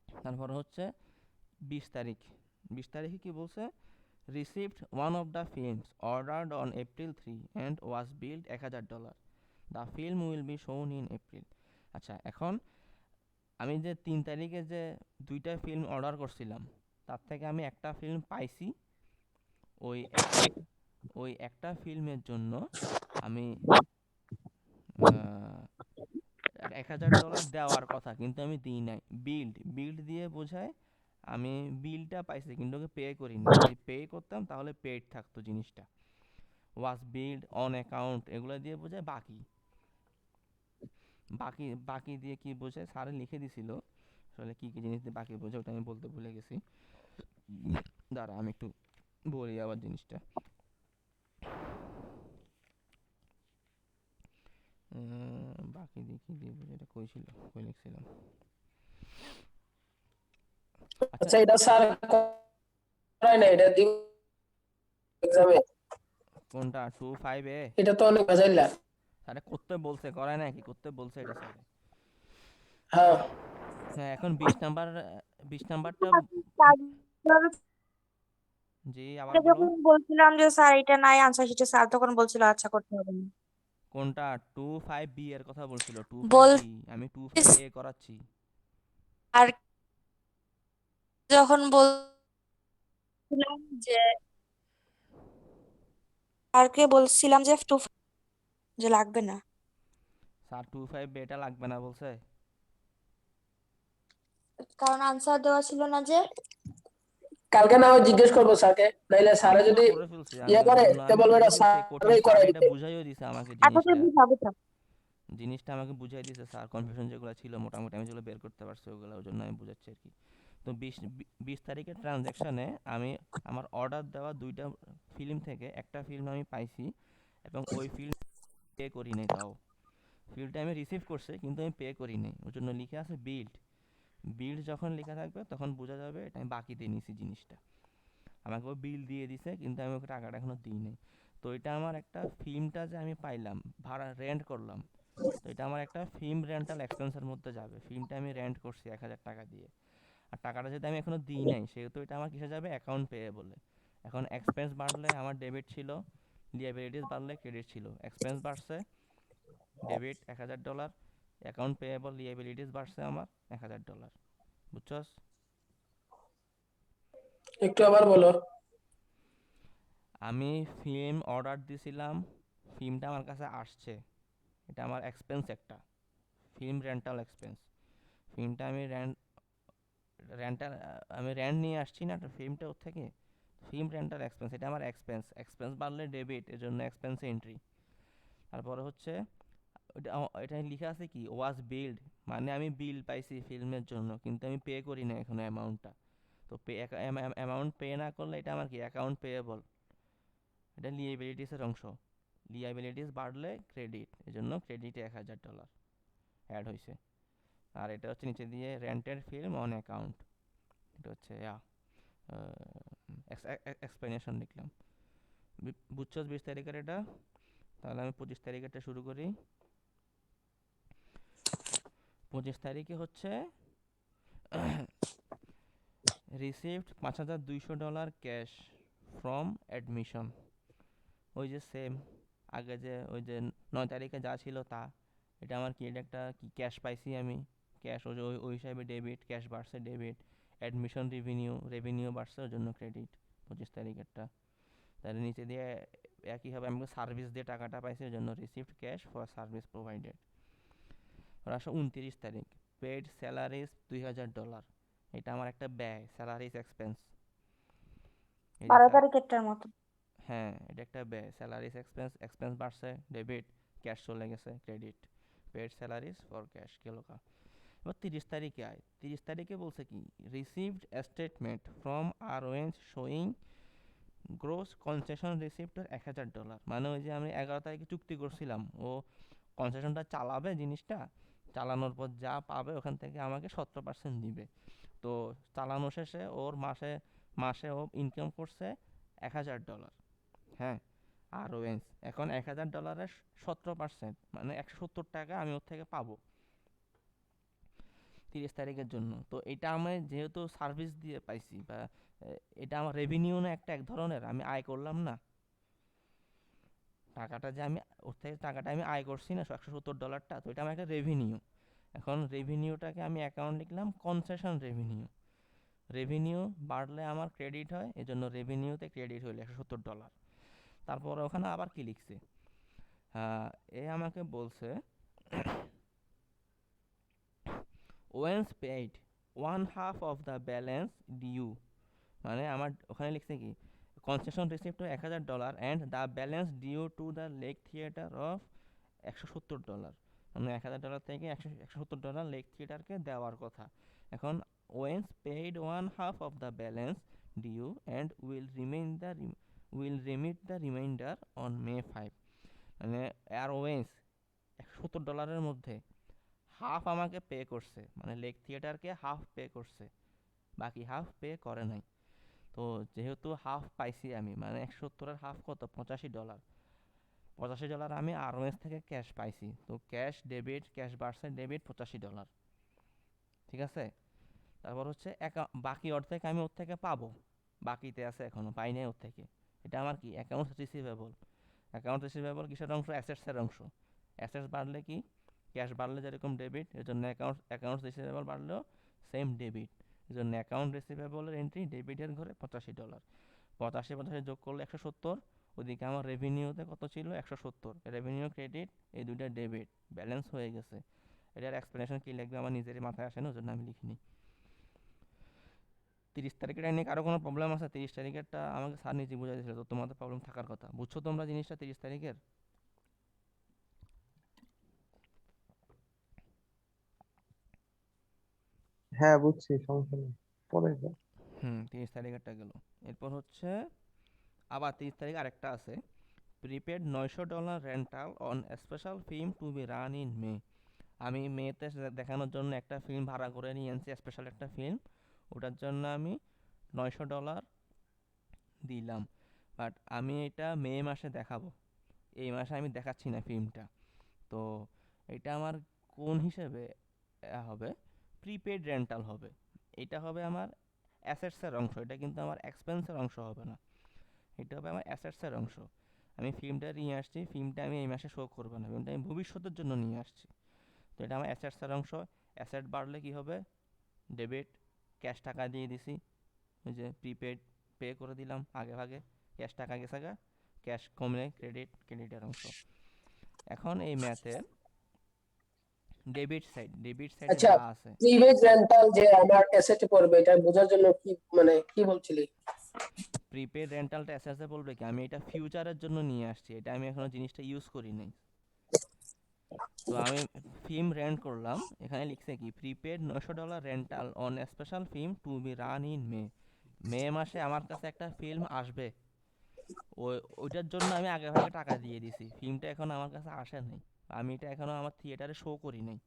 তারপর হচ্ছে 20 তারিখ। 20 তারিখে কি বলছে? Received one of the films ordered on April 3 and was build $1000। The film will be শোন ইন এপ্রিল। আচ্ছা, এখন আমি যে 3 তারিখে যে 2টা ফিল্ম অর্ডার করছিলাম, তার থেকে আমি একটা ফিল্ম পাইছি। ওই একটা ফিল্মের জন্য আমি $1000 দেওয়ার কথা, কিন্তু আমি দিই নাই। বিল্ড দিয়ে বোঝায় আমি বিলটা পাইছি কিন্তু ওকে পে করিনি। যদি পে করতাম তাহলে পেড থাকতো জিনিসটা। ওয়াজ বিল্ড অন অ্যাকাউন্ট, এগুলো দিয়ে বোঝায় বাকি। বাকি বাকি দিয়ে কি বোঝায় স্যারে লিখে দিছিল, আসলে কি কি জিনিস দিয়ে বাকি বোঝায় ওটা আমি বলতে ভুলে গেছি। দাঁড়া আমি একটু বলি আবার জিনিসটা। বাকি দিয়ে কি দিয়ে বোঝায়, এটা কই ছিল, কই লিখছিলাম? আচ্ছা, এটা স্যার করায় না, এটা দিব এক্সামে। কোনটা? 25A? এটা তো অনেক ভেজাইলা। স্যারে করতে বলছে, করায় না কি? করতে বলছে এটা স্যারে। হ্যাঁ, হ্যাঁ, এখন 20 নাম্বারটা জি আবার বলো। যখন বলছিলাম যে স্যার এটা নাই আনসার শিটে, স্যার তখন বলছিল আচ্ছা করতে হবে না। কোনটা? 25B এর কথা বলছিল। বল 25B, আমি 25A করাচ্ছি। আর যখন বলছিলাম যে স্যারকে বলছিলাম যে যে লাগবে না, স্যার 25B এটা লাগবে না বলছে। কারণ আনসার দেওয়া ছিল না যে। কালকে না হয় জিজ্ঞেস করবো স্যারকে, নাইলে আমি স্যারে তো যদি করে ফেলছি, ইয়ে করে তো আমি বলবো করে এটা ফেলছি কঠিন। স্যারই স্যার করাই এটা দিতে। বুঝাইও দিছে আমাকে আচ্ছা তুই জিনিসটা। বুঝা জিনিসটা আমাকে বুঝাই দিছে স্যার, কনফিউশন যেগুলো ছিল মোটামুটি আমি যেগুলো বের করতে পারছি ওগুলো, ওই জন্য আমি বুঝাচ্ছি আর কি। তো 20 তারিখের ট্রানজ্যাকশনে আমি আমার অর্ডার দেওয়া 2টা ফিল্ম থেকে একটা ফিল্ম আমি পাইছি, এবং ওই ফিল্ম পে করি নাই। তাও ফিল্মটা আমি রিসিভ করছি কিন্তু আমি পে করি নাই, ওর জন্য লিখে আছে বিল্ড যখন লেখা থাকবে তখন বোঝা যাবে এটা আমি বাকিতে নিছি জিনিসটা। আমাকে ও বিল দিয়ে দিছে কিন্তু আমি ওকে টাকাটা এখনো দিই নাই। তো এটা আমার একটা ফিল্মটা যে আমি পাইলাম, ভাড়া রেন্ট করলাম, তো এটা আমার একটা ফিল্ম রেন্টাল এক্সপেন্সের মধ্যে যাবে। ফিল্মটা আমি রেন্ট করছি 1000 টাকা দিয়ে, আর টাকাটা যেহেতু আমি এখনো দিই নাই, সেহেতু এটা আমার কিসে যাবে? অ্যাকাউন্ট পেয়ে বলে। এখন এক্সপেন্স বাড়লে আমার ডেবিট ছিল, লিয়াবিলিটিস বাড়লে ক্রেডিট ছিল। এক্সপেন্স বাড়ছে, ডেবিট $1000, অ্যাকাউন্ট পেয়েবল লিয়াবিলিটিস বাড়ছে আমার $1000। বুঝছস? একটু আবার বলো। আমি ফিল্ম অর্ডার দিছিলাম, ফিল্মটা আমার কাছে আসছে, এটা আমার এক্সপেন্স একটা, ফিল্ম রেন্টাল এক্সপেন্স। ফিল্মটা আমি রেন্টাল আমি রেন্ট নিয়ে আসছি না ফিল্মটা ওর থেকে, ফিল্ম রেন্টাল এক্সপেন্স, এটা আমার এক্সপেন্স বাড়লে ডেবিট, এর জন্য এক্সপেন্স এন্ট্রি। তারপরে হচ্ছে এটা লেখা আছে কি ওয়াজ বিল্ড, মানে আমি বিল পাইছি ফিল্মের জন্য কিন্তু আমি পে করি না এখনো অ্যামাউন্টটা। তো অ্যামাউন্ট পে না করলে এটা আমার কি অ্যাকাউন্ট পেয়েবল, এটা লিয়েবিলিটিসের অংশ। লিয়াবিলিটিস বাড়লে ক্রেডিট, এজন্য ক্রেডিটে $1000 অ্যাড হয়েছে। আর এটা হচ্ছে নিচে দিয়ে রেন্টেড ফিল্ম অন অ্যাকাউন্ট, এটা হচ্ছে এক্সপ্লেনেশন লিখলাম। বুঝছো 20 তারিখের এটা? তাহলে আমি 25 তারিখেরটা শুরু করি। 25 তারিখে হচ্ছে রিসিভড $5200 ক্যাশ ফ্রম অ্যাডমিশন। ওই যে সেম আগে যে ওই যে 9 তারিখে যা ছিল তা, এটা আমার কি, এটা একটা কি ক্যাশ পাইছি আমি, ক্যাশ ওই ওই হিসাবে ডেবিট, ক্যাশ বাড়ছে ডেবিট, অ্যাডমিশন রেভিনিউ বাড়ছে ওর জন্য ক্রেডিট 25 তারিখেরটা। তাহলে নিচে দিয়ে একইভাবে আমি সার্ভিস দিয়ে টাকাটা পাইছি, ওই জন্য received cash for service provided. আর আসলে 29 তারিখ পেড স্যালারিজ $2000। এটা আমার একটা ব্যয়, স্যালারিজ এক্সপেন্স। এই যে 12 তারিখেরটার মতো। হ্যাঁ, এটা একটা ব্যয়, স্যালারিজ এক্সপেন্স, এক্সপেন্স বাড়ছে, ডেবিট, ক্যাশ চলে গেছে, credit, paid salaries for cash গেল কা। এবার 30 তারিখে আয়, 30 তারিখে বলছে কি, received statement from RONS showing gross concession রিসিপ্টের $1000। মানে ওই যে আমি 11 তারিখে চুক্তি করছিলাম, ও কনসেশনটা চালাবে, জিনিসটা চালানোর পর যা পাবে ওখান থেকে আমাকে 17% দিবে। তো চালানো শেষে ওর মাসে মাসে ও ইনকাম করছে $1000। হ্যাঁ, আর ওয়েন্স এখন $1000 17%, মানে 170 টাকা আমি ওর থেকে পাবো 30 তারিখের জন্য। তো এটা আমি যেহেতু সার্ভিস দিয়ে পাইছি, বা এটা আমার রেভিনিউ না, একটা এক ধরনের আমি আয় করলাম না টাকাটা, যে আমি ওর থেকে টাকাটা আমি আয় করছি না $170, তো এটা আমার একটা রেভিনিউ। এখন রেভিনিউটাকে আমি অ্যাকাউন্ট লিখলাম কনসেশন রেভিনিউ। রেভিনিউ বাড়লে আমার ক্রেডিট হয়, এজন্য রেভিনিউতে ক্রেডিট হইলো $170। তারপর ওখানে আবার কি লিখছে, এ আমাকে বলছে Owens paid 1/2 of the balance due. মানে আমার ওখানে লিখছে কি, concession receipt $1000 and the balance due to the Lake Theatre of $170। মানে $1000 থেকে $170 লেক থিয়েটারকে দেওয়ার কথা। এখন Owens paid 1/2 of the balance due and will remit the remainder on May 5। মানে আর ওয়েন্স $170 মধ্যে হাফ আমাকে পে করছে, মানে লেক থিয়েটারকে হাফ পে করছে, বাকি হাফ পে করে নাই। তো যেহেতু হাফ পাইছি আমি, মানে 170-এর হাফ কত, $85। $85 আমি আরওএস থেকে ক্যাশ পাইছি। তো ক্যাশ ডেবিট, ক্যাশ বাড়ছে, ডেবিট $85। ঠিক আছে। তারপর হচ্ছে বাকি অর্ধেক আমি ওর থেকে পাবো, বাকিতে আছে এখনো পাই নাই ওর থেকে। এটা আমার কি, অ্যাকাউন্টস রিসিভেবল। অ্যাকাউন্ট রিসিভেবল কিসের অংশ, অ্যাসেটসের অংশ। অ্যাসেটস বাড়লে কি, ক্যাশ বাড়লে যেরকম ডেবিট, এর জন্য অ্যাকাউন্টস রিসিভেবল বাড়লেও সেম ডেবিট। এর জন্য অ্যাকাউন্ট রিসিভেবলের এন্ট্রি ডেবিটের ঘরে $85। 85 যোগ করলে 170। ওদিকে আমার রেভিনিউতে কত ছিল, 170। রেভিনিউ ক্রেডিট, এই দুইটা ডেবিট, ব্যালেন্স হয়ে গেছে। এটার এক্সপ্লেনেশন কি লিখবে আমার নিজেরই মাথায় আসে না, ওই জন্য আমি লিখিনি। 30 তারিখের নিয়ে কারো কোনো প্রবলেম আছে? 30 তারিখেরটা আমাকে স্যার নিজে বুঝাই দিয়েছিল, তো তোমাদের প্রবলেম থাকার কথা। বুঝছো তোমরা জিনিসটা 30 তারিখের? হ্যাঁ বুঝছি, সমস্যা নেই, পরে যাও। 30 তারিখেরটা গেল। এরপর হচ্ছে আবার 30 তারিখ আরেকটা আছে, prepaid $900 rental on special film to be run in May. আমি মেতে দেখানোর জন্য একটা ফিল্ম ভাড়া করে নিয়ে আনছি, স্পেশাল একটা ফিল্ম, ওটার জন্য আমি $900 দিলাম। বাট আমি এটা মে মাসে দেখাবো, এই মাসে আমি দেখাচ্ছি না ফিল্মটা। তো এটা আমার কোন হিসেবে হবে, প্রিপেড রেন্টাল হবে। এটা হবে আমার অ্যাসেটসের অংশ, এটা কিন্তু আমার এক্সপেন্সের অংশ হবে না, এটা হবে আমার অ্যাসেটসের অংশ। আমি ফিল্মটা নিয়ে আসছি, ফিল্মটা আমি এই মাসে শো করবো না, ফিল্মটা আমি ভবিষ্যতের জন্য নিয়ে আসছি। তো এটা আমার অ্যাসেটসের অংশ। অ্যাসেট বাড়লে কি হবে, ডেবিট, ক্যাশ টাকা দিয়ে দিছি, ওই যে প্রিপেড পে করে দিলাম আগে ভাগে, ক্যাশ টাকা গেছে গা, ক্যাশ কমলে ক্রেডিট, ক্রেডিটের অংশ। এখন এই ম্যাথের ডেবিট সাইডে আচ্ছা, যা আছে, প্রিভিলেজ রেন্টাল যে আমার অ্যাসেটে পড়বে, এটা বোঝার জন্য কি মানে কি বলছিলি? প্রিপেড রেন্টালটা অ্যাসেটে বলবে কি, আমি এটা ফিউচারের জন্য নিয়ে আসছি, এটা আমি এখনো জিনিসটা ইউজ করি নাই। তো আমি ফিল্ম রেন্ট করলাম, এখানে লিখছে কি, prepaid $900 rental on special film to be run in May মাসে আমার কাছে একটা ফিল্ম আসবে, ওইটার জন্য আমি আগে ভাগে টাকা দিয়ে দিছি, ফিল্মটা এখন আমার কাছে আসে নাই, আমি এটা এখনো আমার থিয়েটারে শো করি নাই।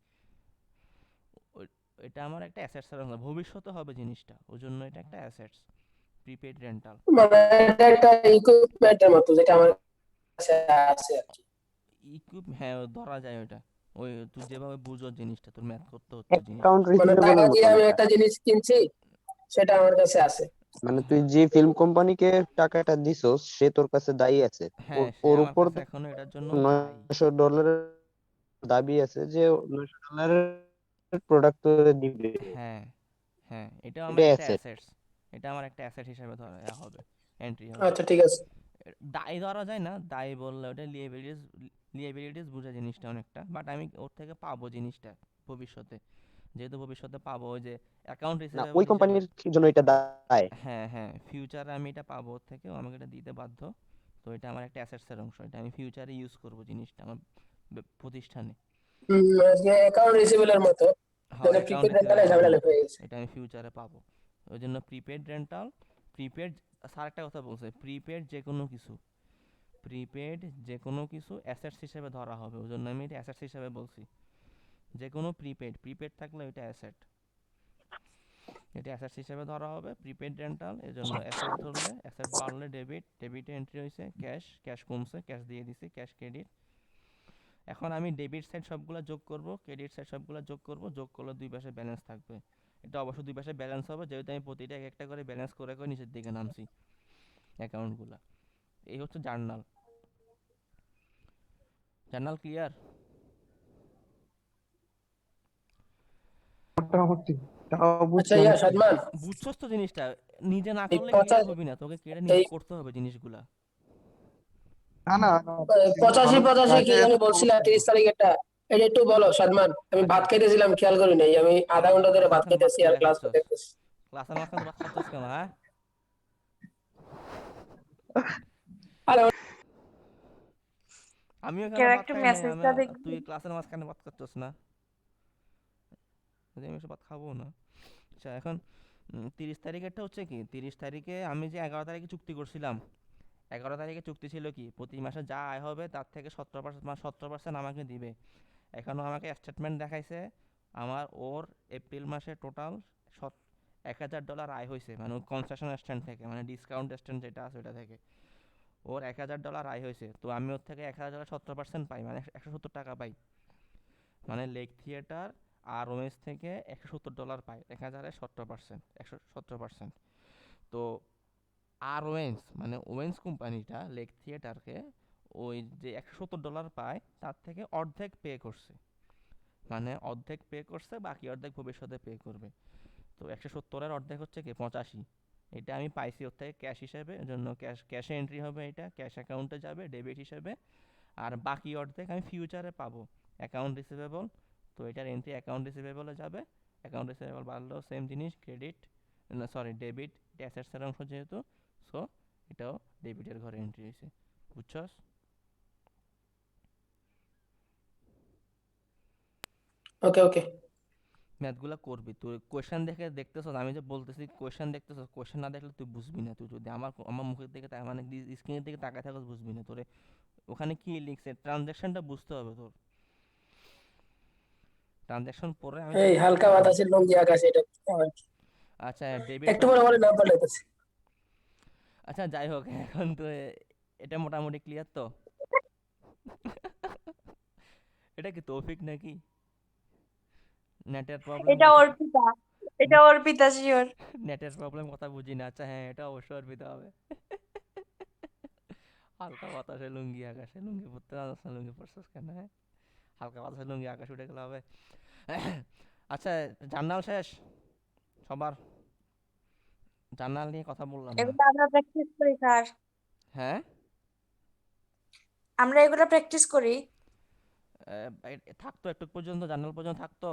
এটা আমার একটা অ্যাসেটস এর অংশ, ভবিষ্যতে হবে জিনিসটা, ওই জন্য এটা একটা অ্যাসেটস, প্রিপেড রেন্টাল। মানে এটা একটা ইকুইপমেন্টের মতো যেটা আমার কাছে আছে আর কি। হ্যাঁ, ধরা যায় ওটা, ওই তুই যেভাবে বুঝো জিনিসটা, তোর ম্যাথ করতে হচ্ছে জিনিসটা। অ্যাকাউন্ট মানে রিসিভেবল টাকা দিয়ে মতন আমি এটা। একটা জিনিস কিনছি, সেটা আমার কাছে আছে। মানে তুই যে ফিল্ম কোম্পানিকে টাকাটা দিছস, সে তোর কাছে দায়ী আছে, হ্যাঁ, সে ওর আমার উপর কাছে এখনো এটার জন্য দায়ী। $900 দাবি আছে যে $900 প্রোডাক্ট তোরে দিবে। হ্যাঁ হ্যাঁ, এটা এটা আমার একটা অ্যাসেট। অ্যাসেটস, এটা আমার একটা অ্যাসেট হিসেবে ধরা হবে, এন্ট্রি হবে। আচ্ছা ঠিক আছে। দায় ধরা যায় না, দায় বললে ওটা লিয়েবিলিটিস বুঝে জিনিসটা অনেকটা, বাট আমি ওর থেকে পাবো জিনিসটা ভবিষ্যতে, যেহেতু ভবিষ্যতে পাবো, ওই যে অ্যাকাউন্ট না রিসিভেবল ওই হিসেবে। কোম্পানির জন্য এটা দায়। হ্যাঁ হ্যাঁ, ফিউচারে আমি এটা পাবো, ওর থেকে ও আমাকে এটা দিতে বাধ্য। তো এটা আমার একটা অ্যাসেটসের অংশ, এটা আমি ফিউচারে ইউজ করব জিনিসটা আমার প্রতিষ্ঠানে। যে অ্যাকাউন্ট রিসিভেবলের মতো, হ্যাঁ, মানে অ্যাকাউন্ট প্রিপেড রেন্টালে রিসিভেবলের ঝামেলা মতো, হয়ে গেছে। এটা আমি ফিউচারে পাবো। ওই জন্য প্রিপেড রেন্টাল, প্রিপেড, স্যার একটা কথা বলছে, প্রিপেড যে কোনো কিছু, প্রিপেড যে কোনো কিছু অ্যাসেটস হিসেবে ধরা হবে, ওই জন্য আমি এটা অ্যাসেটস হিসেবে বলছি। যে কোনো প্রিপেড, প্রিপেড থাকলে ওইটা অ্যাসেট, এটা অ্যাসেটস হিসেবে ধরা হবে। প্রিপেড রেন্টাল এর জন্য অ্যাসেট ধরলে, অ্যাসেট বাড়লে ডেবিট, ডেবিটে এন্ট্রি হয়েছে ক্যাশ, ক্যাশ কমছে, ক্যাশ দিয়ে দিছি, ক্যাশ ক্রেডিট। এখন আমি ডেবিট সাইড সবগুলো যোগ করব, ক্রেডিট সাইড সবগুলো যোগ করব, যোগ করলে দুই পাশে ব্যালেন্স থাকবে। এটা অবশ্যই দুই পাশে ব্যালেন্স হবে, যেহেতু আমি প্রতিটা এক একটা করে ব্যালেন্স করে করে নিচের দিকে নামছি অ্যাকাউন্টগুলো। এই হচ্ছে জার্নাল। Journal clear? মোটামুটি তাও আচ্ছা বুঝছি ইয়া অনেকটাই। সাদমান, বুঝছস তো জিনিসটা? নিজে না এই করলে 50 ক্লিয়ার হবি না, তোকে কেটে নিজে এই করতে হবে জিনিসগুলা। না না না, 85 ভালো 85 কি আগে জানি বলছিলা 30 তারিখেরটা, এটা একটু বলো সাদমান। আমি ভাত খাইতেছিলাম, খেয়াল করি নাই, আমি আধা ঘন্টা ধরে ভাত মাঝখানে খাইতেছি আর কইরা ক্লাস খাচ্ছস, দেখতেছি। ক্লাসের মাঝখানে তো ভাত খাচ্ছস কেন, হ্যাঁ? আরে আমি কেউ ওখানে ভাত একটু খাই নাই, মেসেজটা দেখবি? তুই ক্লাসের মাঝখানে ভাত খাচ্ছস না? যদি আমি এসে ভাত খাবো না। আচ্ছা এখন 30 তারিখেরটা হচ্ছে কি, 30 তারিখে আমি যে 11 তারিখে চুক্তি করছিলাম, 11 তারিখে চুক্তি ছিল কি প্রতি মাসে যা আয় হবে তার থেকে 17% 17% আমাকে দিবে। এখনও আমাকে স্টেটমেন্ট দেখাইছে আমার, ওর এপ্রিল মাসে টোটাল $1000 আয় হয়েছে, মানে কনসেশন স্ট্যান্ড থেকে, মানে ডিসকাউন্ট স্ট্যান্ড যেটা আছে ওটা থেকে ওর $1000 আয় হয়েছে। তো আমি ওর থেকে 1000 17% পাই, মানে 170 টাকা পাই। মানে লেক থিয়েটার আর ওয়েন্স থেকে $170 পাই, 1000-এ 17%, 117%। তো আর ওয়েন্স মানে ওয়েন্স কোম্পানিটা লেক থিয়েটারকে ওই যে $170 পায় তার থেকে অর্ধেক পে করছে, মানে অর্ধেক পে করছে, বাকি অর্ধেক ভবিষ্যতে পে করবে। তো 170-এর অর্ধেক হচ্ছে কি 85, এটা আমি পাইছি ওর থেকে ক্যাশ হিসেবে, এজন্য ক্যাশে এন্ট্রি হবে, এটা ক্যাশ অ্যাকাউন্টে যাবে ডেবিট হিসেবে। আর বাকি অর্ধেক আমি ফিউচারে পাবো অ্যাকাউন্ট রিসিভেবল, তো এটার এন্ট্রি অ্যাকাউন্ট রিসিভেবলে যাবে। অ্যাকাউন্ট রিসিভেবল বাড়লেও সেম জিনিস, ক্রেডিট না সরি ডেবিট, অ্যাসেটসের অংশ যেহেতু, সো এটাও ডেবিটের ঘরে এন্ট্রি হয়েছে। বুঝছস? ওকে ওকে। ম্যাথগুলো করবি তুই, কোয়েশ্চেন দেখে দেখতেছস, আমি যে বলতেছি কোয়েশ্চেন দেখতেছস, কোয়েশ্চেন না দেখলে তুই বুঝবি না। তুই যদি আমার আমার মুখের দিকে মানে স্ক্রিনের দিকে তাকায় থাকস বুঝবি না। তোরে ওখানে কি লিখছে ট্রানজ্যাকশনটা বুঝতে হবে তোর, ট্রানজ্যাকশন পরে আমি এই তোকে হালকা বুঝাবো। বাতাসের লুঙ্গি আকাশে, এটা আর কি। আচ্ছা ডেবিট একটু পরে আমার নাম পাল্টাইতেছে। আচ্ছা যাই হোক, এখন তো এটা মোটামুটি ক্লিয়ার তো? এটা কি তৌফিক নাকি? নেটের প্রবলেম এটা কথা, অর্পিতা, এটা অর্পিতা শিওর। নেটের প্রবলেম কথা বুঝি না। আচ্ছা হ্যাঁ, এটা অবশ্যই অর্পিত হবে। হালকা বাতাসে লুঙ্গি আকাশে, লুঙ্গি পরতে জানাস না, লুঙ্গি পরছিস কেন, হ্যাঁ? হালকা বাতাসে লুঙ্গি আকাশে উঠে গেলে হবে? আচ্ছা জার্নাল শেষ সবার? জার্নাল নিয়ে কথা বললাম না। এগুলো আমরা প্র্যাকটিস করি স্যার, হ্যাঁ আমরা এগুলো প্র্যাকটিস করি। থাকতো একটু পর্যন্ত, জার্নাল পর্যন্ত থাকতো।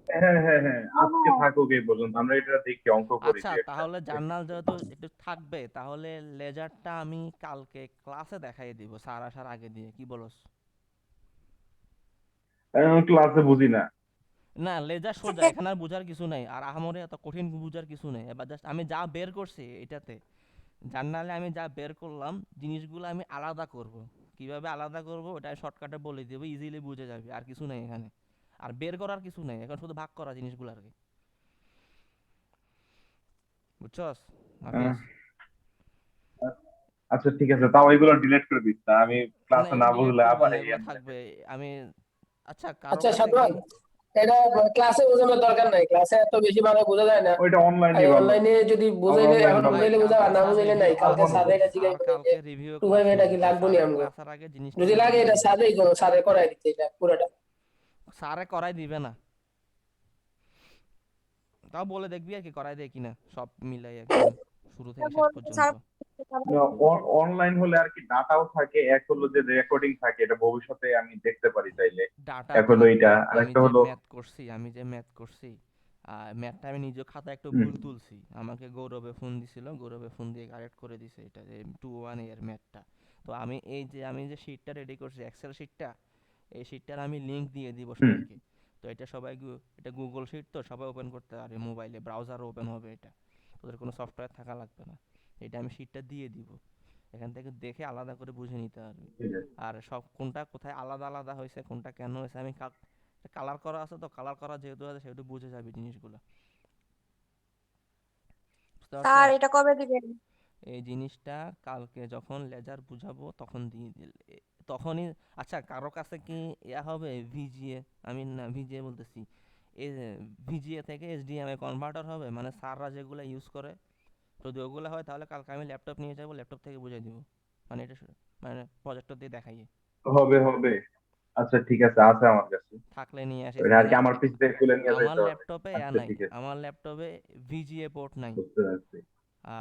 হ্যাঁ হ্যাঁ হ্যাঁ, আজকে থাকুক এই পর্যন্ত, আমরা এটা দেখি, অঙ্ক করি আচ্ছা যে একটা। তাহলে জার্নাল যেহেতু একটু থাকবে, তাহলে লেজারটা আমি কালকে ক্লাসে দেখাই দিব স্যার আসার আগে দিয়ে, কি বলস? ক্লাসে বুঝি না। না লেজার সোজা, এখানে আর বোঝার কিছু নাই, আর আহামরি এত কঠিন বোঝার কিছু নেই। এবার জাস্ট আমি যা বের করছি এটাতে, জার্নালে আমি যা বের করলাম জিনিসগুলো আমি আলাদা করব, কিভাবে আলাদা করব ওটা শর্টকাটে বলে দেব, ইজিলি বুঝে যাবে, আর কিছু নেই এখানে, আর বের করার কিছু নেই, এখন শুধু ভাগ করা জিনিসগুলো আর কি। বুঝছস হাফিজ? আচ্ছা ঠিক আছে, তাও এগুলো ডিলিট করে দিস না, আমি না ক্লাসে এগুলো না ডিলিট বুঝলে করবো আবার না, এই এগুলো থাকবে। আমি আচ্ছা কারো আচ্ছা কাছে সাদমান, কি এটা ক্লাসে বোঝানোর দরকার নাই, ক্লাসে এত বেশি ভালো বোঝা যায় না। ওইটা অনলাইনে ভালো, অনলাইনে যদি আমার বুঝাইলে, অনলাইন এখন ভালো। ভাই বুঝাইলে বুঝা, আর কালকে না স্যার বুঝাইলে রিভিউ নাই। ক্লাস কালকে নিব, সাদে এটা স্যার জিজ্ঞাসা করি যে কালকে রিভিউ টু ভাই ক্লাস এটা নিব, কি তো লাগবে নি স্যারের আমগো, ক্লাস আর আগে জিনিসটা যদি লাগে বুঝাই এটা দিব। সাদেই করো, সাদে করাই দিতে এটা পুরোটা। স্যারে করাই দিবে না, তাও বলে দেখবি আর কি করাই দেয় কিনা, সব মিলাই একদম শুরু থেকে শেষ স্যার পর্যন্ত। অনলাইন হলে আর কি ডাটাও থাকে, এক হলো যে রেকর্ডিং থাকে, এটা ভবিষ্যতে আমি দেখতে পারি চাইলে। ডাটা এক হলো এটা, থাকবে। আর আমি একটা যে হলো ম্যাথ করছি ম্যাথটা আমি নিজের খাতায় একটু হুম ভুল তুলছি, আমাকে গৌরবে ফোন দিছিল, গৌরবে ফোন দিয়ে কারেক্ট করে দিছে এটা যে 2-1 এর ম্যাথটা। তো আমি যে শিটটা রেডি করছি এক্সেল শিটটা, এই শিটটার আমি লিংক দিয়ে দিব হুম সবাইকে। তো এটা এটা গুগল শিট, তো সবাই ওপেন করতে পারে মোবাইলে, ব্রাউজারও ওপেন হবে এটা, ওদের কোনো সফটওয়্যার থাকা লাগবে না। এটা আমি শিটটা দিয়ে দিব, এখান থেকে দেখে আলাদা করে বুঝে নিতে পারবি। ঠিক আছে। আর সব কোনটা কোথায় আলাদা আলাদা হয়েছে, কোনটা কেন হয়েছে, আমি কালার করা আছে, তো কালার করা যেহেতু আছে সেহেতু বুঝে যাবি জিনিসগুলো, বুঝতে পারছো? স্যার এটা কবে দিবেন? এই জিনিসটা কালকে যখন লেজার বুঝাবো তখন দিয়ে দিলে তখনই। আচ্ছা, কারো কাছে কি ইয়া হবে ভিজিএ, আমি না ভিজিএ বলতেছি, এই ভিজিএ থেকে এইচডিএমআই কনভার্টার হবে, মানে স্যাররা যেগুলো ইউজ করে, যদি ওগুলো হয় তাহলে কালকে আমি ল্যাপটপ নিয়ে যাবো, ল্যাপটপ থেকে বুঝিয়ে দিব, মানে এটা মানে প্রজেক্টর দিয়ে দেখাইয়ে। হবে হবে। আচ্ছা ঠিক আছে, আছে আমার কাছে। থাকলে নিয়ে আসিস, এটা আর মানে কি আমার পিসি থেকে খুলে নিয়ে আমার যাইতে হবে। ল্যাপটপে আচ্ছা ঠিক আছে, আমার ল্যাপটপে ভিজিএ পোর্ট নাই, বুঝতে পারছি।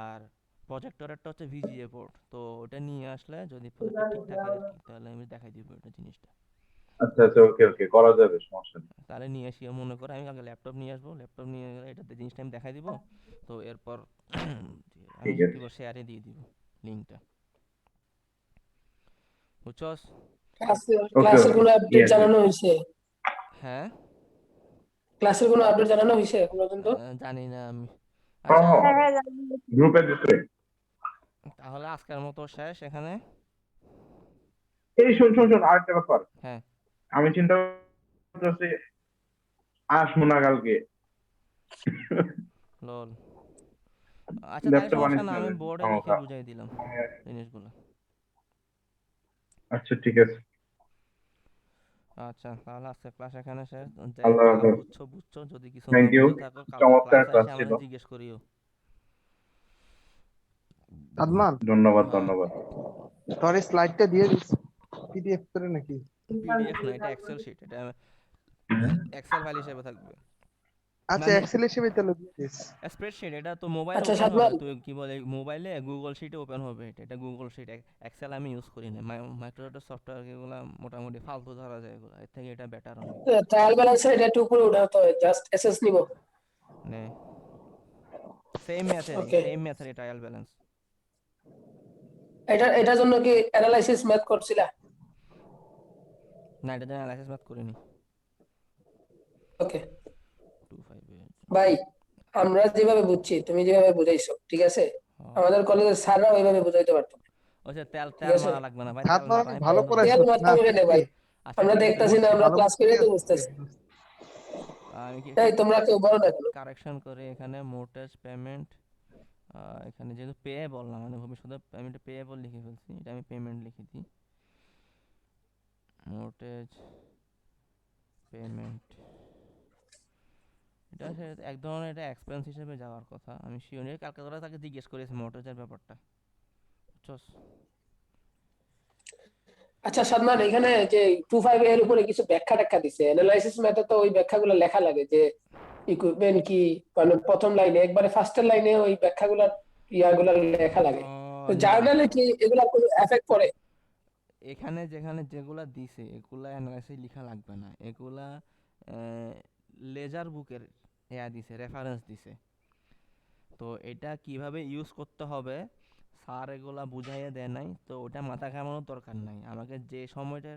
আর প্রজেক্টরেরটা হচ্ছে ভিজিএ পোর্ট। তো ওটা নিয়ে আসলে যদি প্রজেক্টর ঠিক থাকে আর কি, তাহলে আমি দেখাই দিব এটা জিনিসটা। আচ্ছা আচ্ছা, ওকে ওকে, করা যাবে, সমস্যা নেই। তাহলে নিয়ে আসি, মনে করে আমি আগে ল্যাপটপ নিয়ে আসবো, ল্যাপটপ নিয়ে গেলে এটাতে জিনিসটা আমি দেখাই দিব। তো এরপর আমি ঠিক কি আছে। শেয়ারে দিয়ে দিব লিঙ্কটা, বুঝছস? ওকে ক্লাসের ওকে, কোনো আপডেট ইয়েস ইয়েস। জানানো হয়েছে? হ্যাঁ, ক্লাসের কোনো আপডেট জানানো হয়েছে এখন পর্যন্ত? জানি না আমি। হ্যাঁ আচ্ছা, হ্যাঁ, হ্যাঁ হ্যাঁ জানি। গ্রুপে দিচ্ছে। তাহলে আজকের মতো শেষ এখানে। এই শোন শোন শোন, আরেকটা ব্যাপার। হ্যাঁ, আমি চিন্তা করতেছি আসবো না কালকে। লল। আচ্ছা, তাহলে ল্যাপটপ সমস্যা আনিস না, না আমি রে, বোর্ডে লিখে সমস্যা। বুঝাই দিলাম জিনিসগুলো। আচ্ছা ঠিক আছে। আচ্ছা, তাহলে আজকে ক্লাস এখানে শেষ। আল্লাহ যা হাফেজ। বুঝছো বুঝছো, যদি কিছু না থ্যাংক ইউ। বুঝে থাকো কালকে চমৎকার ক্লাসে ক্লাস এসে ছিল। আমাদের জিজ্ঞেস করিও। আদমান, ধন্যবাদ হ্যাঁ, ধন্যবাদ। তোর স্লাইডটা দিয়ে দিস পিডিএফ করে নাকি? পিডিএফ না, এটা এক্সেল শিট, এটা এক্সেল ফাইল হিসেবে থাকবে, আচ্ছা, মানে এক্সেল হিসেবে তাহলে দিয়ে দিস। স্প্রেডশিট। এটা তো মোবাইল আচ্ছা ওপেন হবে, সাদমান, তুই কি বলে মোবাইলে গুগল শিটে ওপেন হবে, এটা গুগল শিট। এক্সেল আমি ইউজ করি না, মাইক্রোসফট সফটওয়্যার এগুলো মোটামুটি ফালতু ধরা যায়, এগুলো এর থেকে এটা বেটার অনেক। ট্রায়াল ব্যালেন্সের এটা একটু উপরে উঠাতে হবে, জাস্ট এসএস নিব। মানে ওকে, সেম মেথডে ট্রায়াল ব্যালেন্স। এটার জন্য কি অ্যানালাইসিস ম্যাথ করছিলা? না, এটা জন্য অ্যানালাইসিস ম্যাথ করিনি। ওকে 258 ভাই, আমরা যেভাবে বুঝছি তুমি যেভাবে বুঝাইছো ঠিক আছে, হ্যাঁ। আমাদের কলেজের স্যাররা ওইভাবে বুঝাইতে পারতো না, আচ্ছা, তেল ঠিক তেল আছে? মারা লাগবে না ভাই, হাত তেল ধর, মারা আমি ভালো বন্ধ করে করে তেল দিই। মারতে না হবে না শিখছি। ভাই, আচ্ছা, আমরা ঠিক আছে, দেখতাছি না, বুঝছি, আমরা ভালো ক্লাস বুঝছি করে তো আসছি। বুঝতেছি। আমি কি এই তোমরা কেউ বলো না কেন? কারেকশন করে এখানে মোর্টেজ পেমেন্ট, এখানে যেহেতু পেয়েবল না, মানে ভবিষ্যতে আমি এটা পেয়েবল লিখে ফেলছি, এটা আমি পেমেন্ট লিখে দিই, মোর্টেজ পেমেন্ট। এটা এক ধরনের এটা এক্সপেন্স হিসেবে যাওয়ার কথা, আমি শিওর কালকে তোরা তাকে জিজ্ঞেস করেছি মোর্টেজের ব্যাপারটা, বুঝছস? আচ্ছা সাদমান, এখানে যে 25 এর উপরে কিছু ব্যাখ্যা ট্যাখ্যা দিছে, অ্যানালাইসিস ম্যাথে তো ওই ব্যাখ্যাগুলো লেখা লাগে যে ইকুইপমেন্ট কি, মানে প্রথম লাইনে একবারে ফার্স্টের লাইনে ওই ব্যাখ্যাগুলো ইয়াগুলো লেখা লাগে। তো না, জার্নালে কি এগুলা কোনো এফেক্ট পড়ে? এখানে যেখানে যেগুলা দিছে এগুলা অ্যানালাইসিস লেখা লাগবে না, এগুলা লেজার বুকের দিছে, রেফারেন্স দিছে। তো এটা কিভাবে ইউজ করতে হবে স্যার এগুলা বুঝাইয়া দেয় নাই, তো ওটা মাথা ঘামানোর দরকার নাই আমাকে। যে সময়টা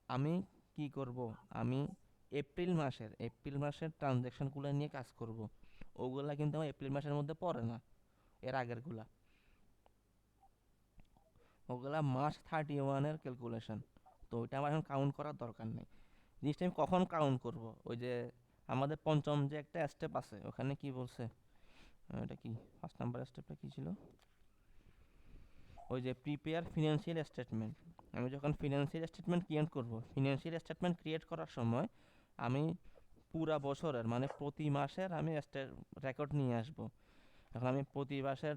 আমি কি করব, আমি এপ্রিল মাসের ট্রানজ্যাকশনগুলো নিয়ে কাজ করব, ওগুলা কিন্তু আমার এপ্রিল মাসের মধ্যে পড়ে না, এর আগেরগুলা, ওগুলা মার্চ 31-এর ক্যালকুলেশন। তো ওইটা আমার এখন কাউন্ট করার দরকার নেই। জিনিসটা আমি কখন কাউন্ট করব, ওই যে আমাদের পঞ্চম যে একটা স্টেপ আছে ওখানে কি বলছে, এটা কি 5 নাম্বার স্টেপটা কি ছিল, ওই যে প্রিপেয়ার ফিনান্সিয়াল স্টেটমেন্ট। আমি যখন ফিনান্সিয়াল স্টেটমেন্ট ক্রিয়েট করব, ফিনান্সিয়াল স্টেটমেন্ট ক্রিয়েট করার সময় আমি পুরা বছরের মানে প্রতি মাসের আমি রেকর্ড নিয়ে আসব। যখন আমি প্রতি মাসের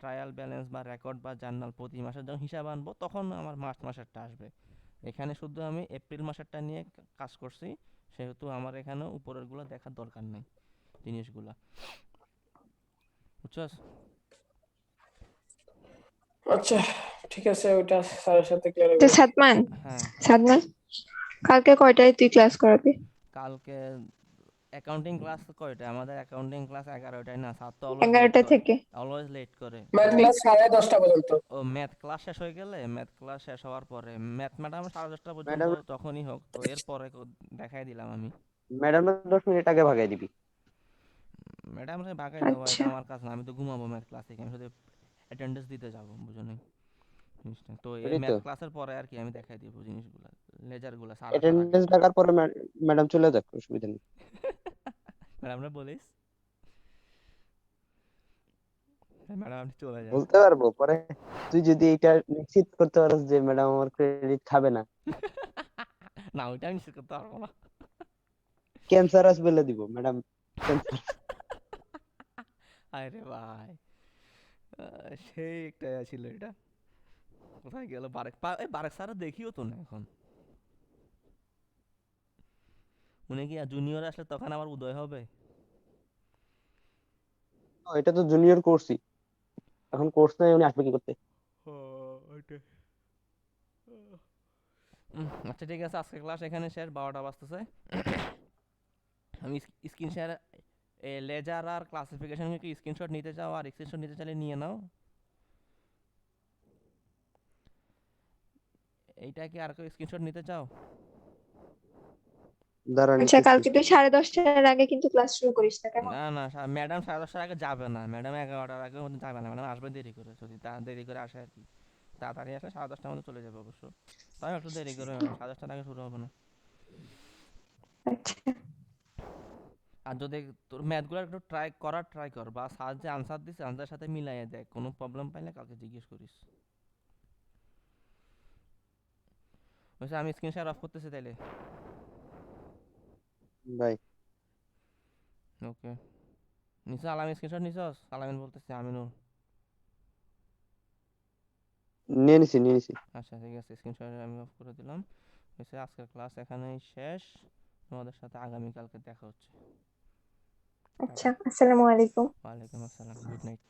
ট্রায়াল ব্যালেন্স বা রেকর্ড বা জার্নাল প্রতি মাসের যখন হিসাব আনবো, তখন আমার মার্চ মাসেরটা আসবে। এখানে শুধু আমি এপ্রিল মাসেরটা নিয়ে কাজ করছি, সেহেতু আমার এখানে উপরেরগুলো দেখার দরকার নেই জিনিসগুলা, বুঝছস? আচ্ছা ঠিক আছে, ওইটা স্যারের সাথে ক্লিয়ার তো করব। সাদমান হ্যাঁ সাদমান কালকে কয়টায় তুই ক্লাস করাবি? কালকে অ্যাকাউন্টিং ক্লাস কয়টা? আমাদের অ্যাকাউন্টিং ক্লাস 11টায় না, স্যার তো অলওয়েজ লেট 11টা করে, থেকে। অলওয়েজ লেট করে। ম্যাথ তো ক্লাস 10:30 পর্যন্ত। ও ম্যাথ ক্লাস শেষ হয়ে গেলে, ম্যাথ ক্লাস শেষ হওয়ার পরে ম্যাথ ম্যাডাম 10:30 পর্যন্ত ম্যাডাম তখনই হোক, তো এরপরে দেখাই দিলাম আমি। ম্যাডাম 10 মিনিট আগে ভাগাই দিবি। ম্যাডাম রে বাগাই দেবো, এটা আচ্ছা আমার কাজ না, আমি তো ঘুমাবো ম্যাথ ক্লাসে, আমি শুধু অ্যাটেন্ডেন্স দিতে যাবো, বুঝো নাই জিনিসটা। তো এই ওই তো ম্যাথ ক্লাসের পরে আর কি আমি দেখাই দিব জিনিসগুলো, লেজারগুলো স্যার আসার আগে। অ্যাটেন্ডেন্স লাগার পরে ম্যাডাম চলে যাক, অসুবিধা নেই। ম্যাডাম রে বলিস, ম্যাডাম আপনি চলে যান। বলতে পারবো পরে, তুই যদি এটা নিশ্চিত করতে পারিস যে ম্যাডাম আমার ক্রেডিট খাবে না, না ওইটা আমি নিশ্চিত করতে পারবো না। ক্যান্সার আস বলে দিব ম্যাডাম। ক্যান্সার আরে ভাই সেই একটা ছিল এটা, কোথায় গেল বারেক বারেক স্যার দেখিও তো না এখন, উনি কি জুনিয়র আসলে তখন আমার উদয় হবে? এটা তো জুনিয়র কোর্সই, এখন কোর্স নাই, উনি আসবে কি করতে? আচ্ছা ঠিক আছে, আজকে ক্লাস এখানে শেষ, 12টা বাজতেছে। আমি স্ক্রিন শেয়ার, লেজার আর ক্লাসিফিকেশন কি স্ক্রিনশট নিতে চাও? আর স্ক্রিনশট নিতে চাইলে নিয়ে নাও। এইটা কি আর কেউ স্ক্রিনশট নিতে চাও? দাঁড়ান আচ্ছা নিতেছি। কালকে তুই 10:30টার আগে কিন্তু ক্লাস শুরু করিস না কেমন? না না ম্যাডাম 10:30টার আগে যাবে না, ম্যাডাম 11টার আগে যাবে না, ম্যাডাম আসবে দেরি করে, যদি দেরি করে আসে আর কি। তাড়াতাড়ি আসলে 10:30টার মধ্যে চলে যাবে অবশ্য, তাই একটু দেরি করে, ম্যাডাম 10:30টার আগে শুরু হবে না। আচ্ছা আর যদি তোর ম্যাথগুলো একটু ট্রাই কর, বা স্যার যে আনসার দিচ্ছে আনসারের সাথে মিলাইয়ে দেখ, কোনো প্রবলেম পাইলে কালকে জিজ্ঞেস করিস। বুঝছি, আমি স্ক্রিন শেয়ার অফ করতেছি তাইলে। ভাই ওকে, নিশ্চয় আলামিন স্ক্রিনশট নিছস? আলামিন বলতেছে, আমিনুর। নিয়ে নিছি। আচ্ছা ঠিক আছে, স্ক্রিনশট আমি অফ করে দিলাম। হয়েছে, আজকের ক্লাস এখানেই শেষ, তোমাদের সাথে আগামীকালকে দেখা হচ্ছে। আচ্ছা আসসালামু আলাইকুম। ওয়ালাইকুম আসসালাম, গুড নাইট।